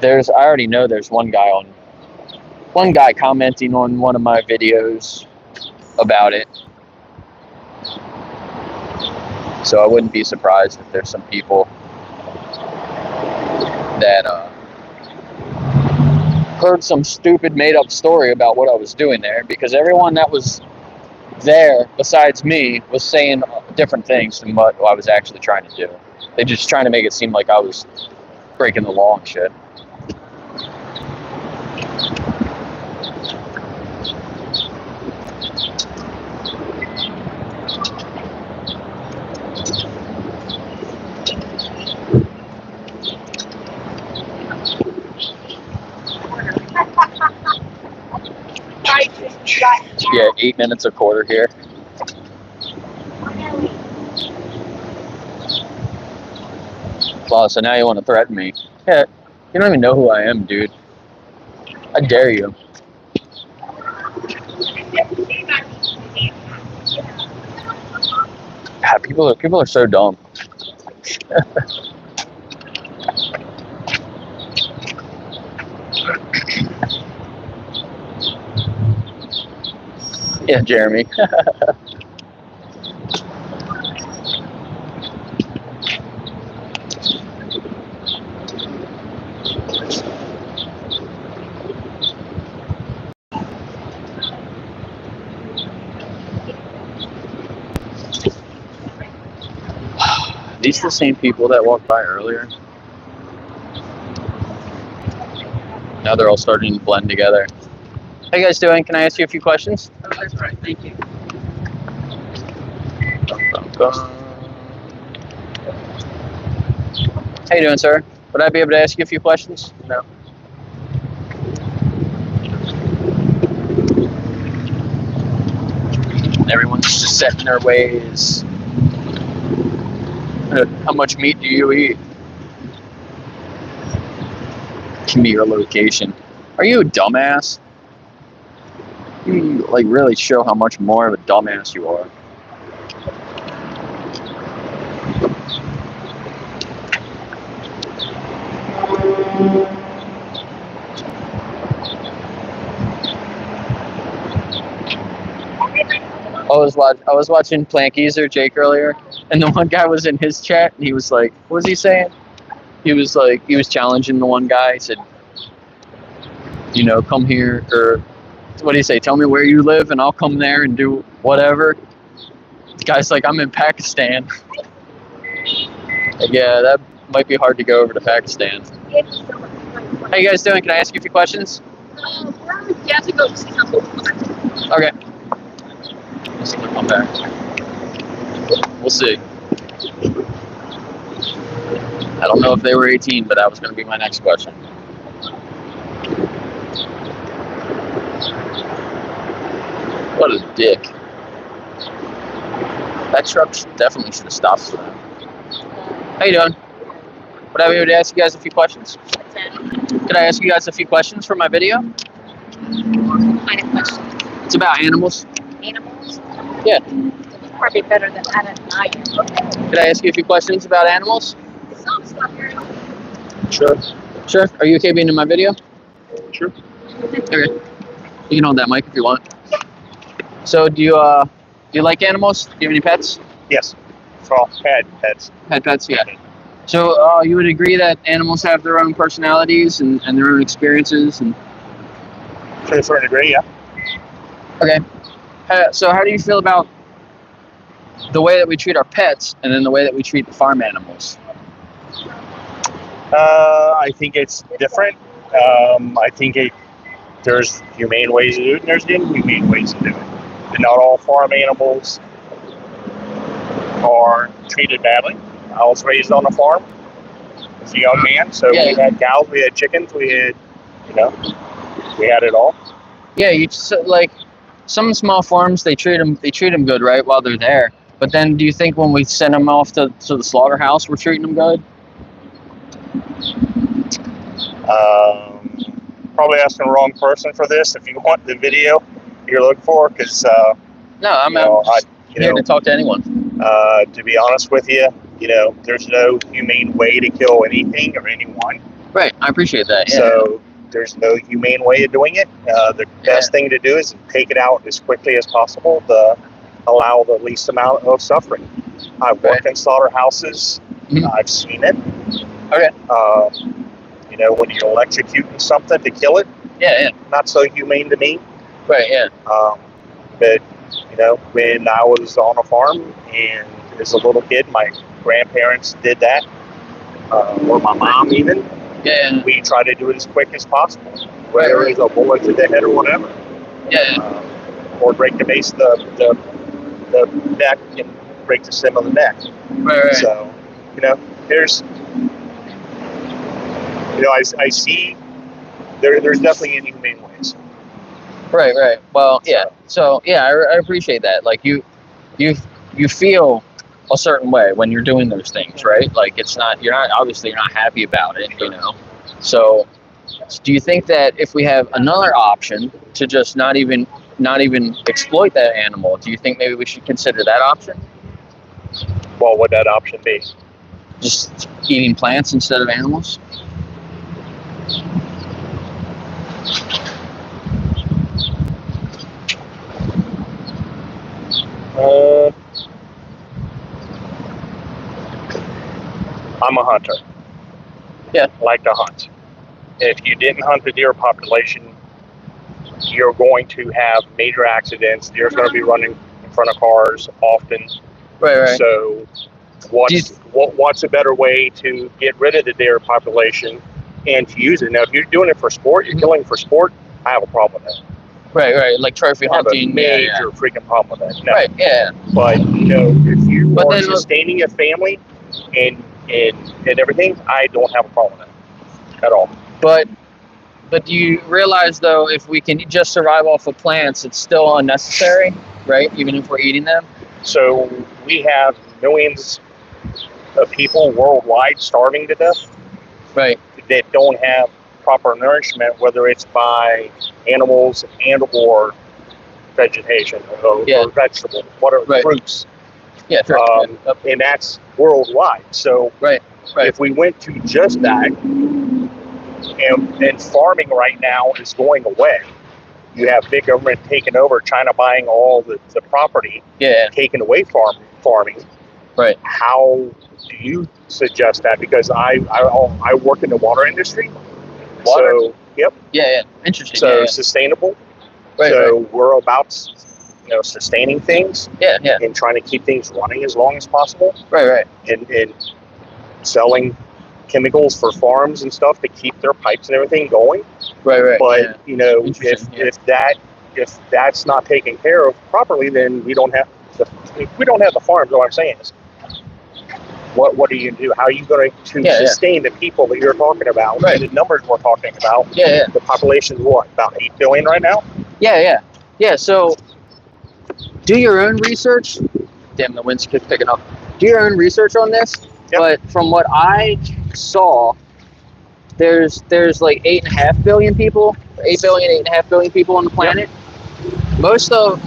I already know there's one guy commenting on one of my videos about it. So I wouldn't be surprised if there's some people that heard some stupid made up story about what I was doing there, because everyone that was there besides me was saying different things from what I was actually trying to do. They're just trying to make it seem like I was breaking the law and shit. Yeah, 8 minutes a quarter here. Wow, so now you want to threaten me? Yeah, you don't even know who I am, dude. I dare you. Yeah, people are so dumb. Yeah, Jeremy. These the same people that walked by earlier. Now they're all starting to blend together. How you guys doing? Can I ask you a few questions? Oh, that's right. Thank you. How you doing, sir? Would I be able to ask you a few questions? No. Everyone's just set in their ways. How much meat do you eat? Give me your location. Are you a dumbass? You like really show how much more of a dumbass you are. I was watching Plankies or Jake earlier, and the one guy was in his chat, and he was like, what was he saying? He was challenging the one guy. He said, you know, come here, or what do you say? Tell me where you live, and I'll come there and do whatever. The guy's like, I'm in Pakistan. Like, yeah, that might be hard to go over to Pakistan. How you guys doing? Can I ask you a few questions? You have to go see something. Okay. Let's come back. We'll see. I don't know if they were 18, but that was going to be my next question. What a dick. That truck definitely should have stopped for them. How you doing? Would I be able to ask you guys a few questions? Could I ask you guys a few questions for my video? What kind of question? It's about animals. Animals? Yeah. Probably better than that at night. Could I ask you a few questions about animals? Some stuff here. Sure. Sure. Are you okay being in my video? Sure. Okay. You can hold that mic if you want. So do you like animals? Do you have any pets? Yes. Well, pets. Pets, yeah. So you would agree that animals have their own personalities and their own experiences and To a certain degree, yeah. okay. So how do you feel about the way that we treat our pets and then the way that we treat the farm animals? I think it's different. I think there's humane ways to do it and there's inhumane ways to do it. And not all farm animals are treated badly. I was raised on a farm as a young man, so Yeah. we had cows, we had chickens, we had, we had it all. Yeah, you just like some small farms they treat them good, right, while they're there. But then do you think when we send them off to the slaughterhouse we're treating them good? Probably asking the wrong person for this. If you want the video you're looking for, because No, I'm here to talk to anyone. to be honest with you, there's no humane way to kill anything or anyone. Right, I appreciate that. Yeah. So there's no humane way of doing it. The best thing to do is take it out as quickly as possible to allow the least amount of suffering. I've worked in slaughterhouses. Mhm. I've seen it. Okay. When you're electrocuting something to kill it, Yeah. not so humane to me. Right. Yeah. But when I was on a farm and as a little kid, my grandparents did that, or my mom even. Yeah. We try to do it as quick as possible, whether it's a bullet to the head or whatever. Yeah. Or break the base of the neck and break the stem of the neck. Right. So, there's, I see there's definitely inhumane ways. Right. Well, yeah. So yeah, I appreciate that. Like you feel a certain way when you're doing those things, right? Like you're not happy about it, you know. So do you think that if we have another option to just not even exploit that animal, do you think maybe we should consider that option? What would that option be? Just eating plants instead of animals? I'm a hunter. Yeah. I like to hunt. If you didn't hunt the deer population, you're going to have major accidents. Deer's going to be running in front of cars often. Right. So what's a better way to get rid of the deer population and to use it? Now, if you're doing it for sport, you're killing for sport, I have a problem with that. Right. Like trophy hunting. I have a major freaking problem with that. No. Right, yeah. But, if you are sustaining a family and everything, I don't have a problem with that at all. But do you realize, though, if we can just survive off of plants, it's still unnecessary, right? Even if we're eating them? So we have millions of people worldwide starving to death. Right. That don't have proper nourishment, whether it's by animals and or vegetation or vegetables, whatever, fruits. Yeah, and that's worldwide. So if we went to just that, and farming right now is going away. You have big government taking over, China buying all the property, taking away farming. Right. How do you suggest that? Because I work in the water industry. Water? So, yep. Yeah. Interesting. So sustainable. Right. So we're about sustaining things. Yeah. And trying to keep things running as long as possible. Right. And selling chemicals for farms and stuff to keep their pipes and everything going. Right. But if that's not taken care of properly, then we don't have the farms. What I'm saying is, what are you going to do? How are you going to sustain the people that you're talking about? Right. The numbers we're talking about. Yeah. The population's what, about 8 billion right now? Yeah. So do your own research. Damn, the wind's picking up. Do your own research on this. Yep. But from what I saw, there's like 8.5 billion people, 8.5 billion people on the planet. Yep. Most of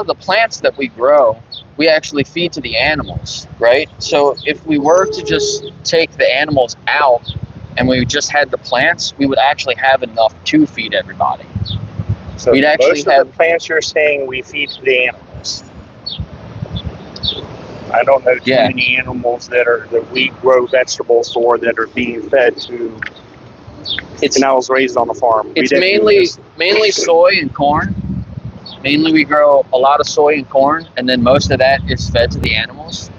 the plants that we grow, we actually feed to the animals, right? So if we were to just take the animals out and we just had the plants, we would actually have enough to feed everybody. So we'd actually most of the plants you're saying we feed to the animals. I don't know too many animals that we grow vegetables for that are being fed to canals raised on the farm. It's mainly soy and corn. Mainly we grow a lot of soy and corn, and then most of that is fed to the animals.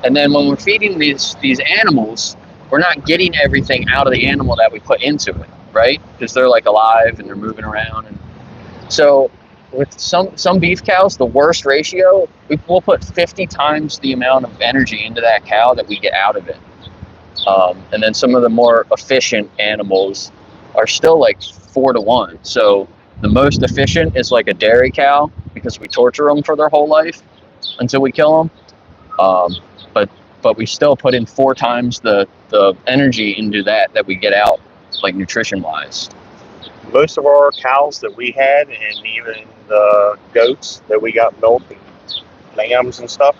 And then when we're feeding these animals, we're not getting everything out of the animal that we put into it, right? Because they're like alive and they're moving around. And so with some beef cows, the worst ratio, we'll put 50 times the amount of energy into that cow that we get out of it. And then some of the more efficient animals are still like 4-to-1. So the most efficient is like a dairy cow because we torture them for their whole life until we kill them. But we still put in 4 times the energy into that we get out, like nutrition wise. Most of our cows that we had, and even the goats that we got milk and lambs and stuff,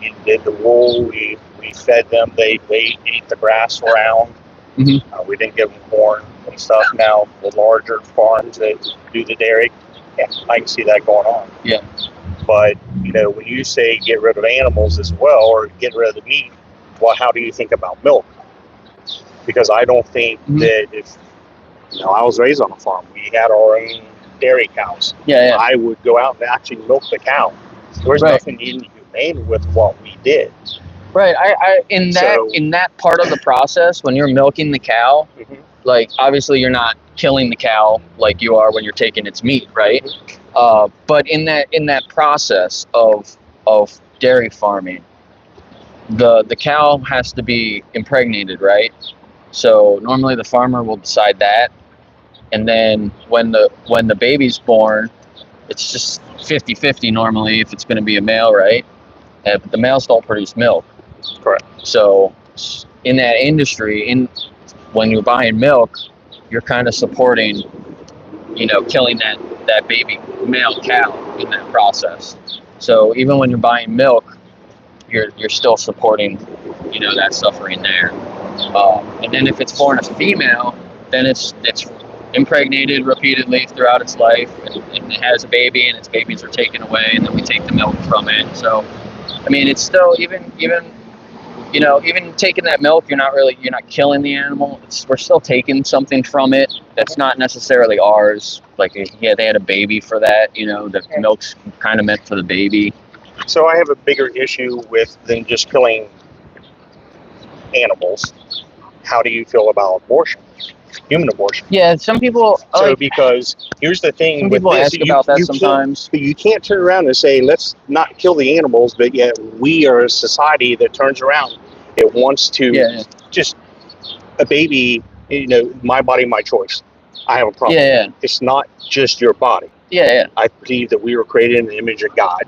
we did the wool, we fed them, they ate the grass around. Mm-hmm. We didn't give them corn and stuff. Now the larger farms that do the dairy, I can see that going on. Yeah. But when you say get rid of animals as well, or get rid of the meat, well, how do you think about milk? Because I don't think that if I was raised on a farm, we had our own dairy cows. Yeah. I would go out and actually milk the cow. There's nothing inhumane with what we did. Right. In that part of the process, when you're milking the cow, like obviously you're not killing the cow like you are when you're taking its meat, right? But in that process of dairy farming, the cow has to be impregnated, right? So normally the farmer will decide that, and then when the baby's born, it's just 50-50 normally if it's going to be a male, right? But the males don't produce milk. Correct. So in that industry, when you're buying milk, you're kind of supporting, killing that baby male cow in that process. So even when you're buying milk, you're still supporting, that suffering there. And then if it's born a female, then it's impregnated repeatedly throughout its life, and it has a baby, and its babies are taken away, and then we take the milk from it. So, I mean, it's still even taking that milk, you're not killing the animal. We're still taking something from it that's not necessarily ours. Like, yeah, they had a baby for that. The milk's kind of meant for the baby. So I have a bigger issue with than just killing animals. How do you feel about abortion? Human abortion. Yeah, some people. Because here's the thing. Some with people this, ask about that sometimes. You can't turn around and say, let's not kill the animals, but yet we are a society that turns around. It wants to just a baby. My body, my choice. I have a problem. Yeah. It's not just your body. Yeah. I believe that we were created in the image of God.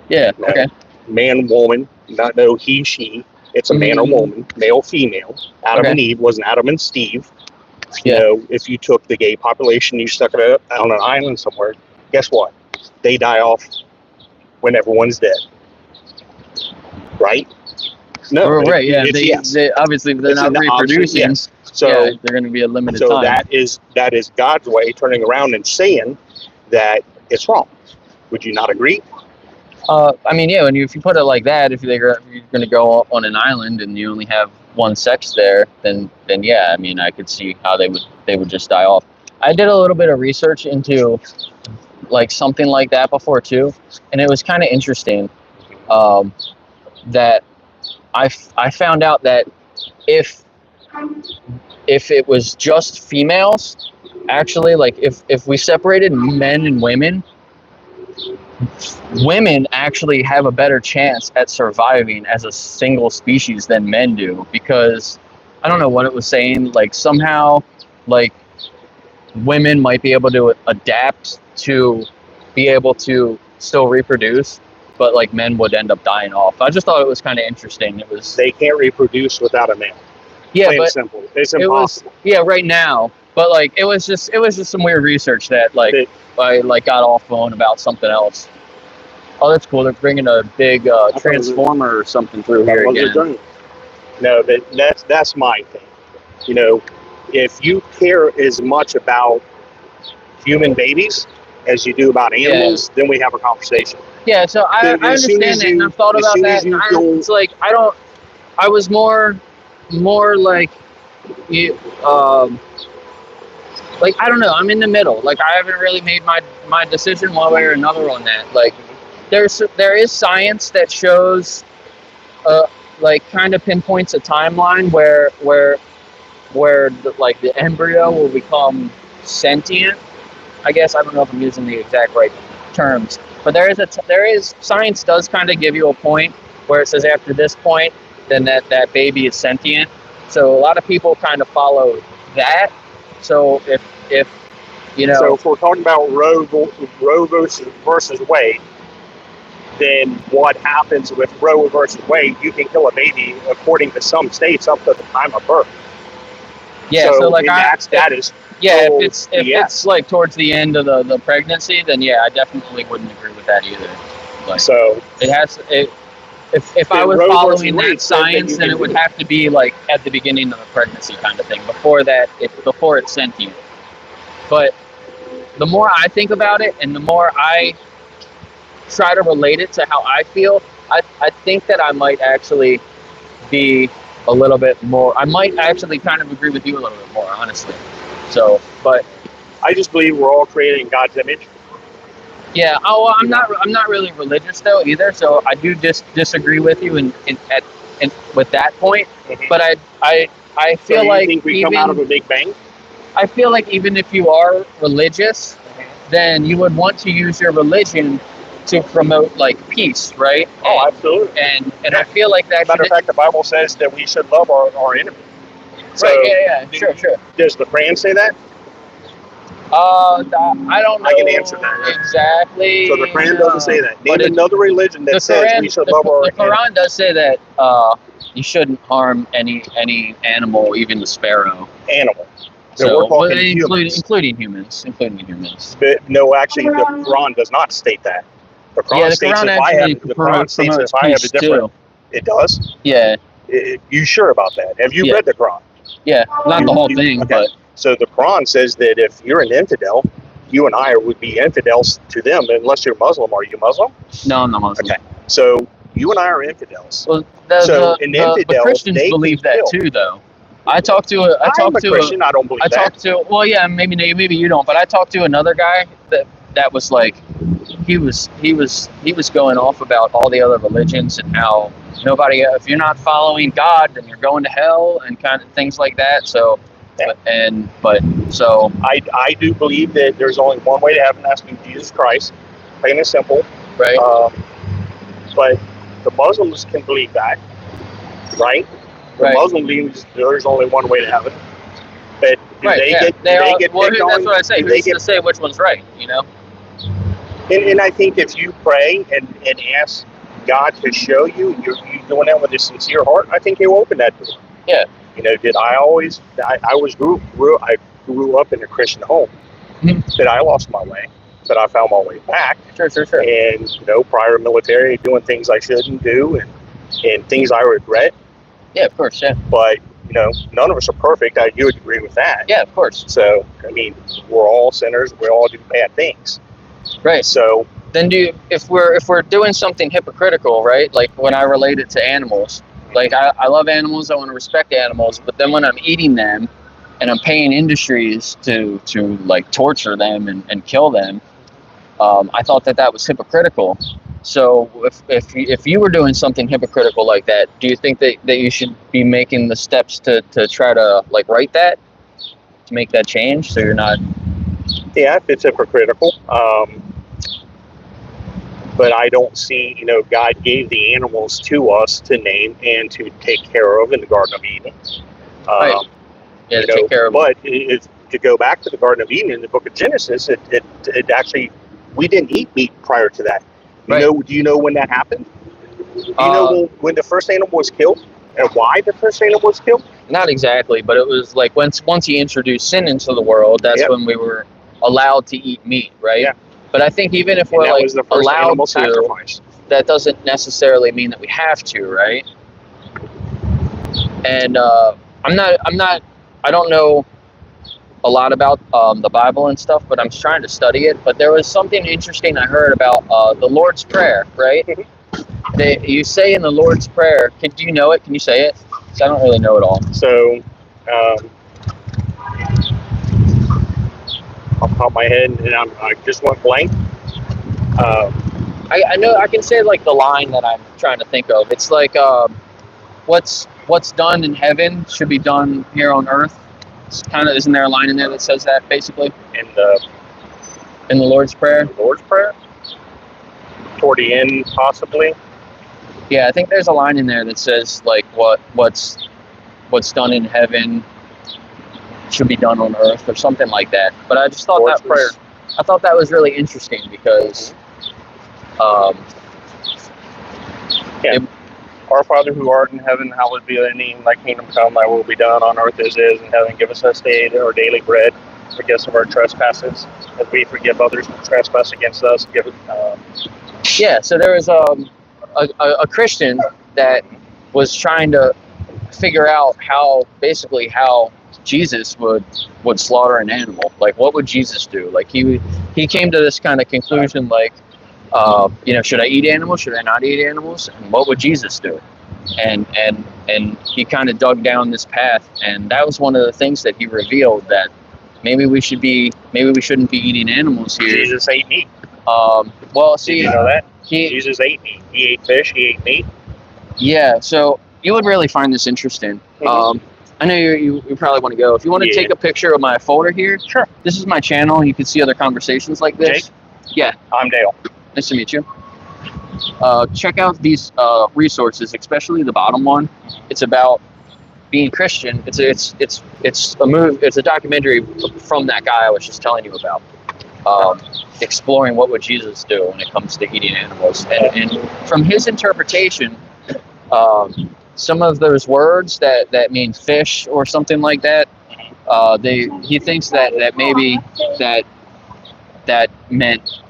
Yeah. Okay. Man, woman, not no he, she. It's a man or woman, male, female. Adam and Eve wasn't Adam and Steve. If you took the gay population, you stuck it on an island somewhere, guess what? They die off when everyone's dead. Right? No. Right. Yeah. They obviously they're not reproducing. Yes. So they're going to be a limited time. So that is God's way, turning around and saying that it's wrong. Would you not agree? I mean, yeah. If you put it like that, if you're going to go on an island and you only have one sex there, then yeah. I mean, I could see how they would just die off. I did a little bit of research into like something like that before too, and it was kind of interesting. That I found out that if it was just females, actually, like if we separated men and women actually have a better chance at surviving as a single species than men do, because I don't know what it was saying, like somehow like women might be able to adapt to be able to still reproduce, but like men would end up dying off. I just thought it was kind of interesting. They can't reproduce without a male. Yeah, plain but simple. It's impossible. Right now. But like it was just some weird research that I got off on about something else. Oh, that's cool. They're bringing a big transformer or something through here again. No, that's my thing. If you care as much about human babies as you do about animals, then we have a conversation. Yeah, so I understand that, and I've thought about that. And it's like I was more like like I don't know. I'm in the middle. Like I haven't really made my decision one way or another on that. Like there is science that shows, like kind of pinpoints a timeline where the embryo will become sentient. I guess I don't know if I'm using the exact right terms, but there is science does kind of give you a point where it says after this point, then that baby is sentient. So a lot of people kind of follow that. So if so if we're talking about Roe versus Wade, then what happens with Roe versus Wade? You can kill a baby according to some states up to the time of birth. Yeah, so like that is. Yeah, if it's like towards the end of the pregnancy, then yeah, I definitely wouldn't agree with that either. Like, so it has if I was following that science, then it would have to be like at the beginning of the pregnancy kind of thing. Before it's sentient. But the more I think about it, and the more I try to relate it to how I feel, I think that I might actually be a little bit more. I might actually kind of agree with you a little bit more, honestly. So, but I just believe we're all created in God's image. Yeah. Oh, well, I'm not really religious though either. So I do disagree with you in with that point. Mm-hmm. But I feel like think we come out of a Big Bang. I feel like even if you are religious, then you would want to use your religion to promote like peace, right? Oh, absolutely. And I feel like that. Matter of fact, the Bible says that we should love our enemy. So, Right, yeah, sure. Does the Quran say that? I don't know I can answer that. exactly. So the Quran doesn't say that. Name another religion that says we should love our The Quran does say that you shouldn't harm any animal, even the sparrow. animal. So we're talking humans. including humans. But no, actually, the Quran does not state that. The Quran states Quran the Quran states if I have a different. too. It does. Yeah, You sure about that? Have you read the Quran? yeah, not the whole thing, okay. but So the Quran says that if you're an infidel, you and I would be infidels to them unless you're Muslim. Are you Muslim? no, I'm not Muslim. Okay. So you and I are infidels. Well, the Christians believe that too, though. I talked to I'm a Christian. I don't believe that. Well, yeah, maybe you don't, but I talked to another guy that was like, he was going off about all the other religions and how nobody, if you're not following God, then you're going to hell and kind of things like that. So, so I do believe that there's only one way to heaven, that's through Jesus Christ, plain and simple. Right. But the Muslims can believe that, right? The Muslim believes there's only one way to heaven. But they get picked on? That's what I say. Who's to say which one's right, you know? And I think if you pray and ask God to show you, you're doing that with a sincere heart, I think He'll open that door. Yeah. You know, I grew up in a Christian home. Mm-hmm. But I lost my way. But I found my way back. Sure. And, prior military, doing things I shouldn't do and things I regret. Yeah, of course, yeah. But, none of us are perfect. You would agree with that. Yeah, of course. So, I mean, we're all sinners. We all do bad things. Right. So then if we're doing something hypocritical, right? Like when I relate it to animals, like I love animals, I want to respect animals, but then when I'm eating them and I'm paying industries to like torture them and kill them, I thought that was hypocritical. So if you were doing something hypocritical like that, do you think that you should be making the steps to try to like right that, to make that change so you're not? Yeah, it's hypocritical. But I don't see, God gave the animals to us to name and to take care of in the Garden of Eden. Right. Yeah, to take care of. But to go back to the Garden of Eden in the book of Genesis, it actually, we didn't eat meat prior to that. Do you know when that happened? Do you know when the first animal was killed and why the first animal was killed? Not exactly, but it was like once He introduced sin into the world, that's when we were allowed to eat meat, right? Yeah. But I think even if we're like allowed to, sacrifice, that doesn't necessarily mean that we have to, right? And I don't know a lot about the Bible and stuff, but I'm trying to study it. But there was something interesting I heard about the Lord's Prayer, right? You say in the Lord's Prayer, do you know it? Can you say it? Because I don't really know it all. So, off the top of my head, and I just went blank. I know I can say like the line that I'm trying to think of. It's like what's done in heaven should be done here on earth. It's kind of, isn't there a line in there that says that basically? In the Lord's Prayer. The Lord's Prayer. Toward the end, possibly. Yeah, I think there's a line in there that says like what's done in heaven should be done on earth or something like that. But I just thought that was really interesting because Our Father who art in heaven, hallowed be thy name, thy kingdom come, thy will be done on earth as it is in heaven. Give us this day our daily bread. Forgive us of our trespasses as we forgive others who trespass against us. So there was a Christian that was trying to figure out how Jesus would slaughter an animal. Like, what would Jesus do? Like, he came to this kind of conclusion, like, should I eat animals? Should I not eat animals? And what would Jesus do? And he kind of dug down this path, and that was one of the things that he revealed, that maybe we shouldn't be eating animals here. Jesus ate meat. Well, see, did you know that? Jesus ate meat. He ate fish. He ate meat. Yeah. So you would really find this interesting. Mm-hmm. I know you probably want to go. If you want to take a picture of my folder here, sure. This is my channel. You can see other conversations like this. Jake? Yeah. I'm Dale. Nice to meet you. Check out these resources, especially the bottom one. It's about being Christian, it's a move. It's a documentary from that guy I was just telling you about, exploring what would Jesus do when it comes to eating animals, and from his interpretation, some of those words that mean fish or something like that, he thinks that maybe that meant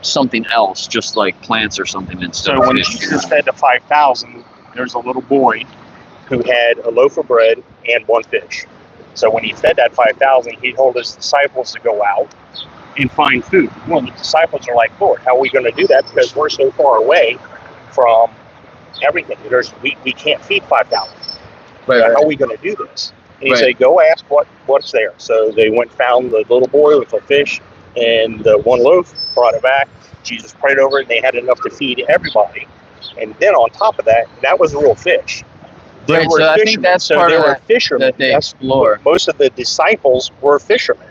something else, just like plants or something instead. So when Jesus fed the 5,000, there's a little boy who had a loaf of bread and one fish. So when he fed that 5,000, he told his disciples to go out and find food. Well, the disciples are like, Lord, how are we going to do that? Because we're so far away from everything. We can't feed 5,000. Right. How are we going to do this? And he said, go ask what's there. So they went and found the little boy with a fish and the one loaf, brought it back. Jesus prayed over it, and they had enough to feed everybody. And then on top of that, that was real fish. They were so fishermen. I think that's part they of were fishermen. that they explore. Most of the disciples were fishermen.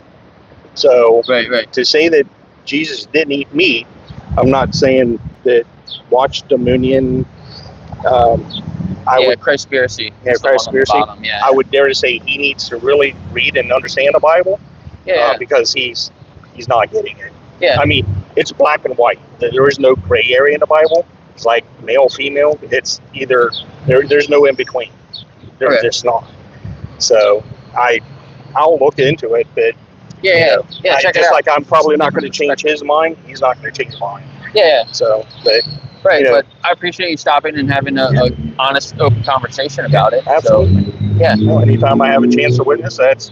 So to say that Jesus didn't eat meat, I'm not saying that Watchdominion. Christspiracy. Yeah, Christspiracy. Yeah. I would dare to say he needs to really read and understand the Bible. Because he's not getting it. Yeah. I mean, it's black and white. There is no gray area in the Bible. It's like male, female. It's either there's no in between. There's just not. So I'll look into it, but check it out. Like I'm probably not going to change his mind. He's not going to change mine. Yeah. So, but but I appreciate you stopping and having a honest, open conversation about it. Absolutely. So, yeah. Well, anytime I have a chance to witness, that's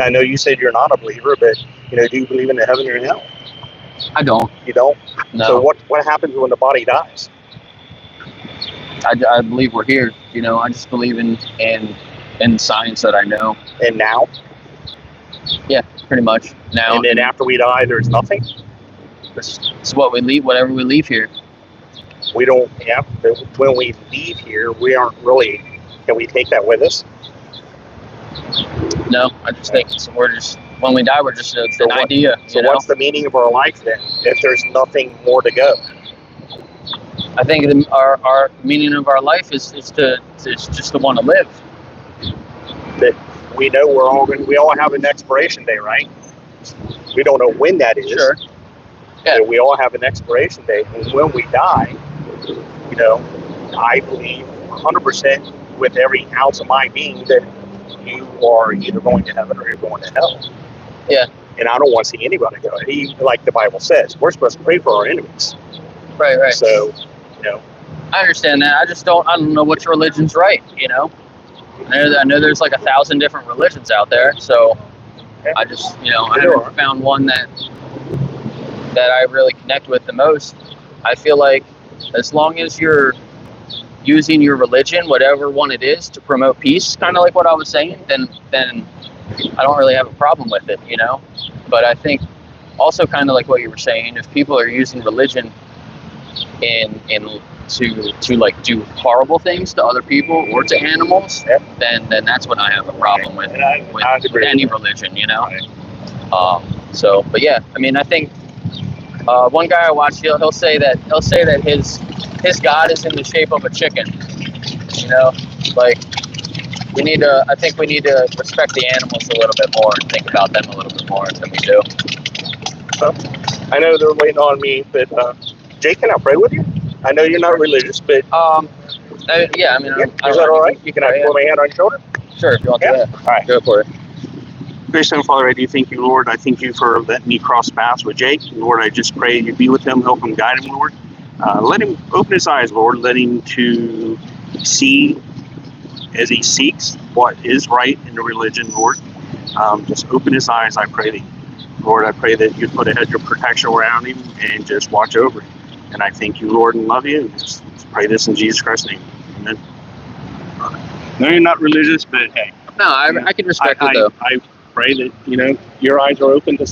I know you said you're not a believer, but do you believe in the heaven or hell? I don't. You don't? No. So what happens when the body dies? I believe we're here. I just believe in science that I know. And now? Yeah, pretty much now. And then after we die, there's nothing. It's what we leave. Whatever we leave here. We don't. Yeah. When we leave here, we aren't really. Can we take that with us? No, I just think when we die, we're just an idea. So what's the meaning of our life then, if there's nothing more to go? I think our meaning of our life is just to want to live. That we know we all have an expiration day, right? We don't know when that is. Sure. Yeah. But we all have an expiration date, and when we die, I believe 100% with every ounce of my being that you are either going to heaven or you're going to hell. Yeah. And I don't want to see anybody go. Like the Bible says, we're supposed to pray for our enemies. Right. So, I understand that. I don't know which religion's right, I know there's like 1,000 different religions out there, so I just, I never found one that I really connect with the most. I feel like as long as you're using your religion, whatever one it is, to promote peace, kind of like what I was saying, then I don't really have a problem with it, But I think also kind of like what you were saying, if people are using religion to like do horrible things to other people or to animals, then that's when I have a problem with any religion, But yeah, I mean, I think one guy I watched, he'll say that his God is in the shape of a chicken. Like I think we need to respect the animals a little bit more and think about them a little bit more than we do. I know they're waiting on me, but Jake, can I pray with you? I know you're not religious, but yeah, I mean, is that all right? Can I put my hand on your shoulder? Sure, if you want to do that. All right, go for it. Gracious Heavenly Father, I do thank you, Lord. I thank you for letting me cross paths with Jake. Lord, I just pray you be with him, help him, guide him, Lord. Let him open his eyes, Lord. Let him to see as he seeks what is right in the religion, Lord. Just open his eyes, I pray. Lord, I pray that you put a hedge of protection around him and just watch over him. And I thank you, Lord, and love you. And just pray this in Jesus Christ's name. Amen. No, you're not religious, but hey. No, I can respect it, though. I pray that, your eyes are open to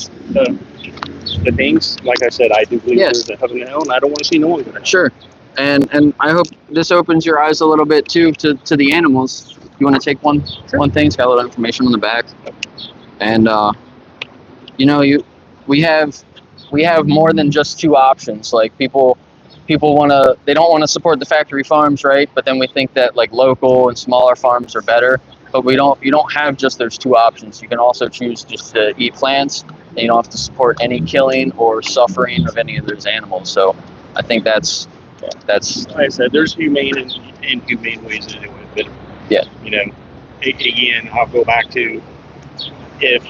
things. Like I said, I do believe there's a heaven and hell, and I don't want to see no one go. Sure. And I hope this opens your eyes a little bit, too, to the animals. You want to take one thing? It's got a little information on the back. And, we have more than just two options. Like people they don't want to support the factory farms, right? But then we think that like local and smaller farms are better. But you don't have just those two options. You can also choose just to eat plants, and you don't have to support any killing or suffering of any of those animals. So I think that's like I said, there's humane and inhumane ways to do it. But yeah, you know, again, I'll go back to if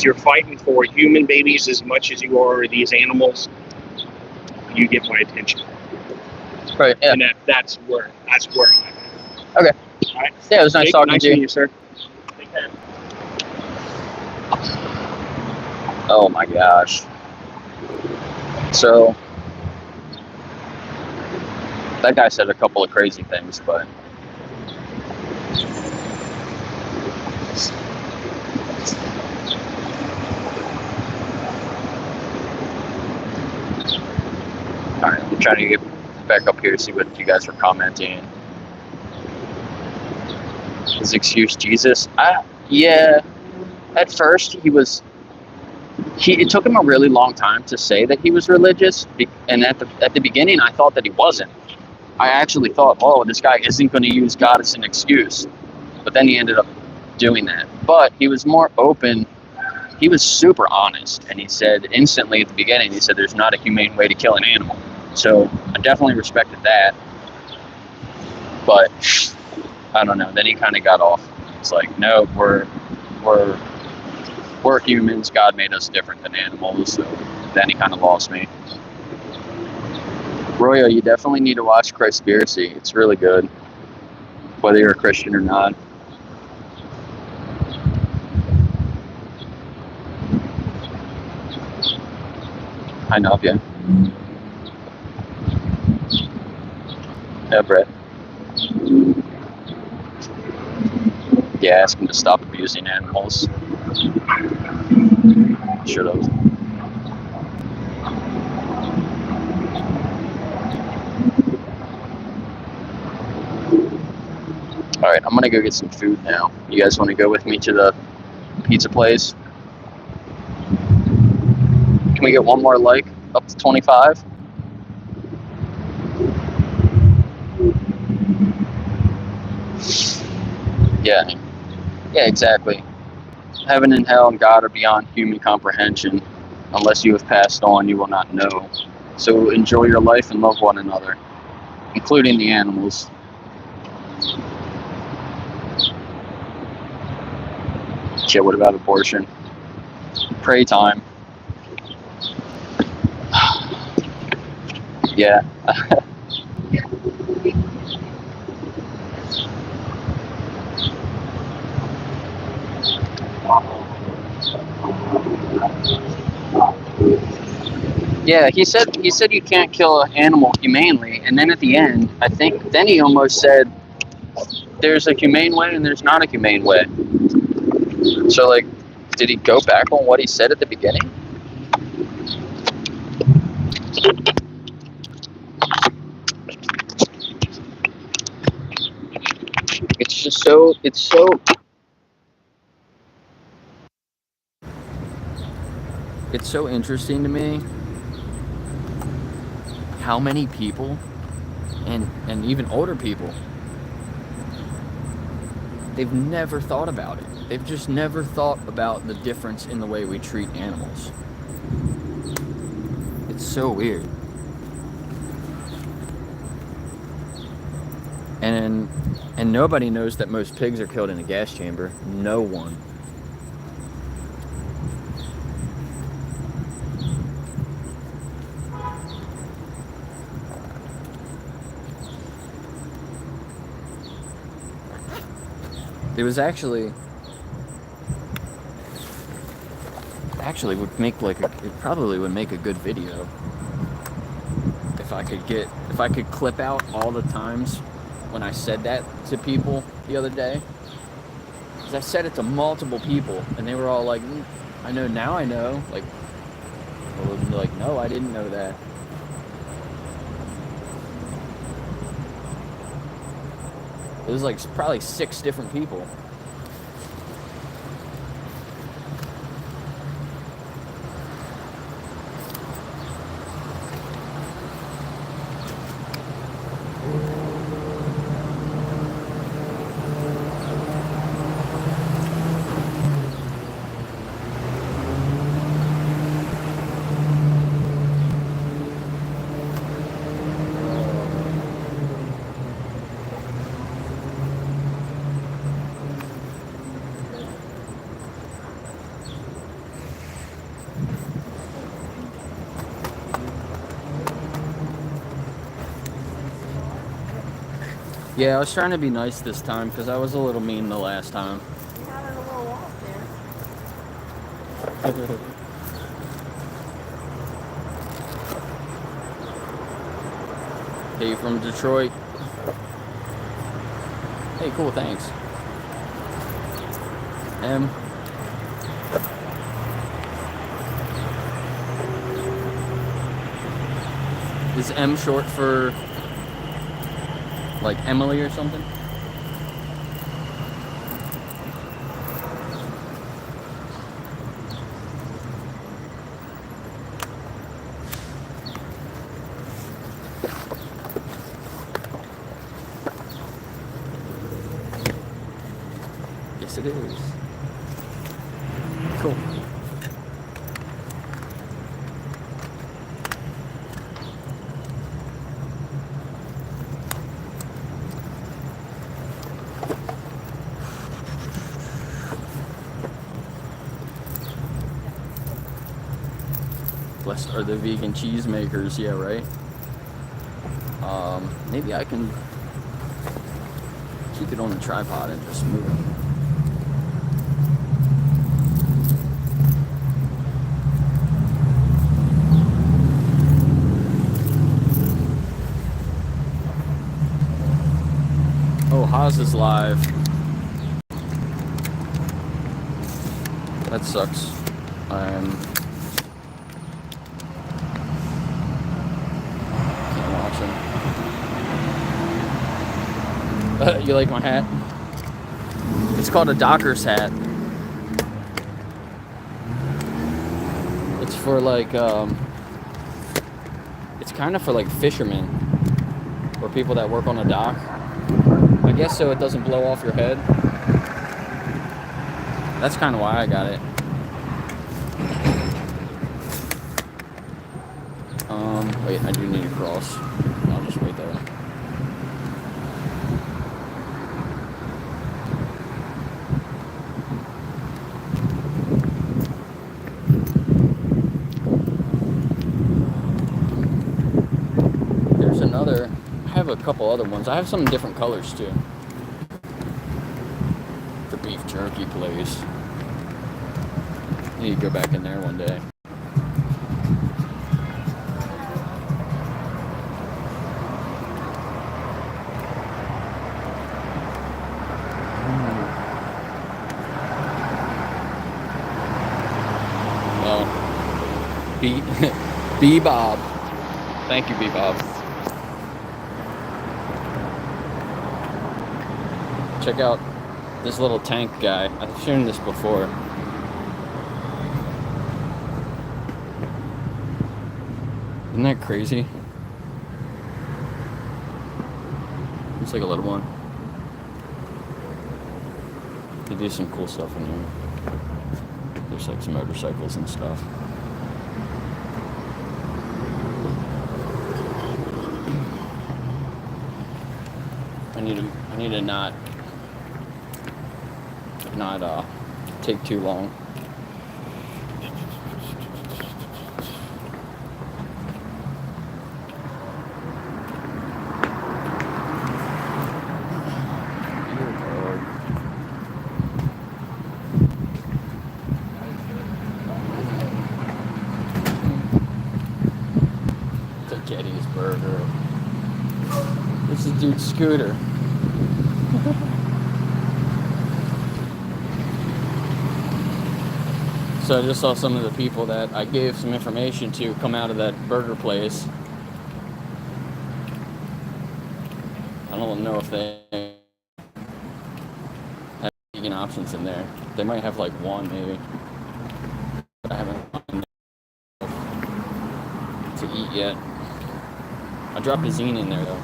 you're fighting for human babies as much as you are these animals, you get my attention. right. Yeah. And that's where I'm at. Okay. All right. Yeah, it was nice talking nice to you. meeting you, sir. Take care. Oh my gosh. So that guy said a couple of crazy things, but all right, I'm trying to get back up here to see what you guys were commenting. His excuse, Jesus. Yeah. At first, it took him a really long time to say that he was religious, and at the beginning, I thought that he wasn't. I actually thought, oh, this guy isn't going to use God as an excuse, but then he ended up doing that. But he was more open. He was super honest, and he said instantly at the beginning, he said, there's not a humane way to kill an animal. So I definitely respected that, but I don't know. Then he kind of got off. It's like, no, we're humans. God made us different than animals. So then he kind of lost me. Royo, you definitely need to watch Christspiracy. It's really good, whether you're a Christian or not. I know, yeah. Yeah, Brett. Yeah, ask him to stop abusing animals. Should have. Alright, I'm gonna go get some food now. You guys want to go with me to the pizza place? Can we get one more like? Up to 25? Yeah. Yeah, exactly. Heaven and hell and God are beyond human comprehension. Unless you have passed on, you will not know. So enjoy your life and love one another, including the animals. Shit, what about abortion? Pray time. Yeah. Yeah, he said you can't kill an animal humanely, and then at the end, I think then he almost said there's a humane way and there's not a humane way. So like, did he go back on what he said at the beginning? It's so interesting to me how many people and even older people, they've never thought about it. They've just never thought about the difference in the way we treat animals. It's so weird. And nobody knows that most pigs are killed in a gas chamber. No one. It was actually would make it probably would make a good video if I could clip out all the times when I said that to people the other day, because I said it to multiple people and they were all like, I know now, I know, like, I would be like, no, I didn't know that. It was like probably 6 different people. Yeah, I was trying to be nice this time because I was a little mean the last time. You got it a little off there. Hey, from Detroit. Hey, cool, thanks. M. Is M short for like Emily or something? Yes, it is. Cool. Blessed are the vegan cheesemakers, yeah, right? Maybe I can keep it on the tripod and just move it. Oh, Haas is live. That sucks. Can't watch him. You like my hat? It's called a Docker's hat. It's for like, it's kind of for like fishermen or people that work on a dock. I guess so it doesn't blow off your head. That's kind of why I got it. Wait, I do need to cross. I'll just wait there. There's another. I have a couple other ones. I have some different colors too. The beef jerky place. I need to go back in there one day. B-Bob. Thank you, B-Bob. Check out this little tank guy. I've shown this before. Isn't that crazy? It's like a little one. They do some cool stuff in here. There's like some motorcycles and stuff. I need to not take too long. It's a Gettysburg. This is dude's scooter. So I just saw some of the people that I gave some information to come out of that burger place. I don't know if they have vegan options in there. They might have like one maybe. But I haven't found to eat yet. I dropped a zine in there though.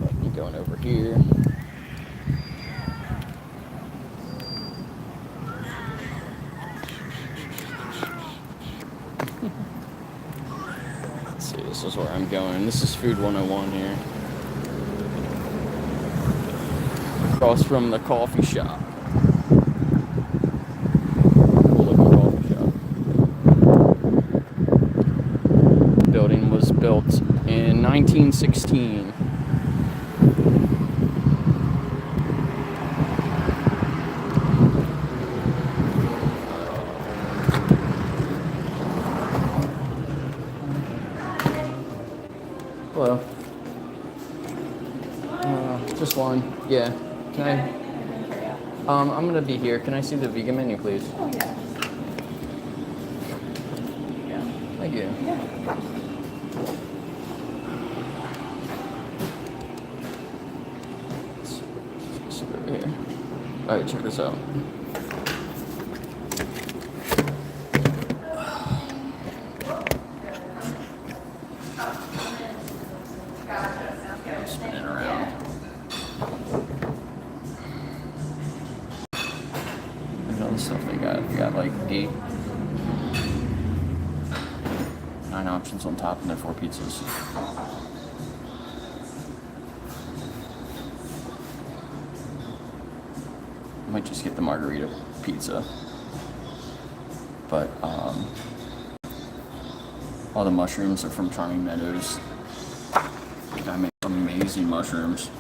But I'm going over here. This is where I'm going. This is Food 101 here. Across from the coffee shop. Cool looking coffee shop. The building was built 1916. Hello. Just one. Yeah. Can I? I'm gonna be here. Can I see the vegan menu, please? Oh, yeah. Thank you. Yeah. Let's sit over here. All right, check this out. Spinning around. Look at all the stuff they got. You got like 9 options on top, and they're 4 pizzas. I might just get the margarita pizza, but all the mushrooms are from Charming Meadows. The guy makes amazing mushrooms.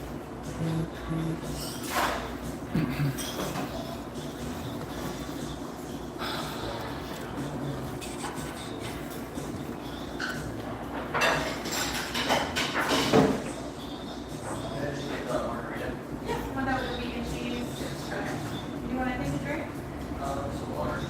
One that with vegan cheese. You want anything to drink? Some water.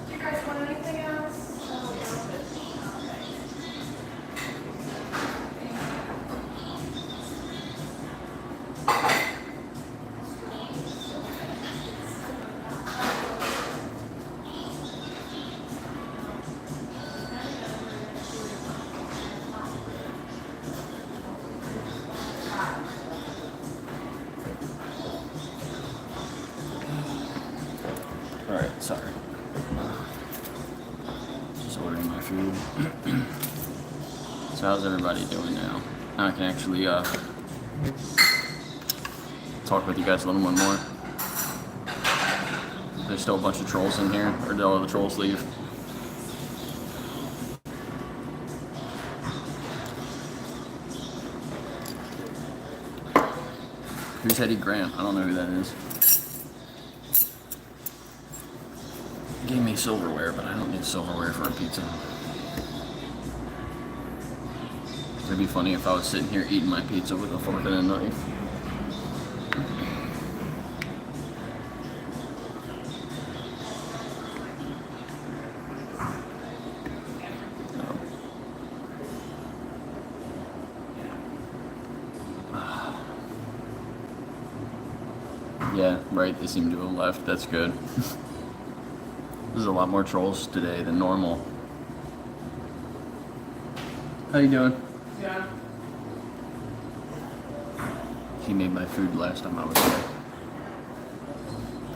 Do you guys want anything else? Alright, sorry. Just ordering my food. So how's everybody doing now? Now I can actually talk with you guys a little bit more. There's still a bunch of trolls in here, or did all the trolls leave? Who's Eddie Grant? I don't know who that is. He gave me silverware, but I don't need silverware for a pizza. It'd be funny if I was sitting here eating my pizza with a fork and a knife. Yeah, right, they seem to have left. That's good. There's a lot more trolls today than normal. How you doing? Yeah. He made my food last time I was there.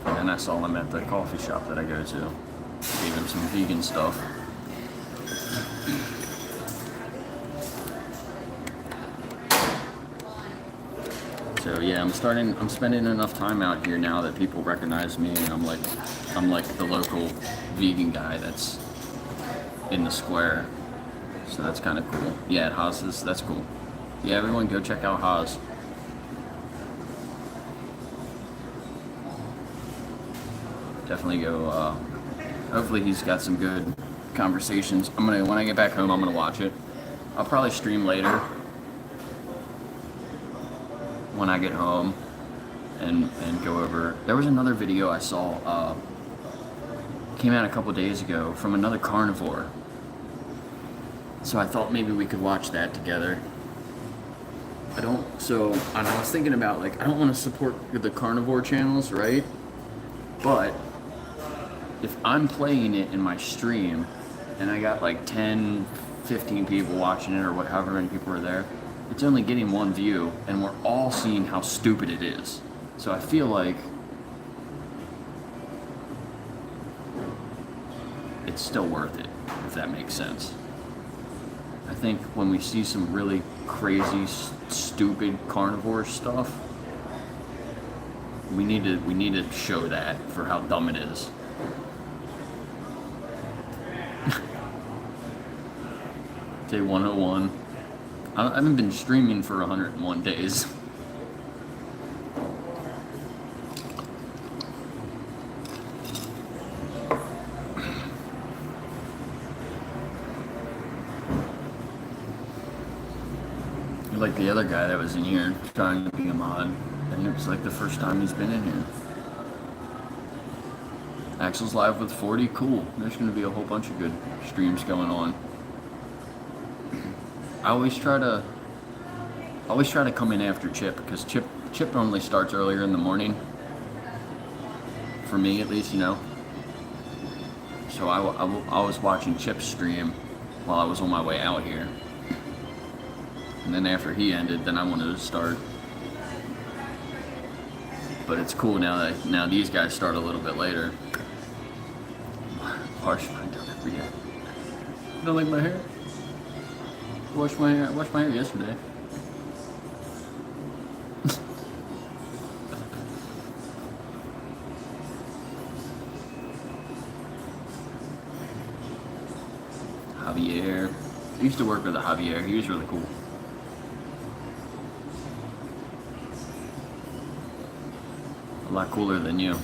And then I saw him at the coffee shop that I go to. Gave him some vegan stuff. So So yeah, I'm spending enough time out here now that people recognize me, and I'm like the local vegan guy that's in the square. So that's kind of cool. Yeah, at Haas's, that's cool. Yeah, everyone go check out Haas. Definitely go, hopefully he's got some good conversations. When I get back home, I'm gonna watch it. I'll probably stream later when I get home and go over. There was another video I saw, came out a couple days ago from another carnivore. So I thought maybe we could watch that together. I was thinking about, like, I don't want to support the carnivore channels, right? But if I'm playing it in my stream and I got like 10, 15 people watching it, or however many people are there, it's only getting one view, and we're all seeing how stupid it is. So I feel like it's still worth it, if that makes sense. I think when we see some really crazy, stupid carnivore stuff, we need to show that for how dumb it is. Day 101. I haven't been streaming for 101 days. Like the other guy that was in here trying to be a mod, and it was like the first time he's been in here. Axel's live with 40, cool. There's gonna be a whole bunch of good streams going on. I always try to come in after Chip, because Chip normally starts earlier in the morning. For me, at least, you know. So I was watching Chip's stream while I was on my way out here. And then after he ended, then I wanted to start. But it's cool now these guys start a little bit later. Wash my hair. You don't like my hair? Washed my hair yesterday. Javier. I used to work with a Javier. He was really cool. A lot cooler than you.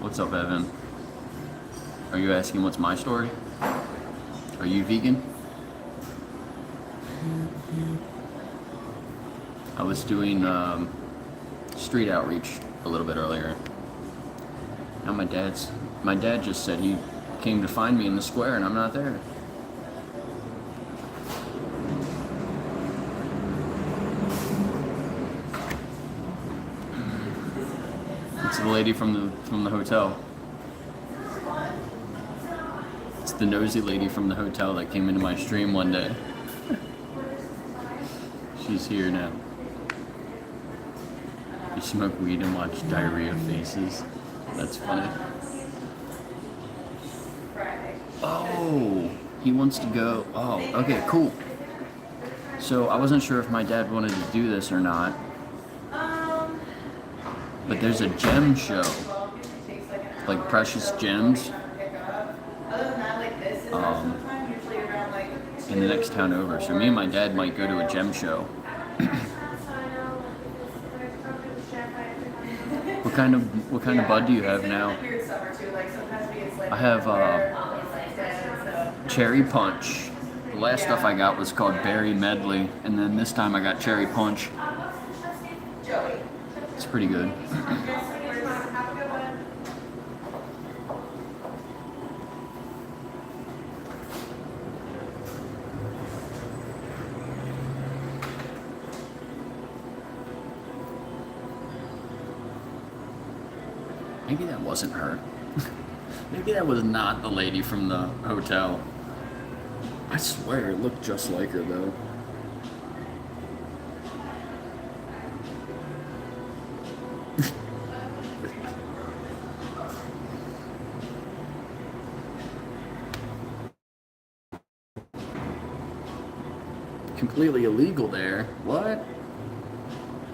What's up, Evan? Are you asking what's my story? Are you vegan? I was doing street outreach a little bit earlier. Now my dad just said he came to find me in the square and I'm not there. It's the lady from the hotel. It's the nosy lady from the hotel that came into my stream one day. She's here now. You smoke weed and watch Diarrhea Faces. That's funny. Oh, he wants to go. Oh, okay, cool. So I wasn't sure if my dad wanted to do this or not. But there's a gem show, like precious gems, in the next town over. So me and my dad might go to a gem show. What kind of bud do you have now? I have cherry punch. The last stuff I got was called berry medley, and then this time I got cherry punch. It's pretty good. Maybe that wasn't her. Maybe that was not the lady from the hotel. I swear it looked just like her though. completely illegal there. What?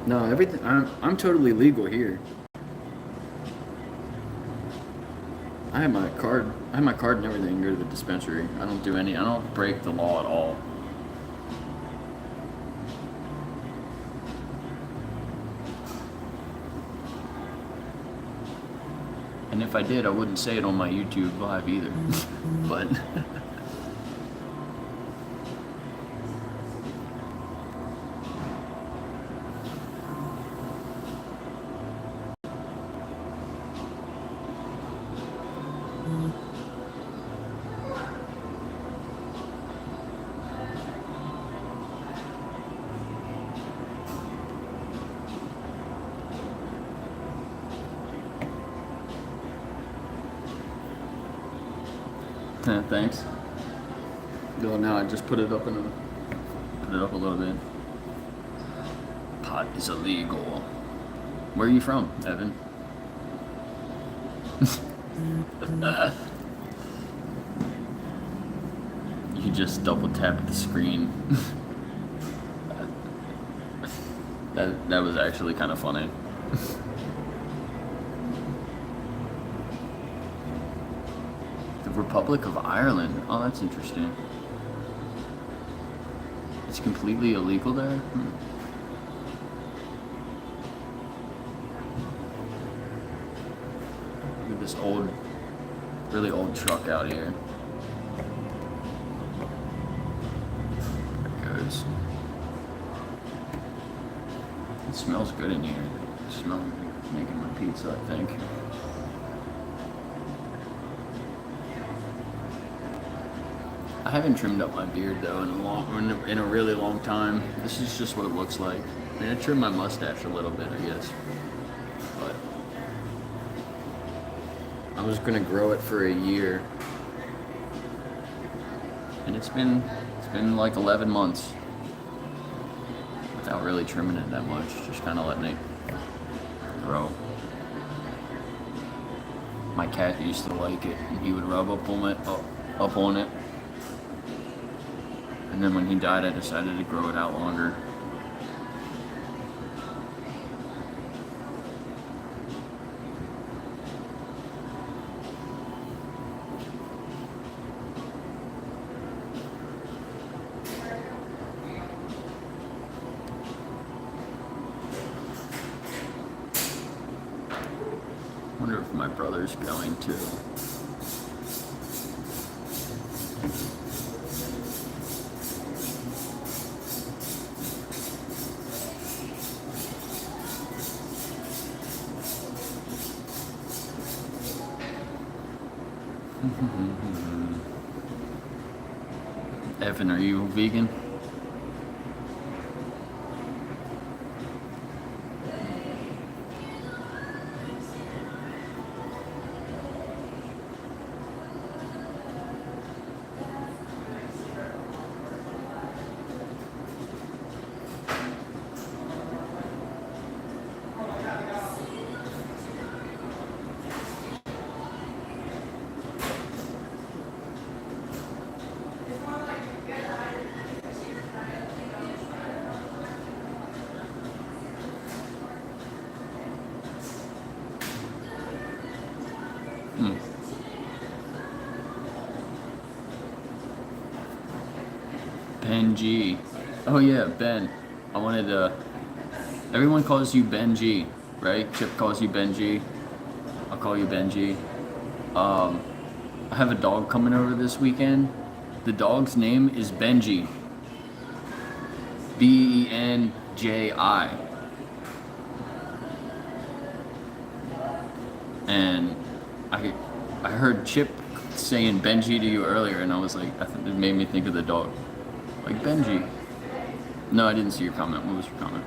No, everything. I'm totally legal here. I have my card. I have my card and everything. Go to the dispensary. I don't do any. I don't break the law at all. And if I did, I wouldn't say it on my YouTube live either. But thanks. Well, now I just put it up a little bit. Pot is illegal. Where are you from, Evan? You just double tap the screen. That was actually kind of funny. Republic of Ireland. Oh, that's interesting. It's completely illegal there? Look at this old, really old truck out here. There it goes. It smells good in here. It smells like making my pizza, I think. I haven't trimmed up my beard though in a really long time. This is just what it looks like. I mean, I trimmed my mustache a little bit, I guess, but I was gonna grow it for a year, and it's been like 11 months without really trimming it that much. Just kind of letting it grow. My cat used to like it, and he would rub up on it. And then when he died, I decided to grow it out longer. I wonder if my brother's going to. Evan, are you vegan? Ben G. Oh yeah, Ben. I wanted to. Everyone calls you Ben G, right? Chip calls you Ben G. I'll call you Ben G. I have a dog coming over this weekend. The dog's name is Benji. Benji. And I heard Chip saying Benji to you earlier, and I was like, it made me think of the dog. Like Benji. No, I didn't see your comment. What was your comment?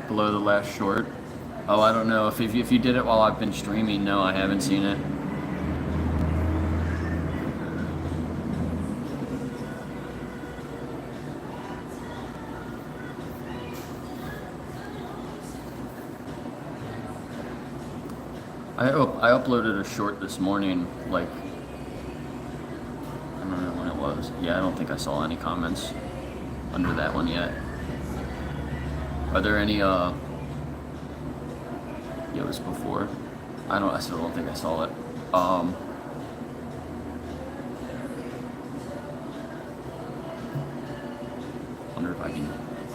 Below the last short. Oh, I don't know. If you did it while I've been streaming, no, I haven't seen it. I uploaded a short this morning, like, I don't know when it was. Yeah, I don't think I saw any comments under that one yet. Are there any, yeah, it was before. I still don't think I saw it. Wonder if I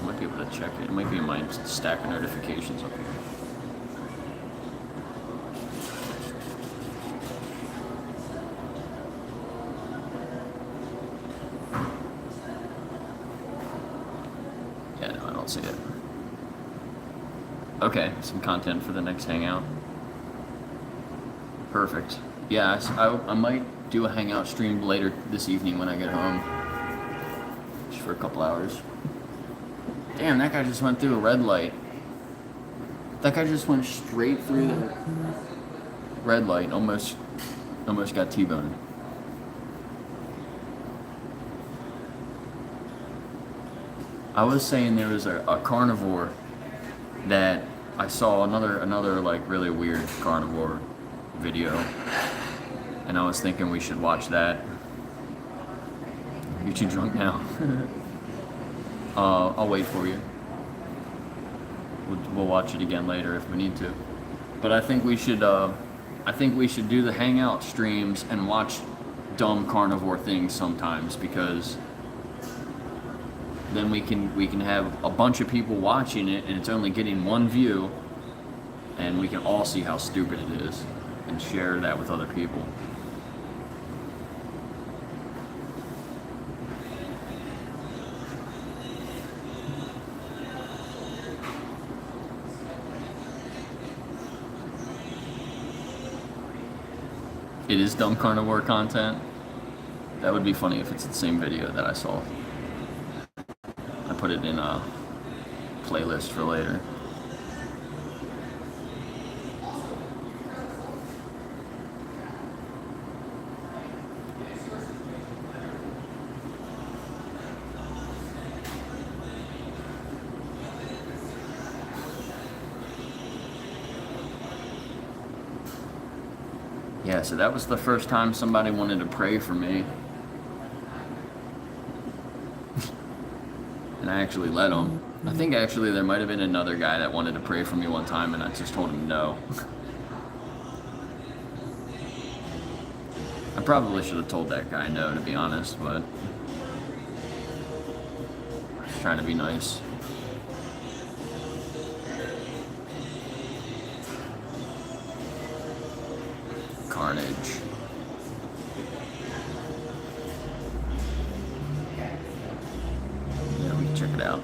might be able to check it. It might be in my stack of notifications up here. Yeah, no, I don't see it. Okay, some content for the next hangout. Perfect. Yeah, I might do a hangout stream later this evening when I get home. Just for a couple hours. Damn, that guy just went through a red light. That guy just went straight through the red light, almost got T-boned. I was saying there was a carnivore that I saw, another like really weird carnivore video, and I was thinking we should watch that. You're too drunk now. I'll wait for you. We'll watch it again later if we need to. But I think we should do the hangout streams and watch dumb carnivore things sometimes, because then we can have a bunch of people watching it and it's only getting one view, and we can all see how stupid it is and share that with other people. It is dumb carnivore content. That would be funny if it's the same video that I saw. I put it in a playlist for later. Yeah, so that was the first time somebody wanted to pray for me. And I actually let him. I think actually there might have been another guy that wanted to pray for me one time, and I just told him no. I probably should have told that guy no, to be honest, but I was trying to be nice. Carnage. Yeah, we can check it out.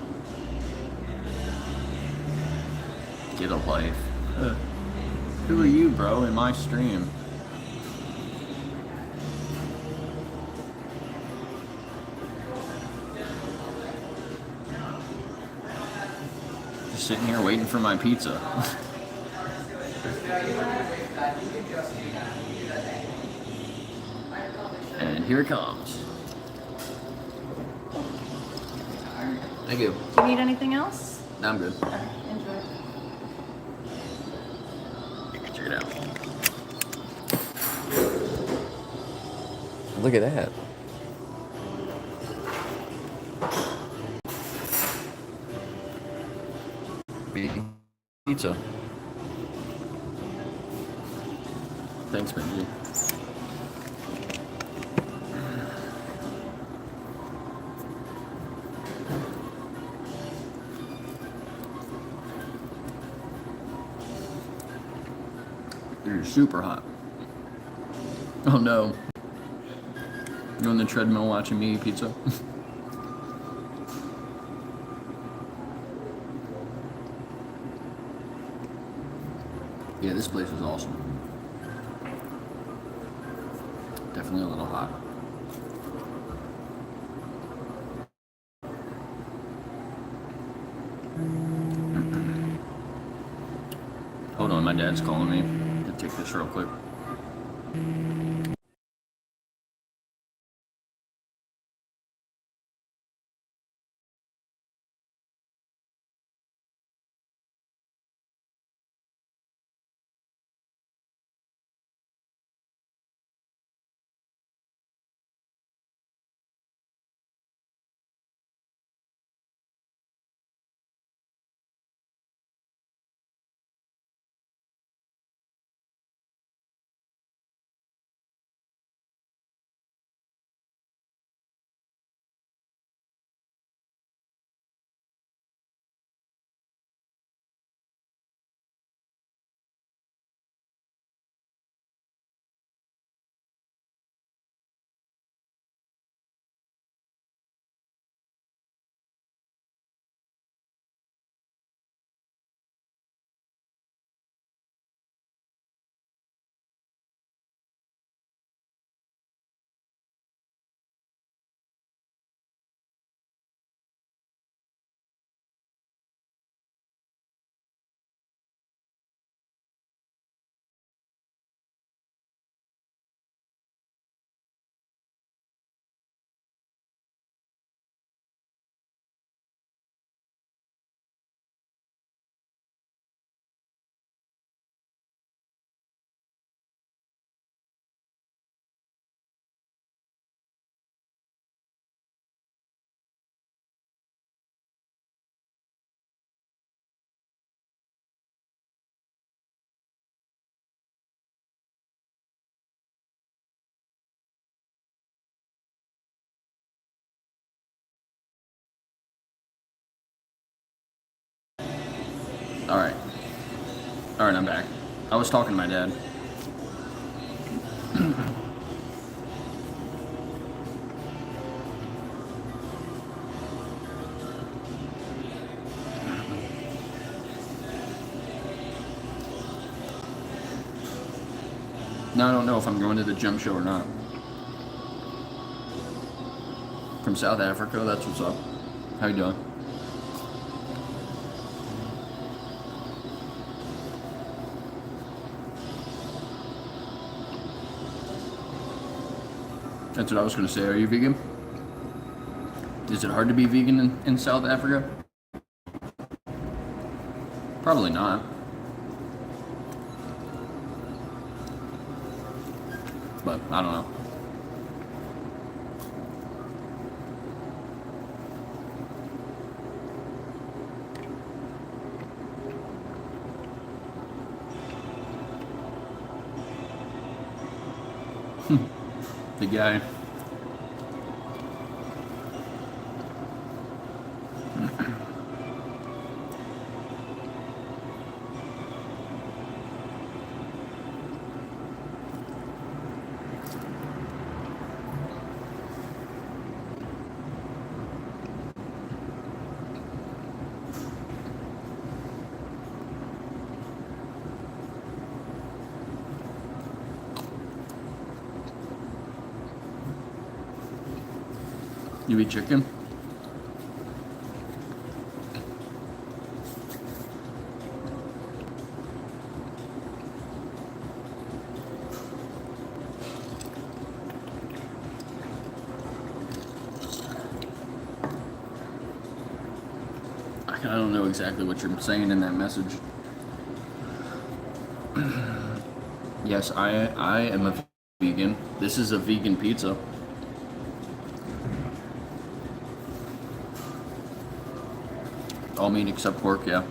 Get a life. Who are you, bro, in my stream? Just sitting here waiting for my pizza. And here it comes. Thank you. Do you need anything else? No, I'm good. Okay, enjoy. Check it out. Look at that. Pizza. Thanks, Benji. You're super hot. Oh no. You're on the treadmill watching me eat pizza? Yeah, this place is awesome. Definitely a little hot. Hold on, my dad's calling me. I'm gonna take this real quick. Alright. Alright, I'm back. I was talking to my dad. Now I don't know if I'm going to the gym show or not. From South Africa, that's what's up. How you doing? That's what I was going to say. Are you vegan? Is it hard to be vegan in South Africa? Probably not. But I don't know. The guy. You eat chicken? I don't know exactly what you're saying in that message. Yes, I am a vegan. This is a vegan pizza. All meat except pork, yeah.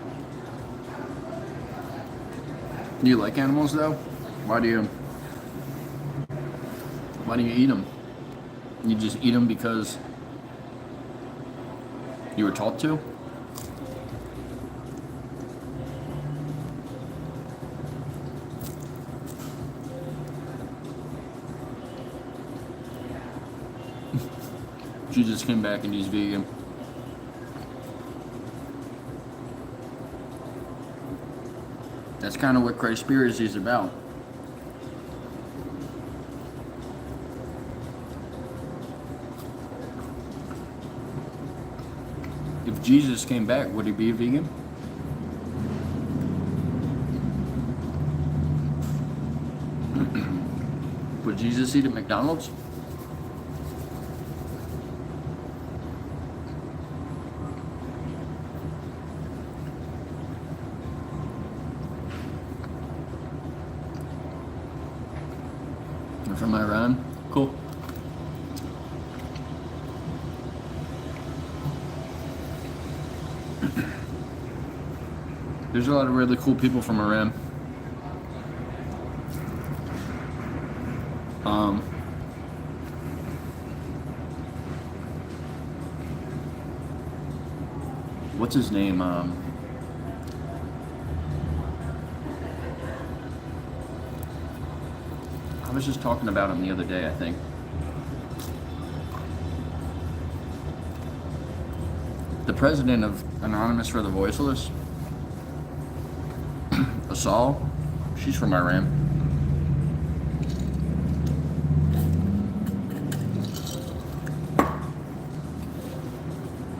Do you like animals though? Why do you eat them? You just eat them because you were taught to? Jesus came back and he's vegan. That's kind of what Christspiracy is about. If Jesus came back, would he be a vegan? Would Jesus eat at McDonald's? You're from Iran? Cool. There's a lot of really cool people from Iran. What's his name? I was just talking about him the other day, I think. The president of Anonymous for the Voiceless, Asal, she's from Iran.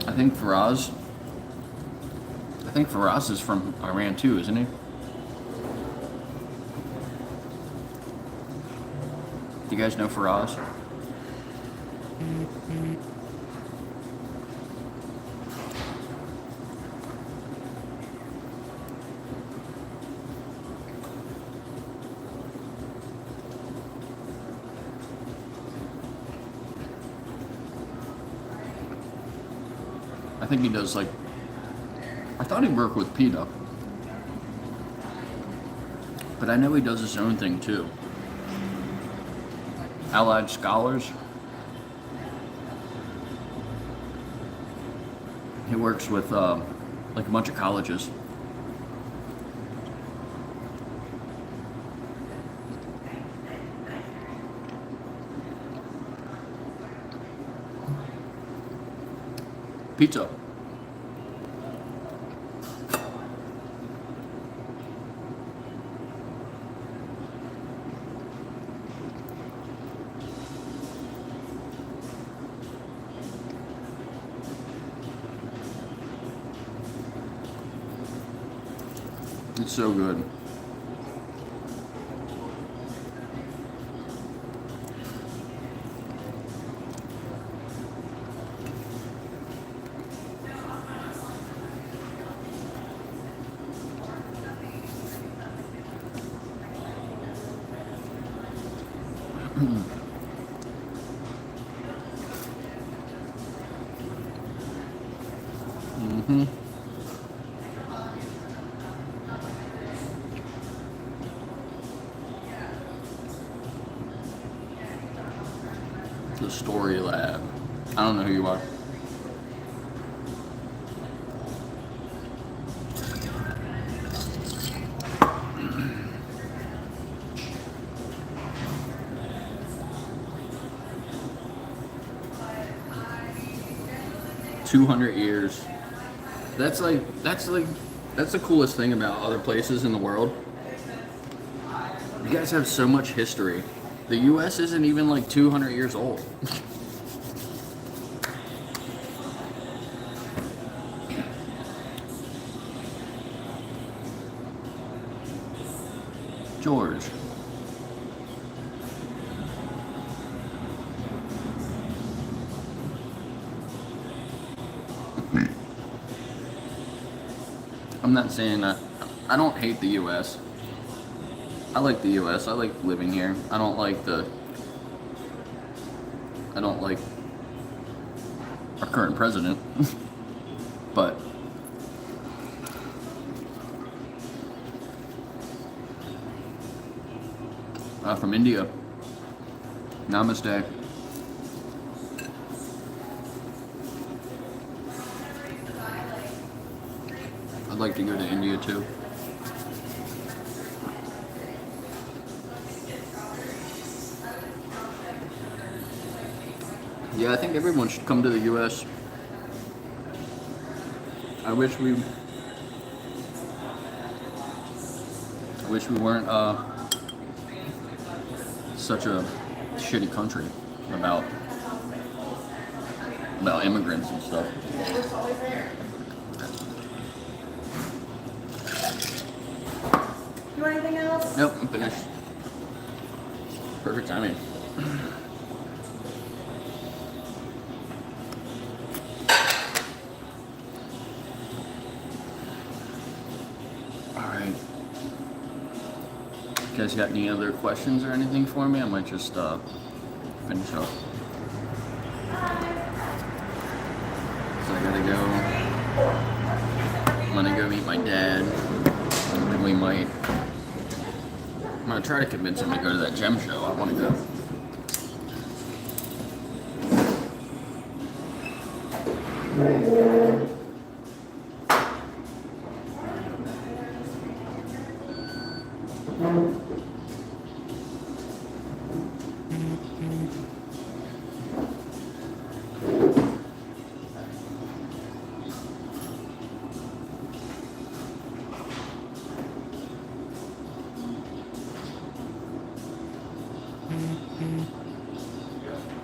I think Faraz is from Iran too, isn't he? Do you guys know Faraz? I think he does, like, I thought he worked with PETA, but I know he does his own thing too. Allied Scholars. He works with like a bunch of colleges. Pizza. It's so good. Mm-hmm. The Story Lab. I don't know who you are. $200 That's the coolest thing about other places in the world. You guys have so much history. The US isn't even like 200 years old. George. I'm not saying that. I don't hate the US. I like the US. I like living here. I don't like our current president. But from India. Namaste. I'd like to go to India too. Yeah, I think everyone should come to the US. I wish we weren't such a shitty country about immigrants and stuff. You want anything else? Nope, I'm finished. Perfect timing. Alright. You guys got any other questions or anything for me? I might just finish up. So I gotta go. I'm gonna go meet my dad. And we might. I'm gonna try to convince him to go to that gem show. I wanna go.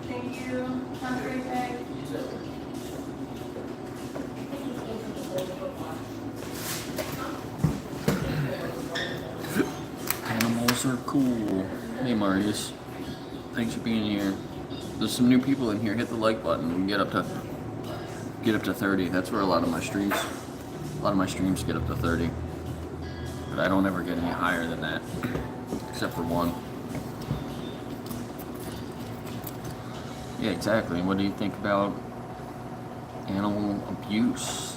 Thank you. Have a great day. Animals are cool. Hey Marius. Thanks for being here. There's some new people in here. Hit the like button. We can get up to 30. That's where a lot of my streams get up to 30. But I don't ever get any higher than that. Except for one. Yeah, exactly. What do you think about animal abuse?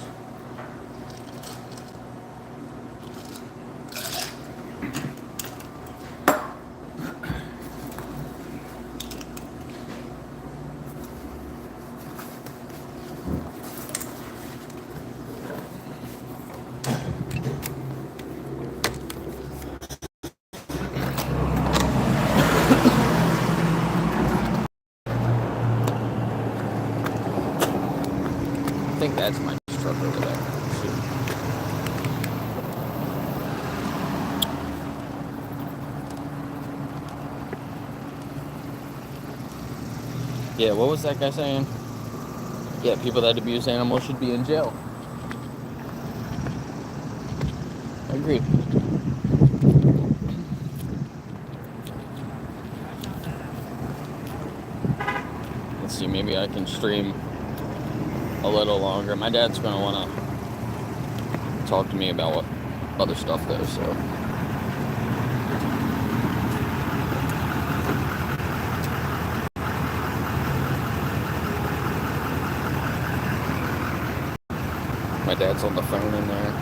think that's my truck over there. Shoot. Yeah, what was that guy saying? Yeah, people that abuse animals should be in jail. I agree. Let's see, maybe I can stream a little longer. My dad's going to want to talk to me about what other stuff though, so. My dad's on the phone in there.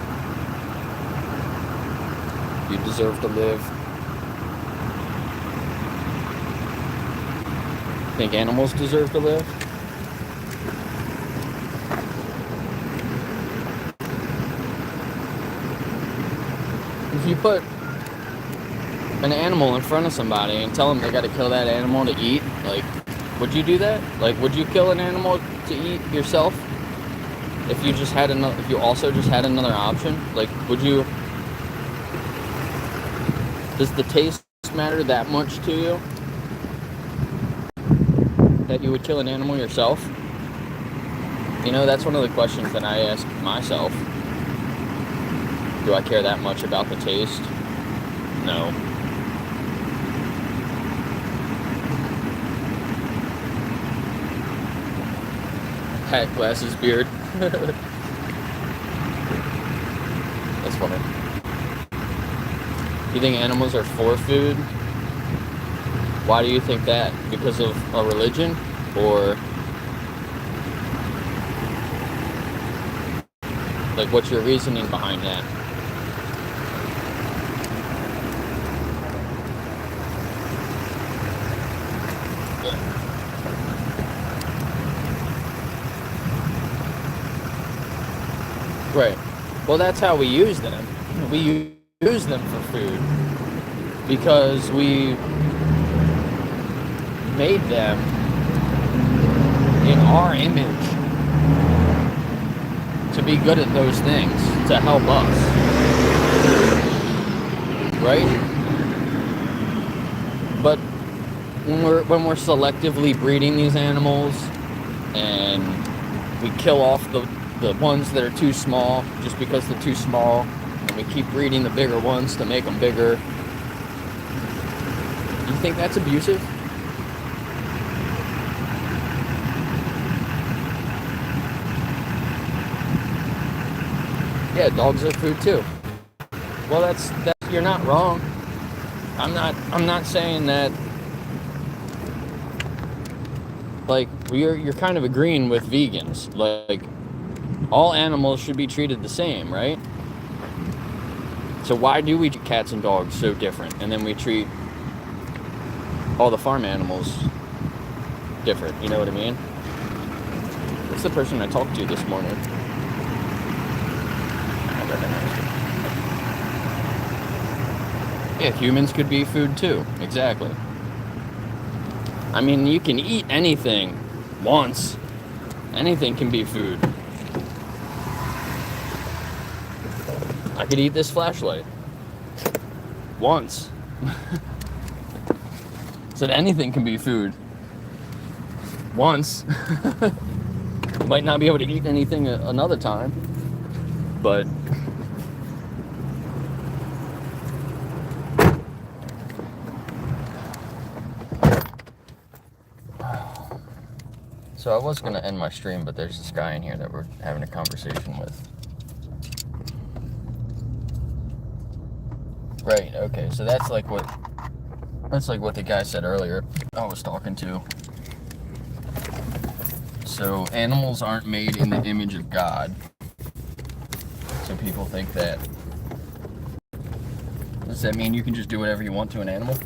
You deserve to live. Think animals deserve to live? If you put an animal in front of somebody and tell them they got to kill that animal to eat, like, would you do that? Like, would you kill an animal to eat yourself? If you just had another, if you also just had another option, like, would you? Does the taste matter that much to you that you would kill an animal yourself? You know, that's one of the questions that I ask myself. Do I care that much about the taste? No. Hat, glasses, beard. That's funny. You think animals are for food? Why do you think that? Because of a religion? Or like, what's your reasoning behind that? Right. Well, that's how we use them. We use them for food because we made them in our image to be good at those things, to help us. Right? But when we're selectively breeding these animals and we kill off the ones that are too small just because they're too small, and we keep breeding the bigger ones to make them bigger. You think that's abusive? Yeah, dogs are food too. Well, that's you're not wrong. I'm not saying that. Like, you're kind of agreeing with vegans. Like, all animals should be treated the same, right? So why do we treat cats and dogs so different, and then we treat all the farm animals different? You know what I mean? What's the person I talked to this morning? I recognize it. Yeah, humans could be food too. Exactly. I mean, you can eat anything once. Anything can be food. I could eat this flashlight once. Said anything can be food once. Might not be able to eat anything another time, but so I was gonna end my stream, but there's this guy in here that we're having a conversation with. Right, okay, so that's like what the guy said earlier I was talking to. So animals aren't made in the image of God. So people think that. Does that mean you can just do whatever you want to an animal?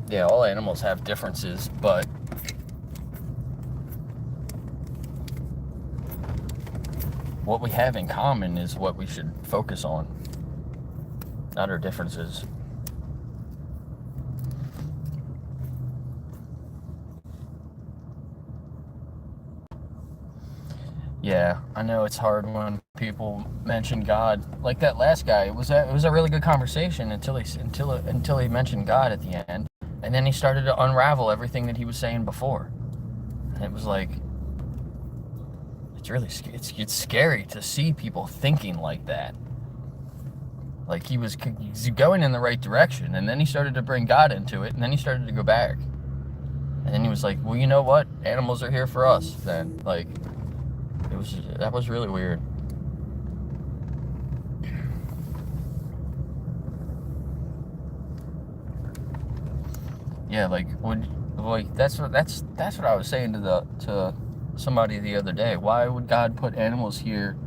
Yeah, all animals have differences, but what we have in common is what we should focus on. not our differences. Yeah, I know it's hard when people mention God. Like that last guy, it was a really good conversation until he mentioned God at the end, and then he started to unravel everything that he was saying before. And it was like, it's scary to see people thinking like that. Like he's going in the right direction, and then he started to bring God into it, and then he started to go back. And then he was like, well, you know what? Animals are here for us then. Like, that was really weird. Yeah, that's what I was saying to somebody the other day. Why would God put animals here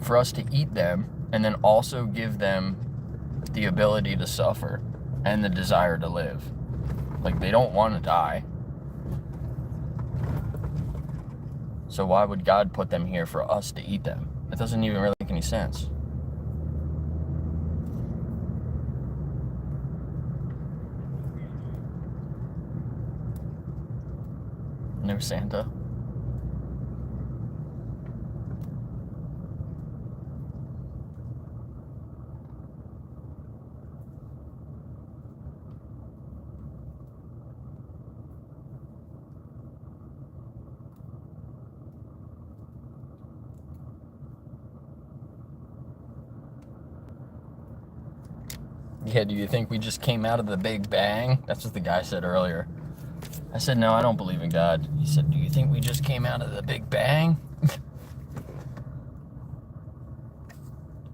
for us to eat them and then also give them the ability to suffer and the desire to live? Like, they don't want to die. So why would God put them here for us to eat them? That doesn't even really make any sense. No Santa. Yeah, do you think we just came out of the Big Bang? That's what the guy said earlier. I said, no, I don't believe in God. He said, do you think we just came out of the Big Bang?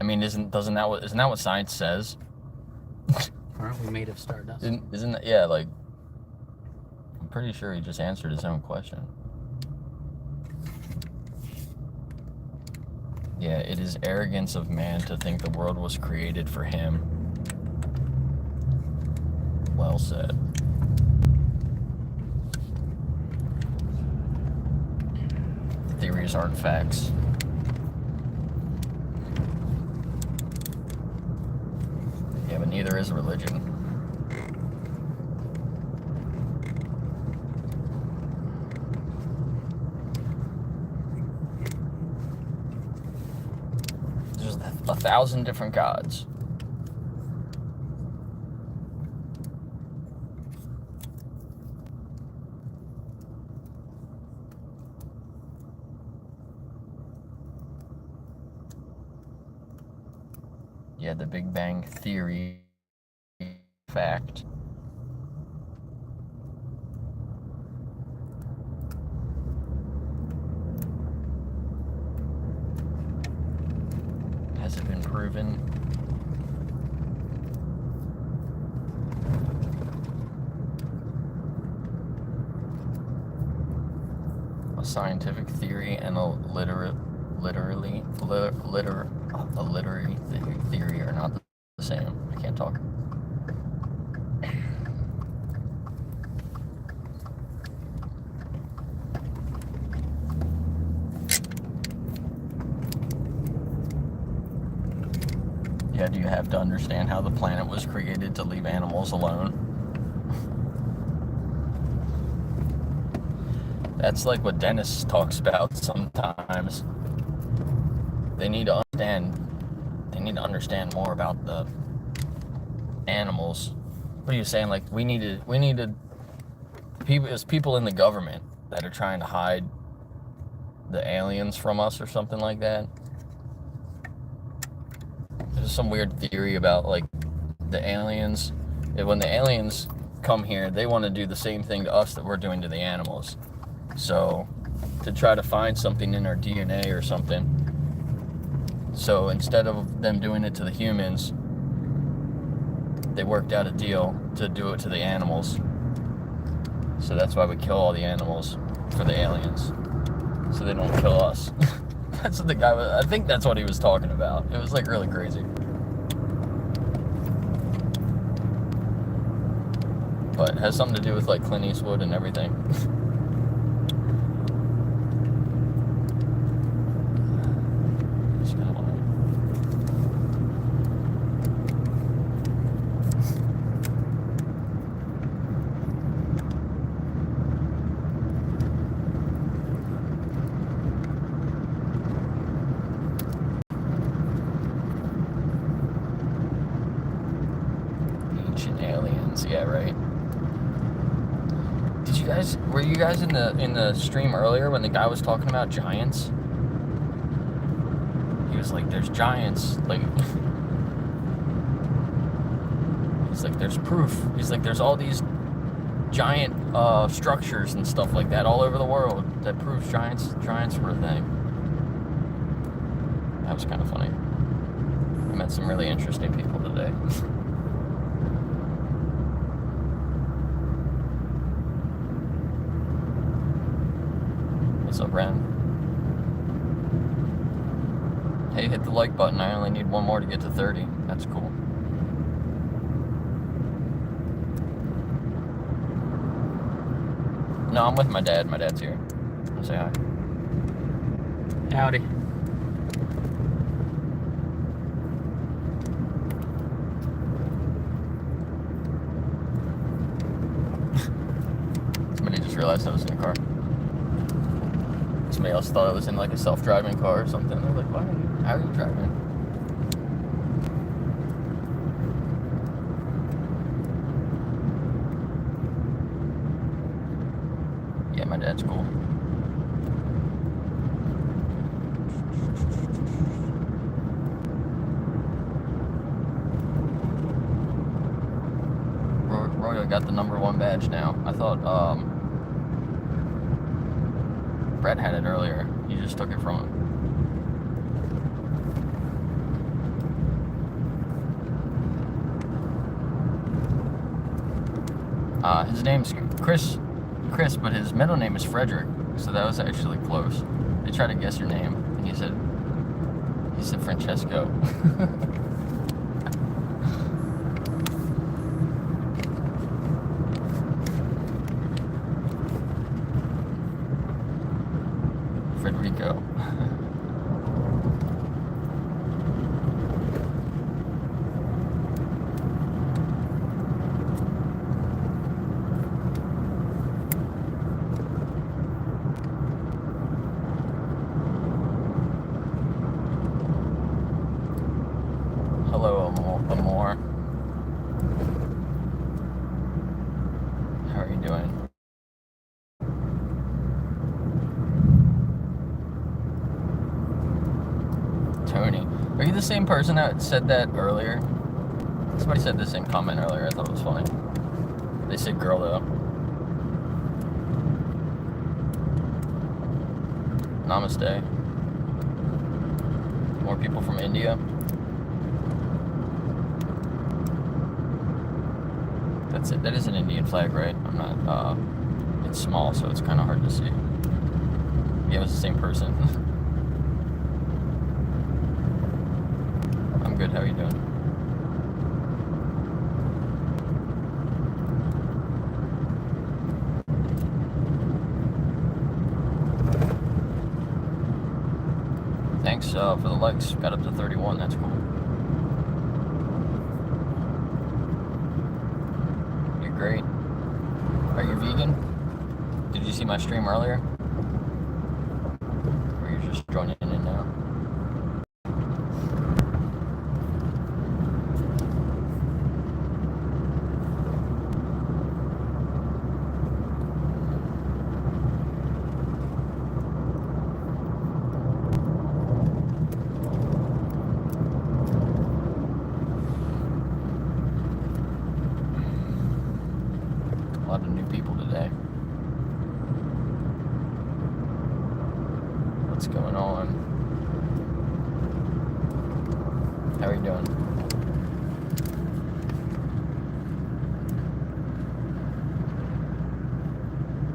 I mean, isn't that what science says? Aren't we made of stardust? Isn't that, yeah, like, I'm pretty sure he just answered his own question. Yeah, it is arrogance of man to think the world was created for him. Well said. Theories aren't facts. Yeah, but neither is religion. There's 1,000 different gods. Yeah, the Big Bang Theory fact. Has it been proven? A scientific theory and a literary theory are not the same. I can't talk. Yeah, do you have to understand how the planet was created to leave animals alone? That's like what Dennis talks about sometimes. They need to understand more about the animals. What are you saying? Like, we needed people in the government that are trying to hide the aliens from us or something like that. There's some weird theory about, like, the aliens. When the aliens come here, they want to do the same thing to us that we're doing to the animals. So, to try to find something in our DNA or something. So, instead of them doing it to the humans, they worked out a deal to do it to the animals. So that's why we kill all the animals for the aliens. So they don't kill us. That's what the guy was, I think that's what he was talking about. It was like really crazy. But it has something to do with like Clint Eastwood and everything. Yeah, right. Were you guys in the stream earlier when the guy was talking about giants? He was like, there's giants, like, he's like, there's proof. He's like, there's all these giant structures and stuff like that all over the world that proves giants were a thing. That was kind of funny. I met some really interesting people today. What's up, Ren? Hey, hit the like button. I only need one more to get to 30. That's cool. No, I'm with my dad. My dad's here. I'll say hi. Howdy. Somebody just realized I was in a car. Somebody else thought I was in like a self-driving car or something. They're like, how are you driving? Yeah, my dad's cool. Roy got the #1 badge now. I thought Brett had it earlier. He just took it from him. His name's Chris, but his middle name is Frederick, so that was actually close. They tried to guess your name, and he said Francesco. Federico. Hello, Amor. How are you doing? Tony. Are you the same person that said that earlier? Somebody said the same comment earlier. I thought it was funny. They said girl, though. Namaste. More people from India. That's it. That is an Indian flag, right? I'm not, it's small, so it's kind of hard to see. Yeah, it was the same person. I'm good. How are you doing? Thanks for the likes. Got up to 31. That's cool. You're great. Are you vegan? Did you see my stream earlier? Or you're just joining in now? A lot of new people today. What's going on? How are you doing?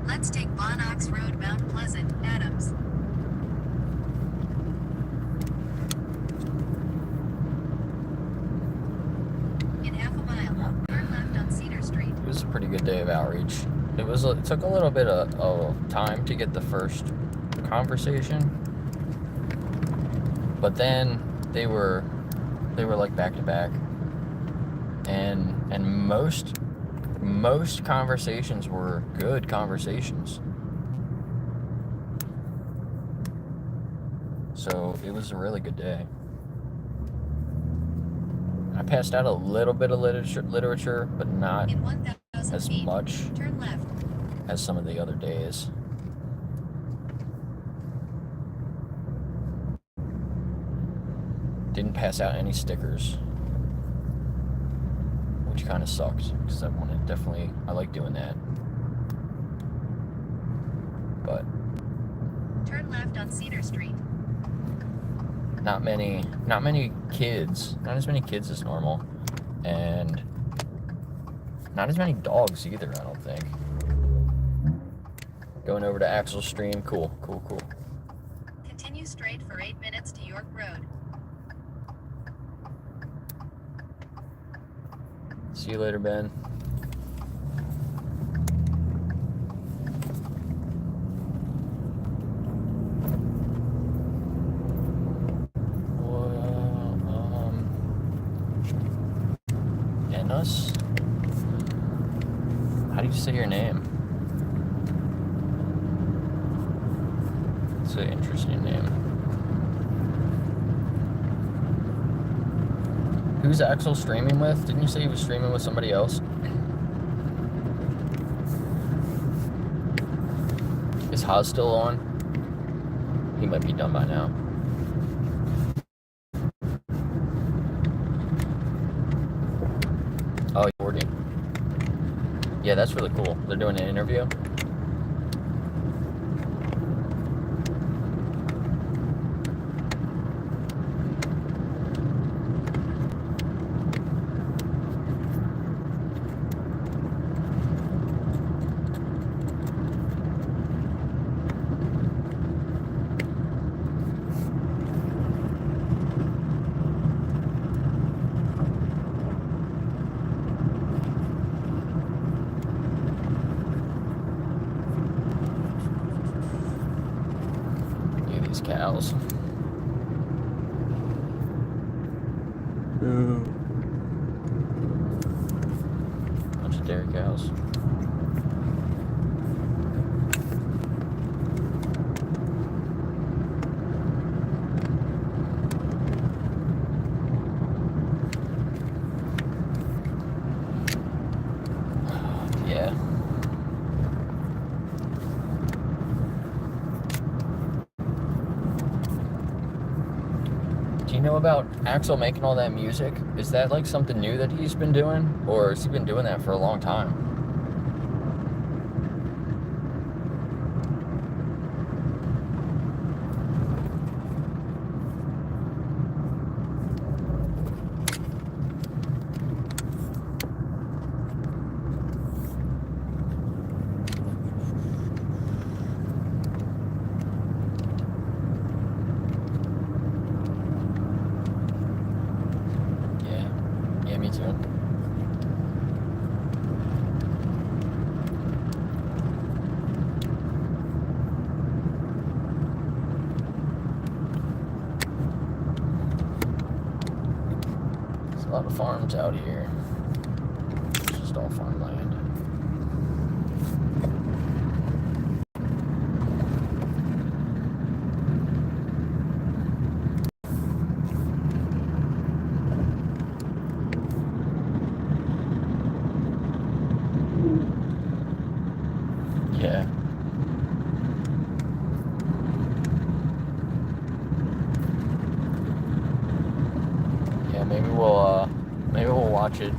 Let's take Bon Ox Road, Mount Pleasant, Adams. In half a mile, turn left on Cedar Street. It was a pretty good day of outreach. It took a little bit of time to get the first conversation, but then they were like back to back, and most conversations were good conversations. So it was a really good day. I passed out a little bit of literature, but not In 1,000 as feet, much turn left. as some of the other days. Didn't pass out any stickers, which kind of sucked because I like doing that. But Turn left on Cedar Street. not many kids, not as many kids as normal, and not as many dogs either, I don't think. Going over to Axel Stream, cool. Continue straight for 8 minutes to York Road. See you later, Ben. Enos? How do you say your name? It's an interesting name. Who's Axel streaming with? Didn't you say he was streaming with somebody else? Is Haas still on? He might be done by now. Oh, 40. Yeah, that's really cool. They're doing an interview. Cows. Bunch of dairy cows. Yeah. Do you know about Axel making all that music? Is that like something new that he's been doing? Or has he been doing that for a long time? Yeah, me too. There's a lot of farms out here. It's just all farmland. Yeah. Yeah, maybe we'll watch it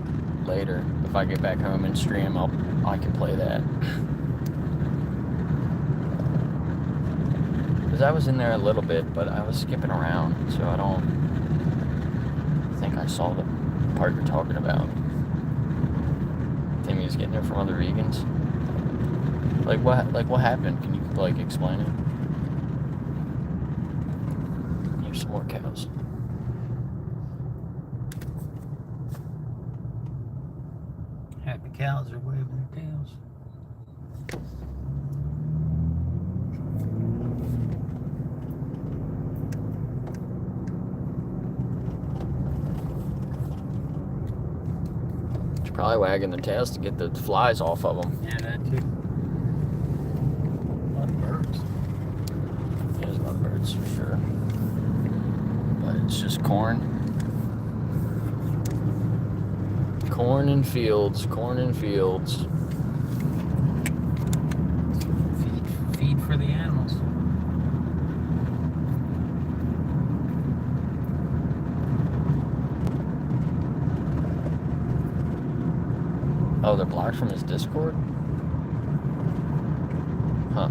later. If I get back home and stream, I can play that. Because I was in there a little bit, but I was skipping around, so I don't think I saw the part you're talking about. Timmy was getting it from other vegans. Like what happened? Can you explain it? Here's some more cows. Happy cows are waving their tails. She's probably wagging their tails to get the flies off of them. Yeah, that too. A lot of birds. Yeah, there's a lot of birds for sure. But it's just corn. Corn and fields, corn and fields. Feed for the animals. Oh, they're blocked from his Discord? Huh.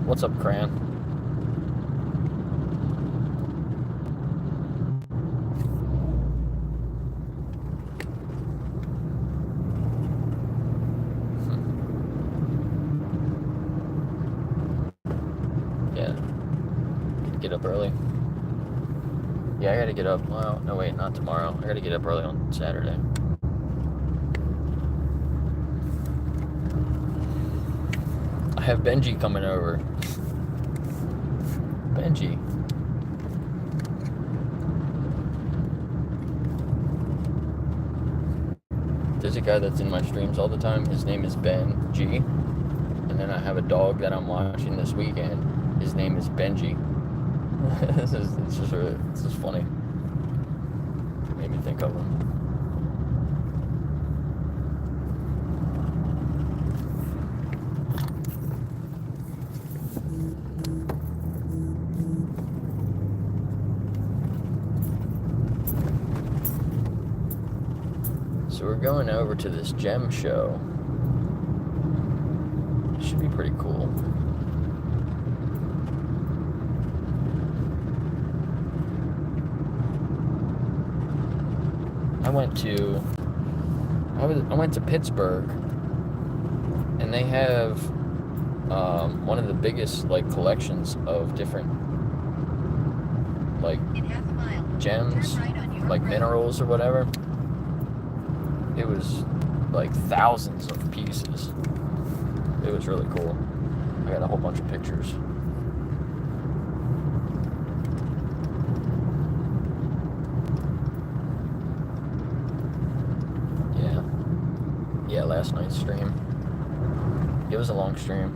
What's up, Cran? Yeah. Get up early. Yeah, I gotta get up. Well, no, wait, not tomorrow. I gotta get up early on Saturday. I have Benji coming over. Benji. There's a guy that's in my streams all the time. His name is Ben G. And then I have a dog that I'm watching this weekend. His name is Benji. It's just funny. Made me think of him. So we're going over to this gem show. It should be pretty cool. I went to Pittsburgh, and they have one of the biggest collections of different gems, minerals or whatever. It was thousands of pieces. It was really cool. I got a whole bunch of pictures. Yeah, last night's stream. It was a long stream.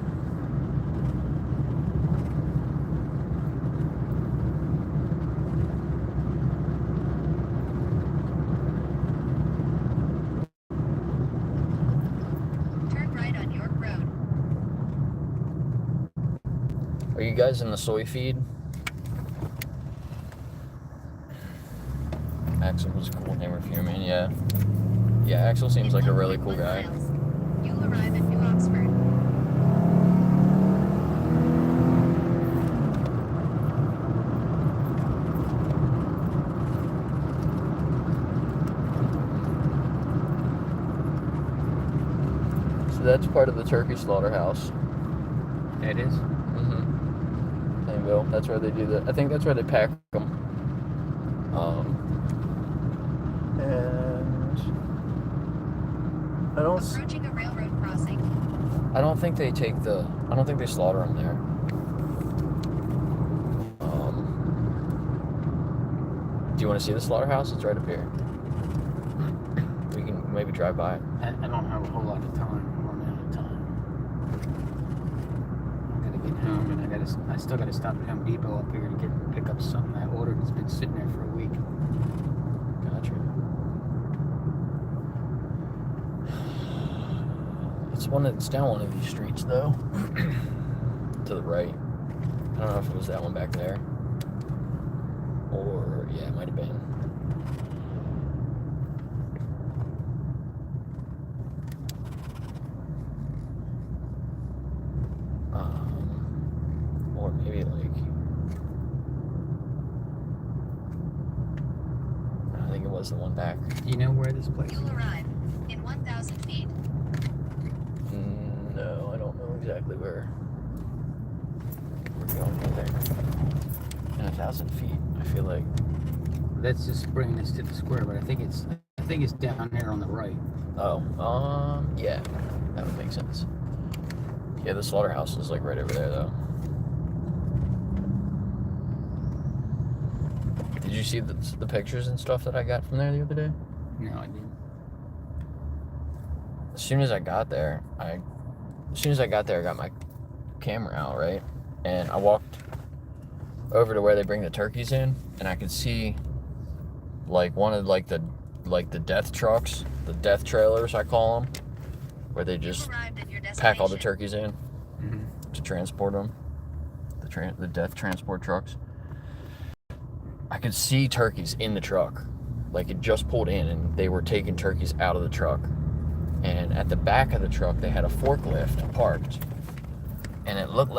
Are you guys in the soy feed? Axel was a cool name for you, man. Yeah. Yeah, Axel seems like a really cool guy. You'll arrive at New Oxford. So that's part of the turkey slaughterhouse. It is? Mm-hmm. Plainville. That's where they do I think that's where they pack them. And I don't. Approaching a railroad crossing. I don't think they slaughter them there. Do you want to see the slaughterhouse? It's right up here. We can maybe drive by it. I don't have a whole lot of time. I'm running out of time. I gotta get home, and I still gotta stop at Home Depot up here to pick up something I ordered that's been sitting there for a week. Gotcha. It's down one of these streets though. To the right. I don't know if it was that one back there. Or yeah, it might have been. Or maybe I think it was the one back. Do you know where this place is? You'll arrive in 1,000 feet. No, I don't know exactly where we're going either. In 1,000 feet, I feel like. That's just bringing us to the square, but I think it's down there on the right. Oh, yeah, that would make sense. Yeah, the slaughterhouse is right over there, though. Did you see the pictures and stuff that I got from there the other day? No, I didn't. As soon as I got there, I got my camera out, right? And I walked over to where they bring the turkeys in, and I could see like one of the death trucks, the death trailers I call them, where they just pack all the turkeys in to transport them, the death transport trucks. I could see turkeys in the truck, like it just pulled in, and they were taking turkeys out of the truck. And at the back of the truck, they had a forklift parked, and it looked like